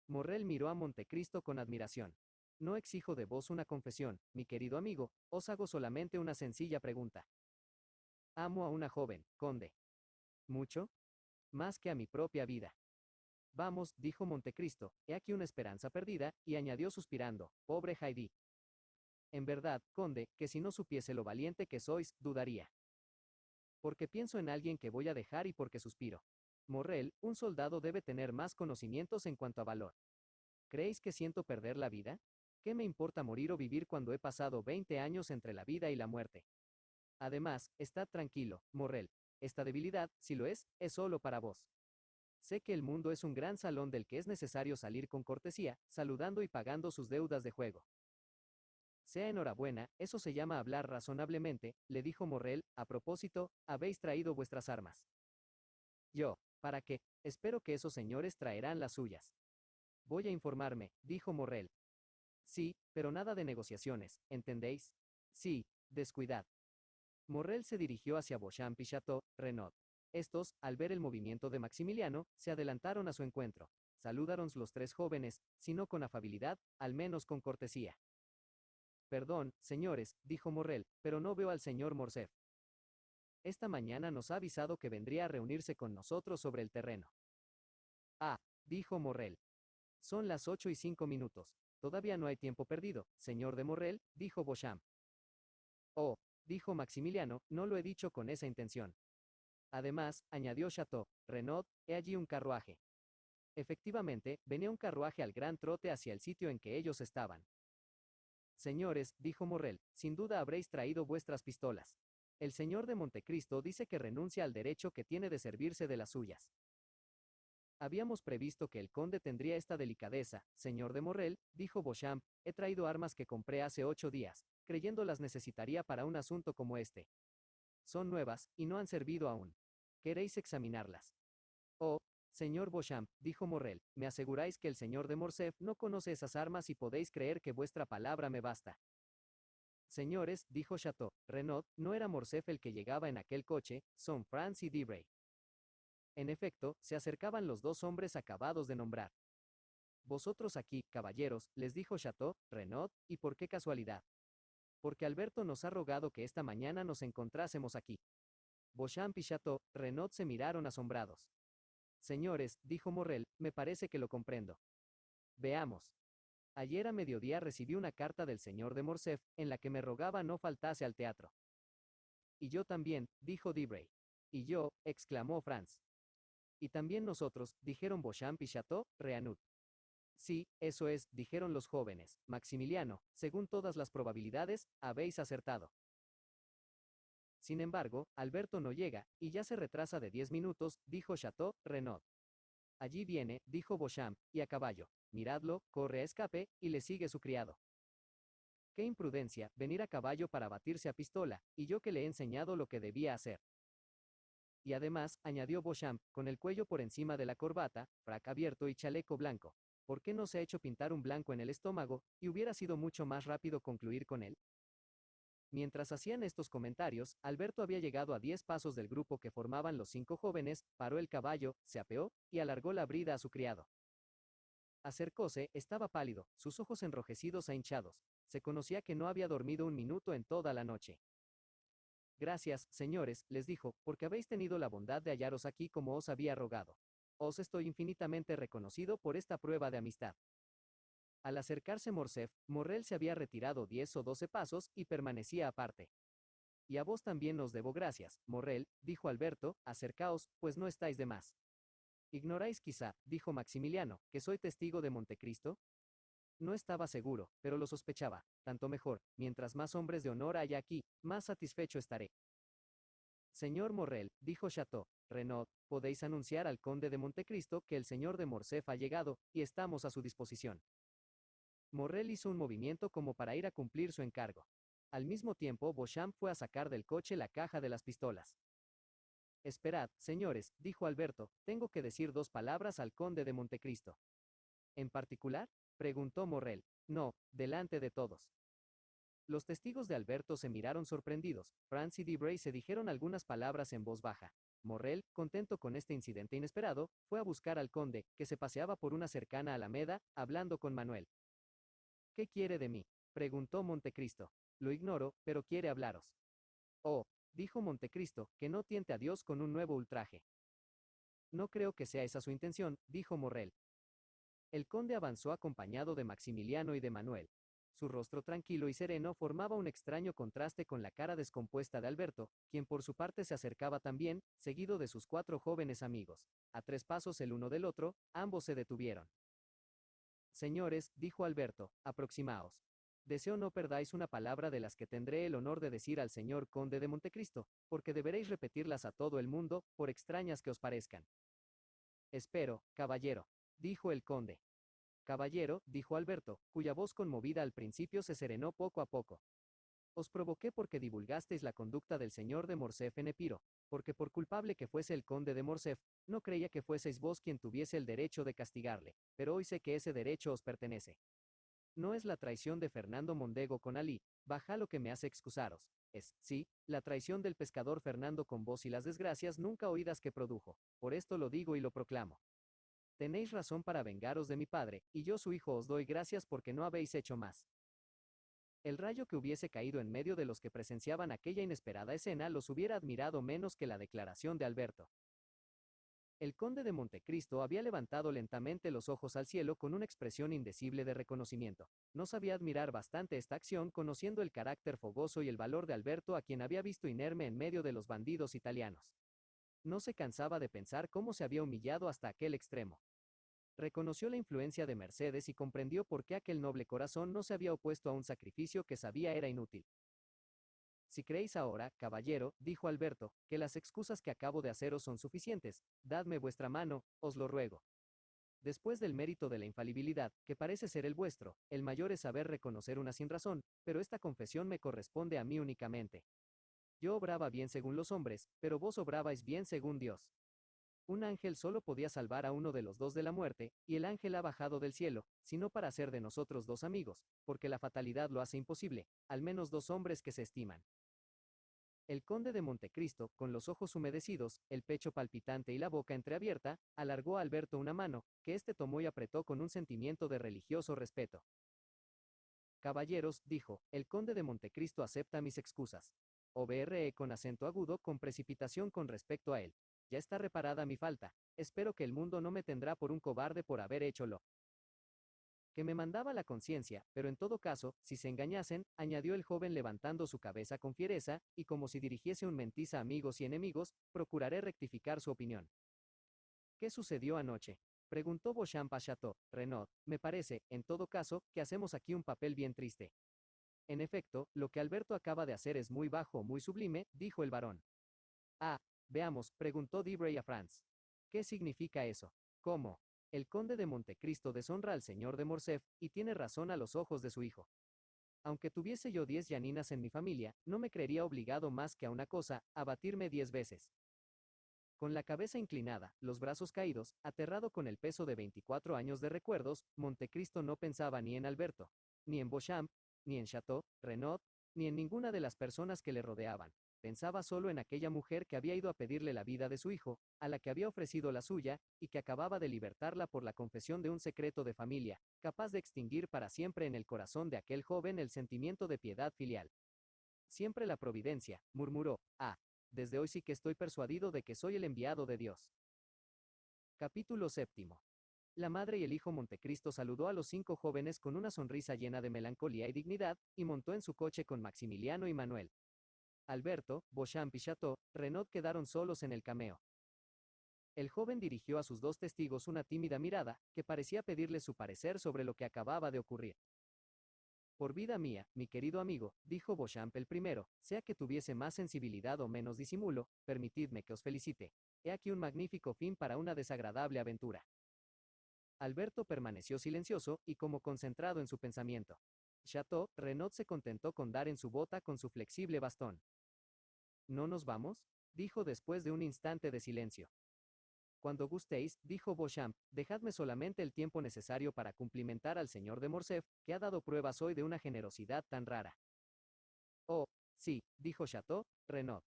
Morrel miró a Montecristo con admiración. No exijo de vos una confesión, mi querido amigo, os hago solamente una sencilla pregunta. Amo a una joven, conde. ¿Mucho? Más que a mi propia vida. Vamos, dijo Montecristo, he aquí una esperanza perdida, y añadió suspirando, pobre Haydí. En verdad, conde, que si no supiese lo valiente que sois, dudaría. Porque pienso en alguien que voy a dejar y porque suspiro. Morrel, un soldado debe tener más conocimientos en cuanto a valor. ¿Creéis que siento perder la vida? ¿Qué me importa morir o vivir cuando he pasado 20 años entre la vida y la muerte? Además, estad tranquilo, Morrel. Esta debilidad, si lo es solo para vos. Sé que el mundo es un gran salón del que es necesario salir con cortesía, saludando y pagando sus deudas de juego. Sea enhorabuena, eso se llama hablar razonablemente, le dijo Morrel, a propósito, habéis traído vuestras armas. Yo, ¿para qué? Espero que esos señores traerán las suyas. Voy a informarme, dijo Morrel. Sí, pero nada de negociaciones, ¿entendéis? Sí, descuidad. Morrel se dirigió hacia Beauchamp y Chateau, Renaud. Estos, al ver el movimiento de Maximiliano, se adelantaron a su encuentro. Saludaron los tres jóvenes, si no con afabilidad, al menos con cortesía. Perdón, señores, dijo Morrel, pero no veo al señor Morcerf. Esta mañana nos ha avisado que vendría a reunirse con nosotros sobre el terreno. Ah, dijo Morrel. Son las 8:05. Todavía no hay tiempo perdido, señor de Morrel, dijo Beauchamp. Oh, dijo Maximiliano, no lo he dicho con esa intención. Además, añadió Chateau, Renaud, he allí un carruaje. Efectivamente, venía un carruaje al gran trote hacia el sitio en que ellos estaban. Señores, dijo Morrel, sin duda habréis traído vuestras pistolas. El señor de Montecristo dice que renuncia al derecho que tiene de servirse de las suyas. Habíamos previsto que el conde tendría esta delicadeza, señor de Morrel, dijo Beauchamp, he traído armas que compré hace 8 días, creyendo las necesitaría para un asunto como este. Son nuevas, y no han servido aún. ¿Queréis examinarlas? Oh, señor Beauchamp, dijo Morrel, me aseguráis que el señor de Morcerf no conoce esas armas y podéis creer que vuestra palabra me basta. Señores, dijo Chateau, Renaud, no era Morcerf el que llegaba en aquel coche, son Franz y Debray. En efecto, se acercaban los dos hombres acabados de nombrar. Vosotros aquí, caballeros, les dijo Chateau, Renaud, ¿y por qué casualidad? Porque Alberto nos ha rogado que esta mañana nos encontrásemos aquí. Beauchamp y Chateau, Renaud se miraron asombrados. Señores, dijo Morrel, me parece que lo comprendo. Veamos. Ayer a mediodía recibí una carta del señor de Morcerf, en la que me rogaba no faltase al teatro. Y yo también, dijo Debray. Y yo, exclamó Franz. Y también nosotros, dijeron Beauchamp y Chateau, Reanud. Sí, eso es, dijeron los jóvenes. Maximiliano, según todas las probabilidades, habéis acertado. Sin embargo, Alberto no llega, y ya se retrasa de 10 minutos, dijo Chateau Renaud. Allí viene, dijo Beauchamp, y a caballo. Miradlo, corre a escape, y le sigue su criado. Qué imprudencia, venir a caballo para batirse a pistola, y yo que le he enseñado lo que debía hacer. Y además, añadió Beauchamp, con el cuello por encima de la corbata, frac abierto y chaleco blanco. ¿Por qué no se ha hecho pintar un blanco en el estómago, y hubiera sido mucho más rápido concluir con él? Mientras hacían estos comentarios, Alberto había llegado a 10 pasos del grupo que formaban los 5 jóvenes, paró el caballo, se apeó, y alargó la brida a su criado. Acercóse, estaba pálido, sus ojos enrojecidos e hinchados. Se conocía que no había dormido un minuto en toda la noche. Gracias, señores, les dijo, porque habéis tenido la bondad de hallaros aquí como os había rogado. Os estoy infinitamente reconocido por esta prueba de amistad. Al acercarse Morcerf, Morrel se había retirado 10 o 12 pasos y permanecía aparte. Y a vos también os debo gracias, Morrel, dijo Alberto, acercaos, pues no estáis de más. Ignoráis quizá, dijo Maximiliano, que soy testigo de Montecristo. No estaba seguro, pero lo sospechaba, tanto mejor, mientras más hombres de honor haya aquí, más satisfecho estaré. Señor Morrel, dijo Chateau Renaud, podéis anunciar al conde de Montecristo que el señor de Morcerf ha llegado, y estamos a su disposición. Morrel hizo un movimiento como para ir a cumplir su encargo. Al mismo tiempo, Beauchamp fue a sacar del coche la caja de las pistolas. Esperad, señores, dijo Alberto, tengo que decir 2 palabras al conde de Montecristo. ¿En particular? Preguntó Morrel. No, delante de todos. Los testigos de Alberto se miraron sorprendidos. Franz y Debray se dijeron algunas palabras en voz baja. Morrel, contento con este incidente inesperado, fue a buscar al conde, que se paseaba por una cercana alameda, hablando con Manuel. ¿Qué quiere de mí? Preguntó Montecristo. Lo ignoro, pero quiere hablaros. Oh, dijo Montecristo, que no tiente a Dios con un nuevo ultraje. No creo que sea esa su intención, dijo Morrel. El conde avanzó acompañado de Maximiliano y de Manuel. Su rostro tranquilo y sereno formaba un extraño contraste con la cara descompuesta de Alberto, quien por su parte se acercaba también, seguido de sus 4 jóvenes amigos. A 3 pasos el uno del otro, ambos se detuvieron. Señores, dijo Alberto, aproximaos. Deseo no perdáis una palabra de las que tendré el honor de decir al señor conde de Montecristo, porque deberéis repetirlas a todo el mundo, por extrañas que os parezcan. Espero, caballero, dijo el conde. Caballero, dijo Alberto, cuya voz conmovida al principio se serenó poco a poco. Os provoqué porque divulgasteis la conducta del señor de Morcerf en Epiro, porque por culpable que fuese el conde de Morcerf, no creía que fueseis vos quien tuviese el derecho de castigarle, pero hoy sé que ese derecho os pertenece. No es la traición de Fernando Mondego con Alí, baja lo que me hace excusaros. Es, sí, la traición del pescador Fernando con vos y las desgracias nunca oídas que produjo. Por esto lo digo y lo proclamo. Tenéis razón para vengaros de mi padre, y yo su hijo os doy gracias porque no habéis hecho más. El rayo que hubiese caído en medio de los que presenciaban aquella inesperada escena los hubiera admirado menos que la declaración de Alberto. El conde de Montecristo había levantado lentamente los ojos al cielo con una expresión indecible de reconocimiento. No sabía admirar bastante esta acción conociendo el carácter fogoso y el valor de Alberto a quien había visto inerme en medio de los bandidos italianos. No se cansaba de pensar cómo se había humillado hasta aquel extremo. Reconoció la influencia de Mercedes y comprendió por qué aquel noble corazón no se había opuesto a un sacrificio que sabía era inútil. Si creéis ahora, caballero, dijo Alberto, que las excusas que acabo de haceros son suficientes, dadme vuestra mano, os lo ruego. Después del mérito de la infalibilidad, que parece ser el vuestro, el mayor es saber reconocer una sinrazón, pero esta confesión me corresponde a mí únicamente. Yo obraba bien según los hombres, pero vos obrabais bien según Dios. Un ángel solo podía salvar a uno de los 2 de la muerte, y el ángel ha bajado del cielo, sino para hacer de nosotros 2 amigos, porque la fatalidad lo hace imposible, al menos 2 hombres que se estiman. El conde de Montecristo, con los ojos humedecidos, el pecho palpitante y la boca entreabierta, alargó a Alberto una mano, que éste tomó y apretó con un sentimiento de religioso respeto. Caballeros, dijo, el conde de Montecristo acepta mis excusas. OBRE con acento agudo con precipitación con respecto a él. Ya está reparada mi falta. Espero que el mundo no me tendrá por un cobarde por haber hecho lo que me mandaba la conciencia, pero en todo caso, si se engañasen, añadió el joven levantando su cabeza con fiereza, y como si dirigiese un mentiz a amigos y enemigos, procuraré rectificar su opinión. ¿Qué sucedió anoche? Preguntó Beauchamp a Chateau Renaud. Me parece, en todo caso, que hacemos aquí un papel bien triste. En efecto, lo que Alberto acaba de hacer es muy bajo o muy sublime, dijo el barón. Ah, veamos, preguntó Debray a Franz. ¿Qué significa eso? ¿Cómo? El conde de Montecristo deshonra al señor de Morcerf, y tiene razón a los ojos de su hijo. Aunque tuviese yo 10 Janinas en mi familia, no me creería obligado más que a una cosa, a batirme 10 veces. Con la cabeza inclinada, los brazos caídos, aterrado con el peso de 24 años de recuerdos, Montecristo no pensaba ni en Alberto, ni en Beauchamp, ni en Chateau Renaud, ni en ninguna de las personas que le rodeaban. Pensaba solo en aquella mujer que había ido a pedirle la vida de su hijo, a la que había ofrecido la suya, y que acababa de libertarla por la confesión de un secreto de familia, capaz de extinguir para siempre en el corazón de aquel joven el sentimiento de piedad filial. Siempre la providencia, murmuró. Ah, desde hoy sí que estoy persuadido de que soy el enviado de Dios. Capítulo séptimo. La madre y el hijo Montecristo saludó a los 5 jóvenes con una sonrisa llena de melancolía y dignidad, y montó en su coche con Maximiliano y Manuel. Alberto, Beauchamp y Chateau Renaud quedaron solos en el cameo. El joven dirigió a sus 2 testigos una tímida mirada, que parecía pedirles su parecer sobre lo que acababa de ocurrir. Por vida mía, mi querido amigo, dijo Beauchamp el primero, sea que tuviese más sensibilidad o menos disimulo, permitidme que os felicite. He aquí un magnífico fin para una desagradable aventura. Alberto permaneció silencioso y como concentrado en su pensamiento. Chateau Renaud se contentó con dar en su bota con su flexible bastón. ¿No nos vamos? Dijo después de un instante de silencio. Cuando gustéis, dijo Beauchamp, dejadme solamente el tiempo necesario para cumplimentar al señor de Morcerf, que ha dado pruebas hoy de una generosidad tan rara. Oh, sí, dijo Chateau Renaud.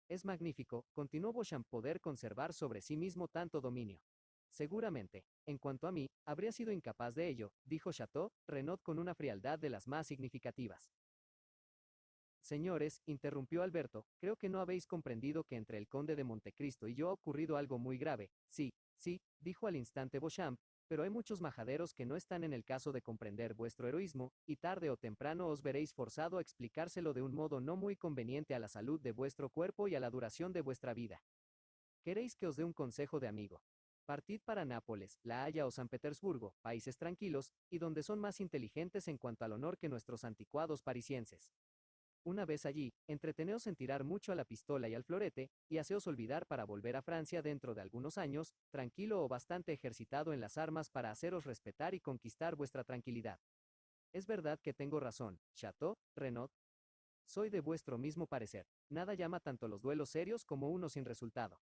Es magnífico, continuó Beauchamp, poder conservar sobre sí mismo tanto dominio. Seguramente, en cuanto a mí, habría sido incapaz de ello, dijo Chateau Renaud con una frialdad de las más significativas. Señores, interrumpió Alberto, creo que no habéis comprendido que entre el conde de Montecristo y yo ha ocurrido algo muy grave. Sí, sí, dijo al instante Beauchamp, pero hay muchos majaderos que no están en el caso de comprender vuestro heroísmo, y tarde o temprano os veréis forzado a explicárselo de un modo no muy conveniente a la salud de vuestro cuerpo y a la duración de vuestra vida. ¿Queréis que os dé un consejo de amigo? Partid para Nápoles, La Haya o San Petersburgo, países tranquilos, y donde son más inteligentes en cuanto al honor que nuestros anticuados parisienses. Una vez allí, entreteneos en tirar mucho a la pistola y al florete, y haceos olvidar para volver a Francia dentro de algunos años, tranquilo o bastante ejercitado en las armas para haceros respetar y conquistar vuestra tranquilidad. Es verdad que tengo razón, Chateau Renaud. Soy de vuestro mismo parecer. Nada llama tanto los duelos serios como uno sin resultado.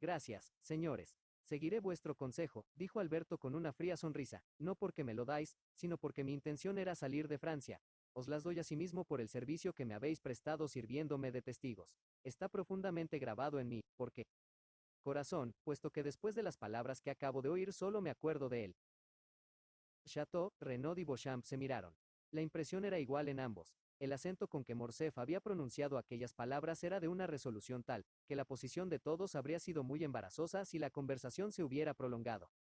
Gracias, señores. Seguiré vuestro consejo, dijo Alberto con una fría sonrisa, no porque me lo dais, sino porque mi intención era salir de Francia. Os las doy asimismo por el servicio que me habéis prestado sirviéndome de testigos. Está profundamente grabado en mí, porque corazón, puesto que después de las palabras que acabo de oír solo me acuerdo de él. Chateau, Renaud y Beauchamp se miraron. La impresión era igual en ambos. El acento con que Morcerf había pronunciado aquellas palabras era de una resolución tal, que la posición de todos habría sido muy embarazosa si la conversación se hubiera prolongado.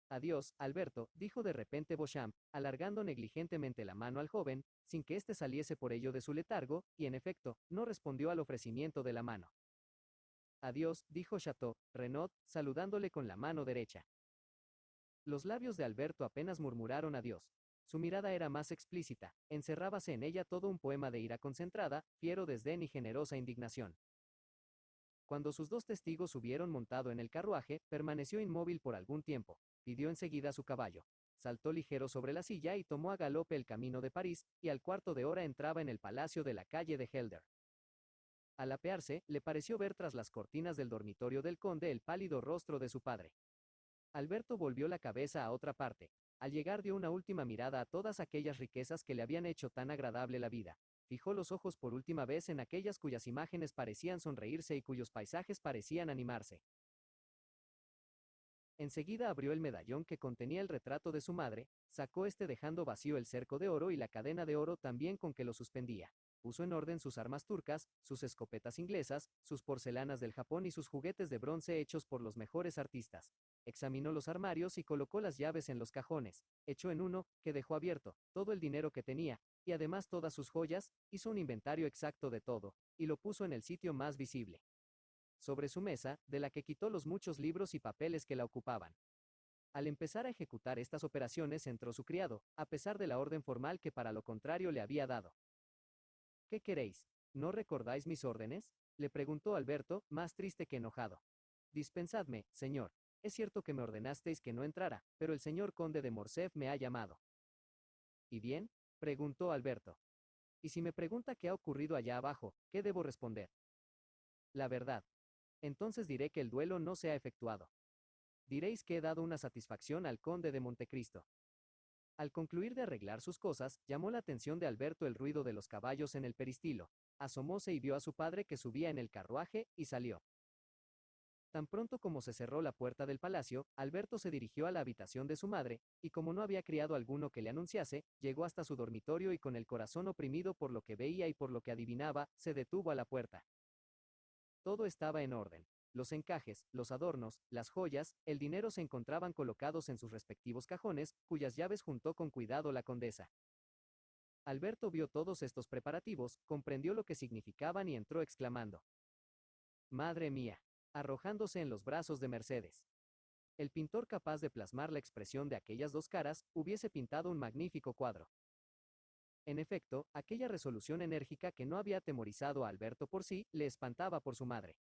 Adiós, Alberto, dijo de repente Beauchamp, alargando negligentemente la mano al joven, sin que éste saliese por ello de su letargo, y en efecto, no respondió al ofrecimiento de la mano. Adiós, dijo Chateau Renaud, saludándole con la mano derecha. Los labios de Alberto apenas murmuraron adiós. Su mirada era más explícita, encerrábase en ella todo un poema de ira concentrada, fiero desdén y generosa indignación. Cuando sus 2 testigos hubieron montado en el carruaje, permaneció inmóvil por algún tiempo, pidió enseguida su caballo, saltó ligero sobre la silla y tomó a galope el camino de París, y al cuarto de hora entraba en el palacio de la calle de Helder. Al apearse, le pareció ver tras las cortinas del dormitorio del conde el pálido rostro de su padre. Alberto volvió la cabeza a otra parte. Al llegar dio una última mirada a todas aquellas riquezas que le habían hecho tan agradable la vida. Fijó los ojos por última vez en aquellas cuyas imágenes parecían sonreírse y cuyos paisajes parecían animarse. Enseguida abrió el medallón que contenía el retrato de su madre, sacó este dejando vacío el cerco de oro y la cadena de oro también con que lo suspendía. Puso en orden sus armas turcas, sus escopetas inglesas, sus porcelanas del Japón y sus juguetes de bronce hechos por los mejores artistas. Examinó los armarios y colocó las llaves en los cajones. Echó en uno, que dejó abierto, todo el dinero que tenía, y además todas sus joyas, hizo un inventario exacto de todo, y lo puso en el sitio más visible. sobre su mesa, de la que quitó los muchos libros y papeles que la ocupaban. Al empezar a ejecutar estas operaciones entró su criado, a pesar de la orden formal que para lo contrario le había dado. ¿Qué queréis? ¿No recordáis mis órdenes? Le preguntó Alberto, más triste que enojado. Dispensadme, señor. Es cierto que me ordenasteis que no entrara, pero el señor conde de Morcerf me ha llamado. ¿Y bien? Preguntó Alberto. Y si me pregunta qué ha ocurrido allá abajo, ¿qué debo responder? La verdad. Entonces diré que el duelo no se ha efectuado. Diréis que he dado una satisfacción al conde de Montecristo. Al concluir de arreglar sus cosas, llamó la atención de Alberto el ruido de los caballos en el peristilo. Asomóse y vio a su padre que subía en el carruaje, y salió. Tan pronto como se cerró la puerta del palacio, Alberto se dirigió a la habitación de su madre, y como no había criado alguno que le anunciase, llegó hasta su dormitorio y con el corazón oprimido por lo que veía y por lo que adivinaba, se detuvo a la puerta. Todo estaba en orden. Los encajes, los adornos, las joyas, el dinero se encontraban colocados en sus respectivos cajones, cuyas llaves juntó con cuidado la condesa. Alberto vio todos estos preparativos, comprendió lo que significaban y entró exclamando: «¡Madre mía!», arrojándose en los brazos de Mercedes. El pintor capaz de plasmar la expresión de aquellas dos caras, hubiese pintado un magnífico cuadro. En efecto, aquella resolución enérgica que no había atemorizado a Alberto por sí, le espantaba por su madre.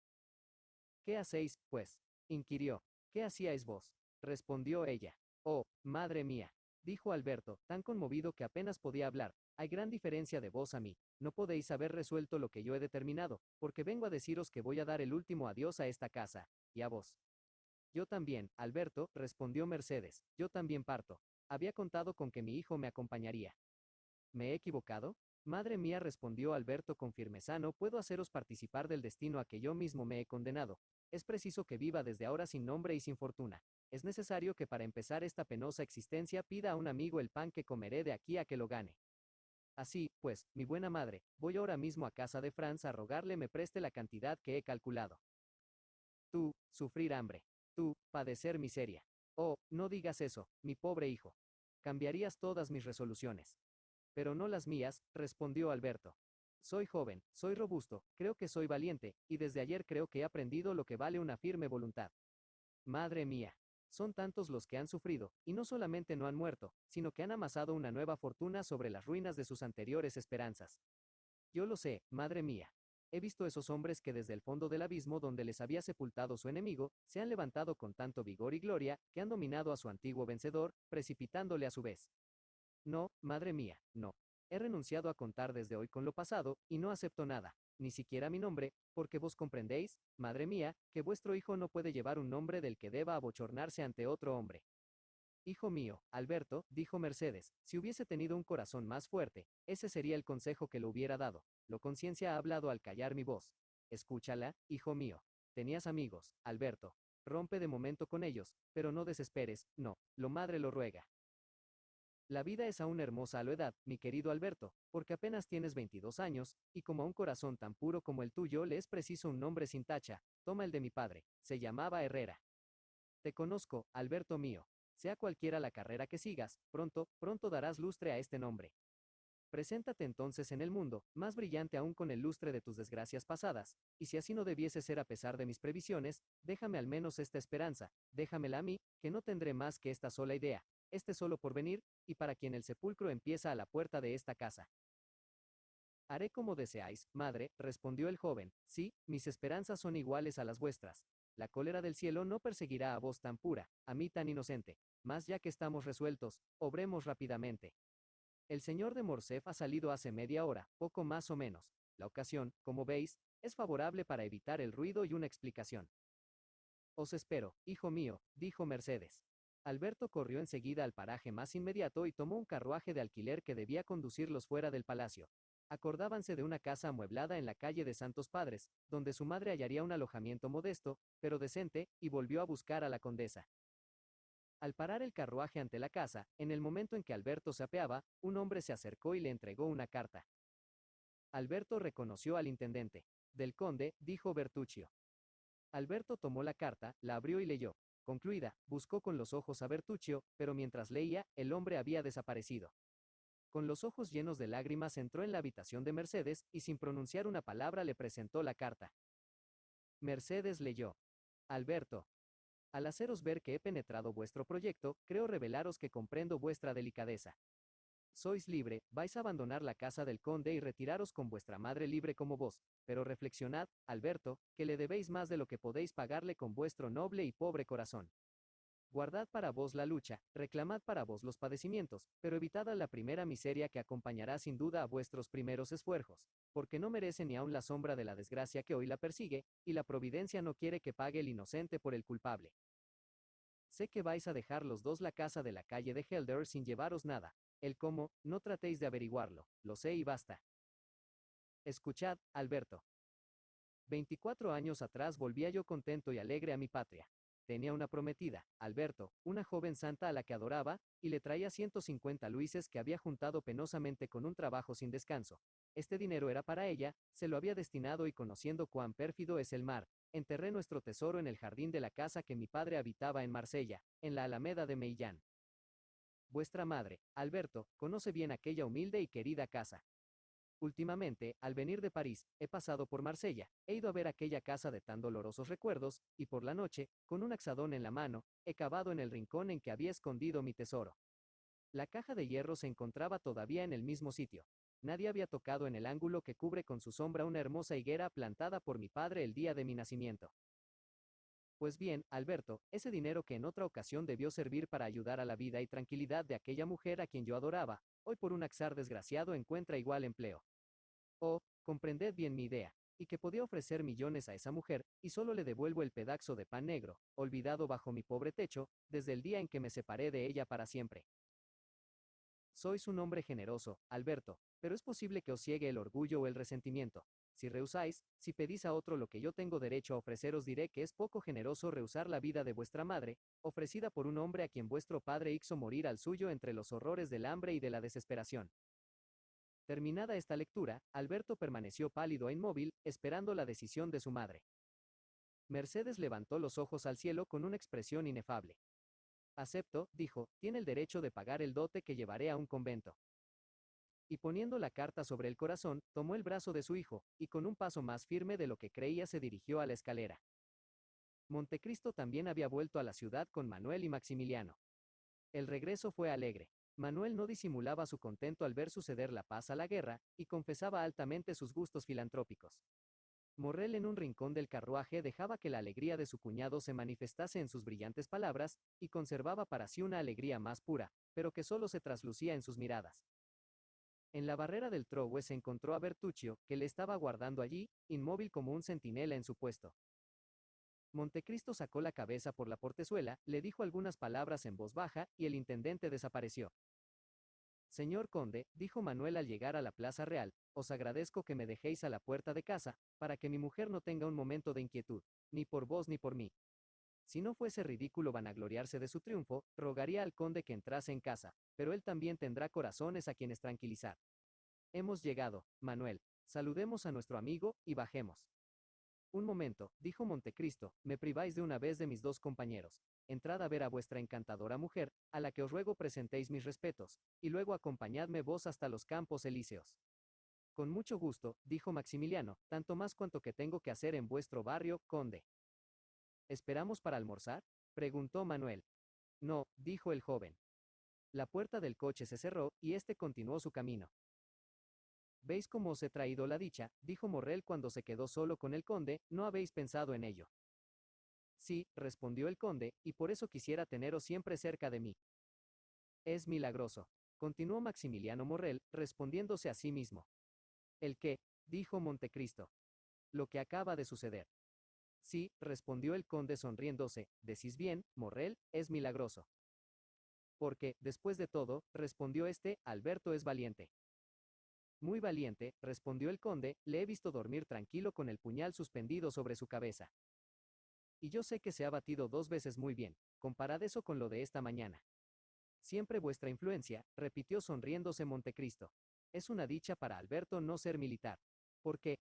«¿Qué hacéis, pues?», inquirió. «¿Qué hacíais vos?», respondió ella. «Oh, madre mía», dijo Alberto, tan conmovido que apenas podía hablar, «hay gran diferencia de vos a mí. No podéis haber resuelto lo que yo he determinado, porque vengo a deciros que voy a dar el último adiós a esta casa, y a vos». «Yo también, Alberto», respondió Mercedes, «yo también parto. Había contado con que mi hijo me acompañaría». «¿Me he equivocado?». «Madre mía», respondió Alberto con firmeza, «no puedo haceros participar del destino a que yo mismo me he condenado. Es preciso que viva desde ahora sin nombre y sin fortuna. Es necesario que para empezar esta penosa existencia pida a un amigo el pan que comeré de aquí a que lo gane. Así, pues, mi buena madre, voy ahora mismo a casa de Franz a rogarle me preste la cantidad que he calculado. Tú, sufrir hambre. Tú, padecer miseria. Oh, no digas eso, mi pobre hijo. Cambiarías todas mis resoluciones. Pero no las mías, respondió Alberto. Soy joven, soy robusto, creo que soy valiente, y desde ayer creo que he aprendido lo que vale una firme voluntad. Madre mía, son tantos los que han sufrido, y no solamente no han muerto, sino que han amasado una nueva fortuna sobre las ruinas de sus anteriores esperanzas. Yo lo sé, madre mía. He visto esos hombres que desde el fondo del abismo donde les había sepultado su enemigo, se han levantado con tanto vigor y gloria, que han dominado a su antiguo vencedor, precipitándole a su vez. No, madre mía, no. He renunciado a contar desde hoy con lo pasado, y no acepto nada, ni siquiera mi nombre, porque vos comprendéis, madre mía, que vuestro hijo no puede llevar un nombre del que deba abochornarse ante otro hombre. Hijo mío, Alberto, dijo Mercedes, si hubiese tenido un corazón más fuerte, ese sería el consejo que le hubiera dado. La conciencia ha hablado al callar mi voz. Escúchala, hijo mío. Tenías amigos, Alberto. Rompe de momento con ellos, pero no desesperes, no, lo madre lo ruega. La vida es aún hermosa a la edad, mi querido Alberto, porque apenas tienes 22 años, y como a un corazón tan puro como el tuyo le es preciso un nombre sin tacha. Toma el de mi padre, se llamaba Herrera. Te conozco, Alberto mío. Sea cualquiera la carrera que sigas, pronto, pronto darás lustre a este nombre. Preséntate entonces en el mundo, más brillante aún con el lustre de tus desgracias pasadas, y si así no debiese ser a pesar de mis previsiones, déjame al menos esta esperanza, déjamela a mí, que no tendré más que esta sola idea, este solo porvenir, y para quien el sepulcro empieza a la puerta de esta casa. Haré como deseáis, madre, respondió el joven, sí, mis esperanzas son iguales a las vuestras. La cólera del cielo no perseguirá a vos tan pura, a mí tan inocente, mas ya que estamos resueltos, obremos rápidamente. El señor de Morcerf ha salido hace media hora, poco más o menos. La ocasión, como veis, es favorable para evitar el ruido y una explicación. Os espero, hijo mío, dijo Mercedes. Alberto corrió enseguida al paraje más inmediato y tomó un carruaje de alquiler que debía conducirlos fuera del palacio. Acordábanse de una casa amueblada en la calle de Santos Padres, donde su madre hallaría un alojamiento modesto, pero decente, y volvió a buscar a la condesa. Al parar el carruaje ante la casa, en el momento en que Alberto se apeaba, un hombre se acercó y le entregó una carta. Alberto reconoció al intendente. Del conde, dijo Bertuccio. Alberto tomó la carta, la abrió y leyó. Concluida, buscó con los ojos a Bertuccio, pero mientras leía, el hombre había desaparecido. Con los ojos llenos de lágrimas entró en la habitación de Mercedes y sin pronunciar una palabra le presentó la carta. Mercedes leyó. Alberto. Al haceros ver que he penetrado vuestro proyecto, creo revelaros que comprendo vuestra delicadeza. Sois libre, vais a abandonar la casa del conde y retiraros con vuestra madre libre como vos, pero reflexionad, Alberto, que le debéis más de lo que podéis pagarle con vuestro noble y pobre corazón. Guardad para vos la lucha, reclamad para vos los padecimientos, pero evitad la primera miseria que acompañará sin duda a vuestros primeros esfuerzos, porque no merece ni aun la sombra de la desgracia que hoy la persigue, y la providencia no quiere que pague el inocente por el culpable. Sé que vais a dejar los dos la casa de la calle de Helder sin llevaros nada. El cómo, no tratéis de averiguarlo, lo sé y basta. Escuchad, Alberto. 24 años atrás volvía yo contento y alegre a mi patria. Tenía una prometida, Alberto, una joven santa a la que adoraba, y le traía 150 luises que había juntado penosamente con un trabajo sin descanso. Este dinero era para ella, se lo había destinado y conociendo cuán pérfido es el mar, enterré nuestro tesoro en el jardín de la casa que mi padre habitaba en Marsella, en la Alameda de Meillán. Vuestra madre, Alberto, conoce bien aquella humilde y querida casa. Últimamente, al venir de París, he pasado por Marsella, he ido a ver aquella casa de tan dolorosos recuerdos, y por la noche, con un axadón en la mano, he cavado en el rincón en que había escondido mi tesoro. La caja de hierro se encontraba todavía en el mismo sitio. Nadie había tocado en el ángulo que cubre con su sombra una hermosa higuera plantada por mi padre el día de mi nacimiento. Pues bien, Alberto, ese dinero que en otra ocasión debió servir para ayudar a la vida y tranquilidad de aquella mujer a quien yo adoraba, hoy por un azar desgraciado encuentra igual empleo. Oh, comprended bien mi idea, y que podía ofrecer millones a esa mujer, y solo le devuelvo el pedazo de pan negro, olvidado bajo mi pobre techo, desde el día en que me separé de ella para siempre. Sois un hombre generoso, Alberto, pero es posible que os ciegue el orgullo o el resentimiento. Si rehusáis, si pedís a otro lo que yo tengo derecho a ofreceros, diré que es poco generoso rehusar la vida de vuestra madre, ofrecida por un hombre a quien vuestro padre hizo morir al suyo entre los horrores del hambre y de la desesperación. Terminada esta lectura, Alberto permaneció pálido e inmóvil, esperando la decisión de su madre. Mercedes levantó los ojos al cielo con una expresión inefable. Acepto, dijo, tiene el derecho de pagar el dote que llevaré a un convento. Y poniendo la carta sobre el corazón, tomó el brazo de su hijo, y con un paso más firme de lo que creía se dirigió a la escalera. Montecristo también había vuelto a la ciudad con Manuel y Maximiliano. El regreso fue alegre. Manuel no disimulaba su contento al ver suceder la paz a la guerra, y confesaba altamente sus gustos filantrópicos. Morrel en un rincón del carruaje dejaba que la alegría de su cuñado se manifestase en sus brillantes palabras, y conservaba para sí una alegría más pura, pero que solo se traslucía en sus miradas. En la barrera del Trogue se encontró a Bertuccio, que le estaba aguardando allí, inmóvil como un centinela en su puesto. Montecristo sacó la cabeza por la portezuela, le dijo algunas palabras en voz baja, y el intendente desapareció. Señor conde, dijo Manuel al llegar a la plaza real, os agradezco que me dejéis a la puerta de casa, para que mi mujer no tenga un momento de inquietud, ni por vos ni por mí. Si no fuese ridículo vanagloriarse de su triunfo, rogaría al conde que entrase en casa, pero él también tendrá corazones a quienes tranquilizar. Hemos llegado, Manuel. Saludemos a nuestro amigo, y bajemos. Un momento, dijo Montecristo, me priváis de una vez de mis dos compañeros. Entrad a ver a vuestra encantadora mujer, a la que os ruego presentéis mis respetos, y luego acompañadme vos hasta los Campos Elíseos. Con mucho gusto, dijo Maximiliano, tanto más cuanto que tengo que hacer en vuestro barrio, conde. ¿Esperamos para almorzar?, preguntó Manuel. No, dijo el joven. La puerta del coche se cerró, y éste continuó su camino. ¿Veis cómo os he traído la dicha?, dijo Morrel cuando se quedó solo con el conde, ¿no habéis pensado en ello? Sí, respondió el conde, y por eso quisiera teneros siempre cerca de mí. Es milagroso, continuó Maximiliano Morrel, respondiéndose a sí mismo. ¿El qué?, dijo Montecristo. Lo que acaba de suceder. Sí, respondió el conde sonriéndose, decís bien, Morrel, es milagroso. Porque, después de todo, respondió este, Alberto es valiente. Muy valiente, respondió el conde, le he visto dormir tranquilo con el puñal suspendido sobre su cabeza. Y yo sé que se ha batido 2 veces muy bien, comparad eso con lo de esta mañana. Siempre vuestra influencia, repitió sonriéndose Montecristo. Es una dicha para Alberto no ser militar. Porque,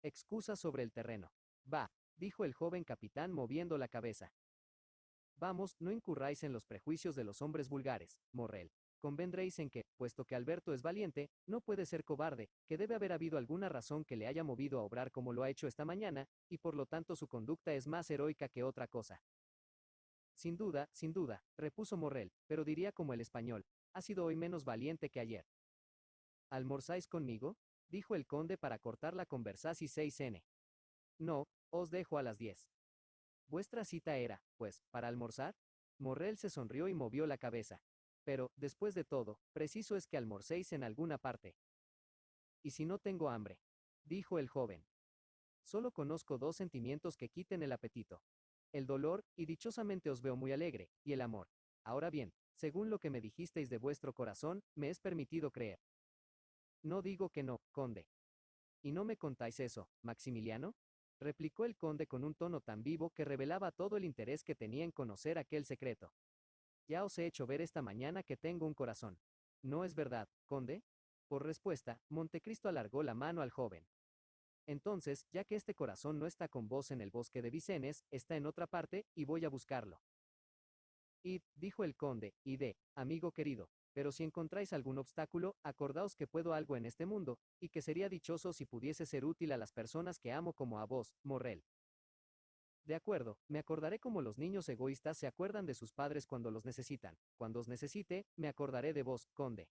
excusa sobre el terreno. Va, dijo el joven capitán moviendo la cabeza. Vamos, no incurráis en los prejuicios de los hombres vulgares, Morrel. convendréis en que, puesto que Alberto es valiente, no puede ser cobarde, que debe haber habido alguna razón que le haya movido a obrar como lo ha hecho esta mañana, y por lo tanto su conducta es más heroica que otra cosa. Sin duda, repuso Morrel, pero diría como el español, ha sido hoy menos valiente que ayer. ¿Almorzáis conmigo? Dijo el conde para cortar la conversación 6n. No, os dejo a las 10. Vuestra cita era, pues, para almorzar. Morrel se sonrió y movió la cabeza. Pero, después de todo, preciso es que almorcéis en alguna parte. ¿Y si no tengo hambre? Dijo el joven. Solo conozco dos sentimientos que quiten el apetito. El dolor, y dichosamente os veo muy alegre, y el amor. Ahora bien, según lo que me dijisteis de vuestro corazón, me es permitido creer. No digo que no, conde. ¿Y no me contáis eso, Maximiliano? Replicó el conde con un tono tan vivo que revelaba todo el interés que tenía en conocer aquel secreto. Ya os he hecho ver esta mañana que tengo un corazón. ¿No es verdad, conde? Por respuesta, Montecristo alargó la mano al joven. Entonces, ya que este corazón no está con vos en el bosque de Vincennes, está en otra parte, y voy a buscarlo. Id, dijo el conde, id, amigo querido, pero si encontráis algún obstáculo, acordaos que puedo algo en este mundo, y que sería dichoso si pudiese ser útil a las personas que amo como a vos, Morrel. De acuerdo, me acordaré como los niños egoístas se acuerdan de sus padres cuando los necesitan. Cuando os necesite, me acordaré de vos, conde.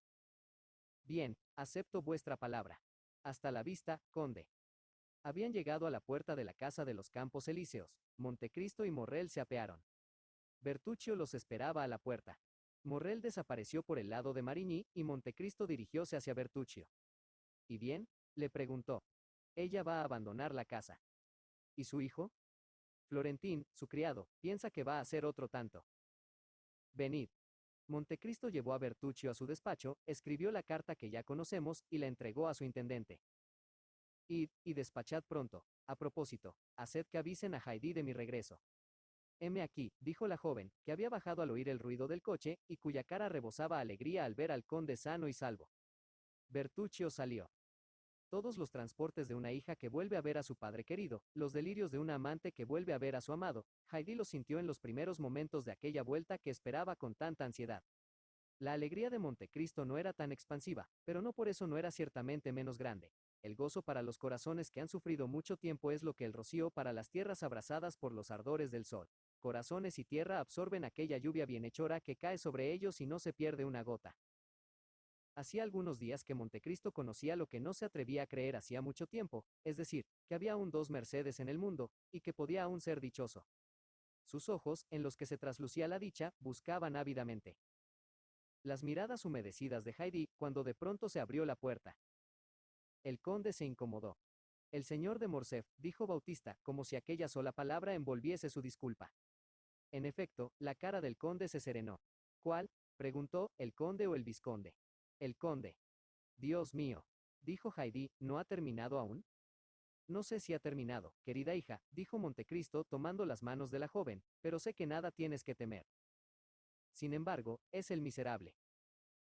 Bien, acepto vuestra palabra. Hasta la vista, conde. Habían llegado a la puerta de la casa de los Campos Elíseos. Montecristo y Morrel se apearon. Bertuccio los esperaba a la puerta. Morrel desapareció por el lado de Marigny y Montecristo dirigióse hacia Bertuccio. ¿Y bien? Le preguntó. Ella va a abandonar la casa. ¿Y su hijo? Florentín, su criado, piensa que va a hacer otro tanto. Venid. Montecristo llevó a Bertuccio a su despacho, escribió la carta que ya conocemos y la entregó a su intendente. Id, y despachad pronto. A propósito, haced que avisen a Haydée de mi regreso. Heme aquí, dijo la joven, que había bajado al oír el ruido del coche, y cuya cara rebosaba alegría al ver al conde sano y salvo. Bertuccio salió. Todos los transportes de una hija que vuelve a ver a su padre querido, los delirios de una amante que vuelve a ver a su amado, Haydée los sintió en los primeros momentos de aquella vuelta que esperaba con tanta ansiedad. La alegría de Montecristo no era tan expansiva, pero no por eso no era ciertamente menos grande. El gozo para los corazones que han sufrido mucho tiempo es lo que el rocío para las tierras abrasadas por los ardores del sol. Corazones y tierra absorben aquella lluvia bienhechora que cae sobre ellos y no se pierde una gota. Hacía algunos días que Montecristo conocía lo que no se atrevía a creer hacía mucho tiempo, es decir, que había aún dos Mercedes en el mundo, y que podía aún ser dichoso. Sus ojos, en los que se traslucía la dicha, buscaban ávidamente las miradas humedecidas de Haydée, cuando de pronto se abrió la puerta. El conde se incomodó. El señor de Morcerf, dijo Bautista, como si aquella sola palabra envolviese su disculpa. En efecto, la cara del conde se serenó. ¿Cuál? Preguntó, ¿el conde o el vizconde? El conde. Dios mío, dijo Haydée, ¿no ha terminado aún? No sé si ha terminado, querida hija, dijo Montecristo tomando las manos de la joven, pero sé que nada tienes que temer. Sin embargo, es el miserable.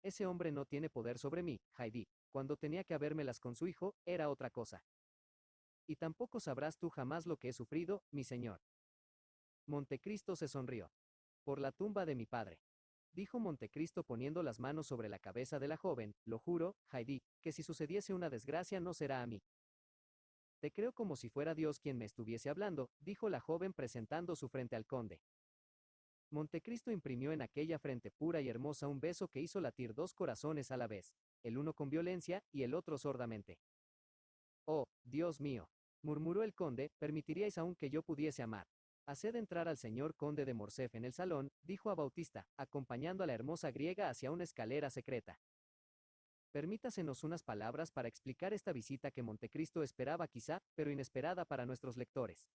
Ese hombre no tiene poder sobre mí, Haydée. Cuando tenía que habérmelas con su hijo, era otra cosa. Y tampoco sabrás tú jamás lo que he sufrido, mi señor. Montecristo se sonrió. Por la tumba de mi padre. Dijo Montecristo poniendo las manos sobre la cabeza de la joven, lo juro, Haydée, que si sucediese una desgracia no será a mí. Te creo como si fuera Dios quien me estuviese hablando, dijo la joven presentando su frente al conde. Montecristo imprimió en aquella frente pura y hermosa un beso que hizo latir dos corazones a la vez, el uno con violencia y el otro sordamente. Oh, Dios mío, murmuró el conde, permitiríais aún que yo pudiese amar. Haced entrar al señor conde de Morcerf en el salón, dijo a Bautista, acompañando a la hermosa griega hacia una escalera secreta. Permítasenos unas palabras para explicar esta visita que Montecristo esperaba quizá, pero inesperada para nuestros lectores.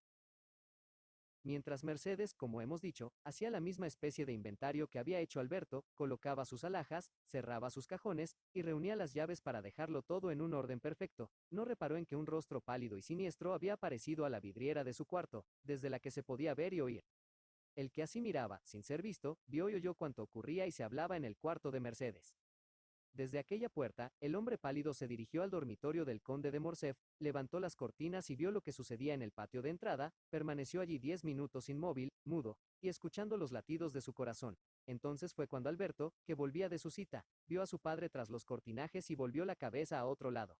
Mientras Mercedes, como hemos dicho, hacía la misma especie de inventario que había hecho Alberto, colocaba sus alhajas, cerraba sus cajones, y reunía las llaves para dejarlo todo en un orden perfecto, no reparó en que un rostro pálido y siniestro había aparecido a la vidriera de su cuarto, desde la que se podía ver y oír. El que así miraba, sin ser visto, vio y oyó cuanto ocurría y se hablaba en el cuarto de Mercedes. Desde aquella puerta, el hombre pálido se dirigió al dormitorio del conde de Morcerf, levantó las cortinas y vio lo que sucedía en el patio de entrada, permaneció allí 10 minutos inmóvil, mudo, y escuchando los latidos de su corazón. Entonces fue cuando Alberto, que volvía de su cita, vio a su padre tras los cortinajes y volvió la cabeza a otro lado.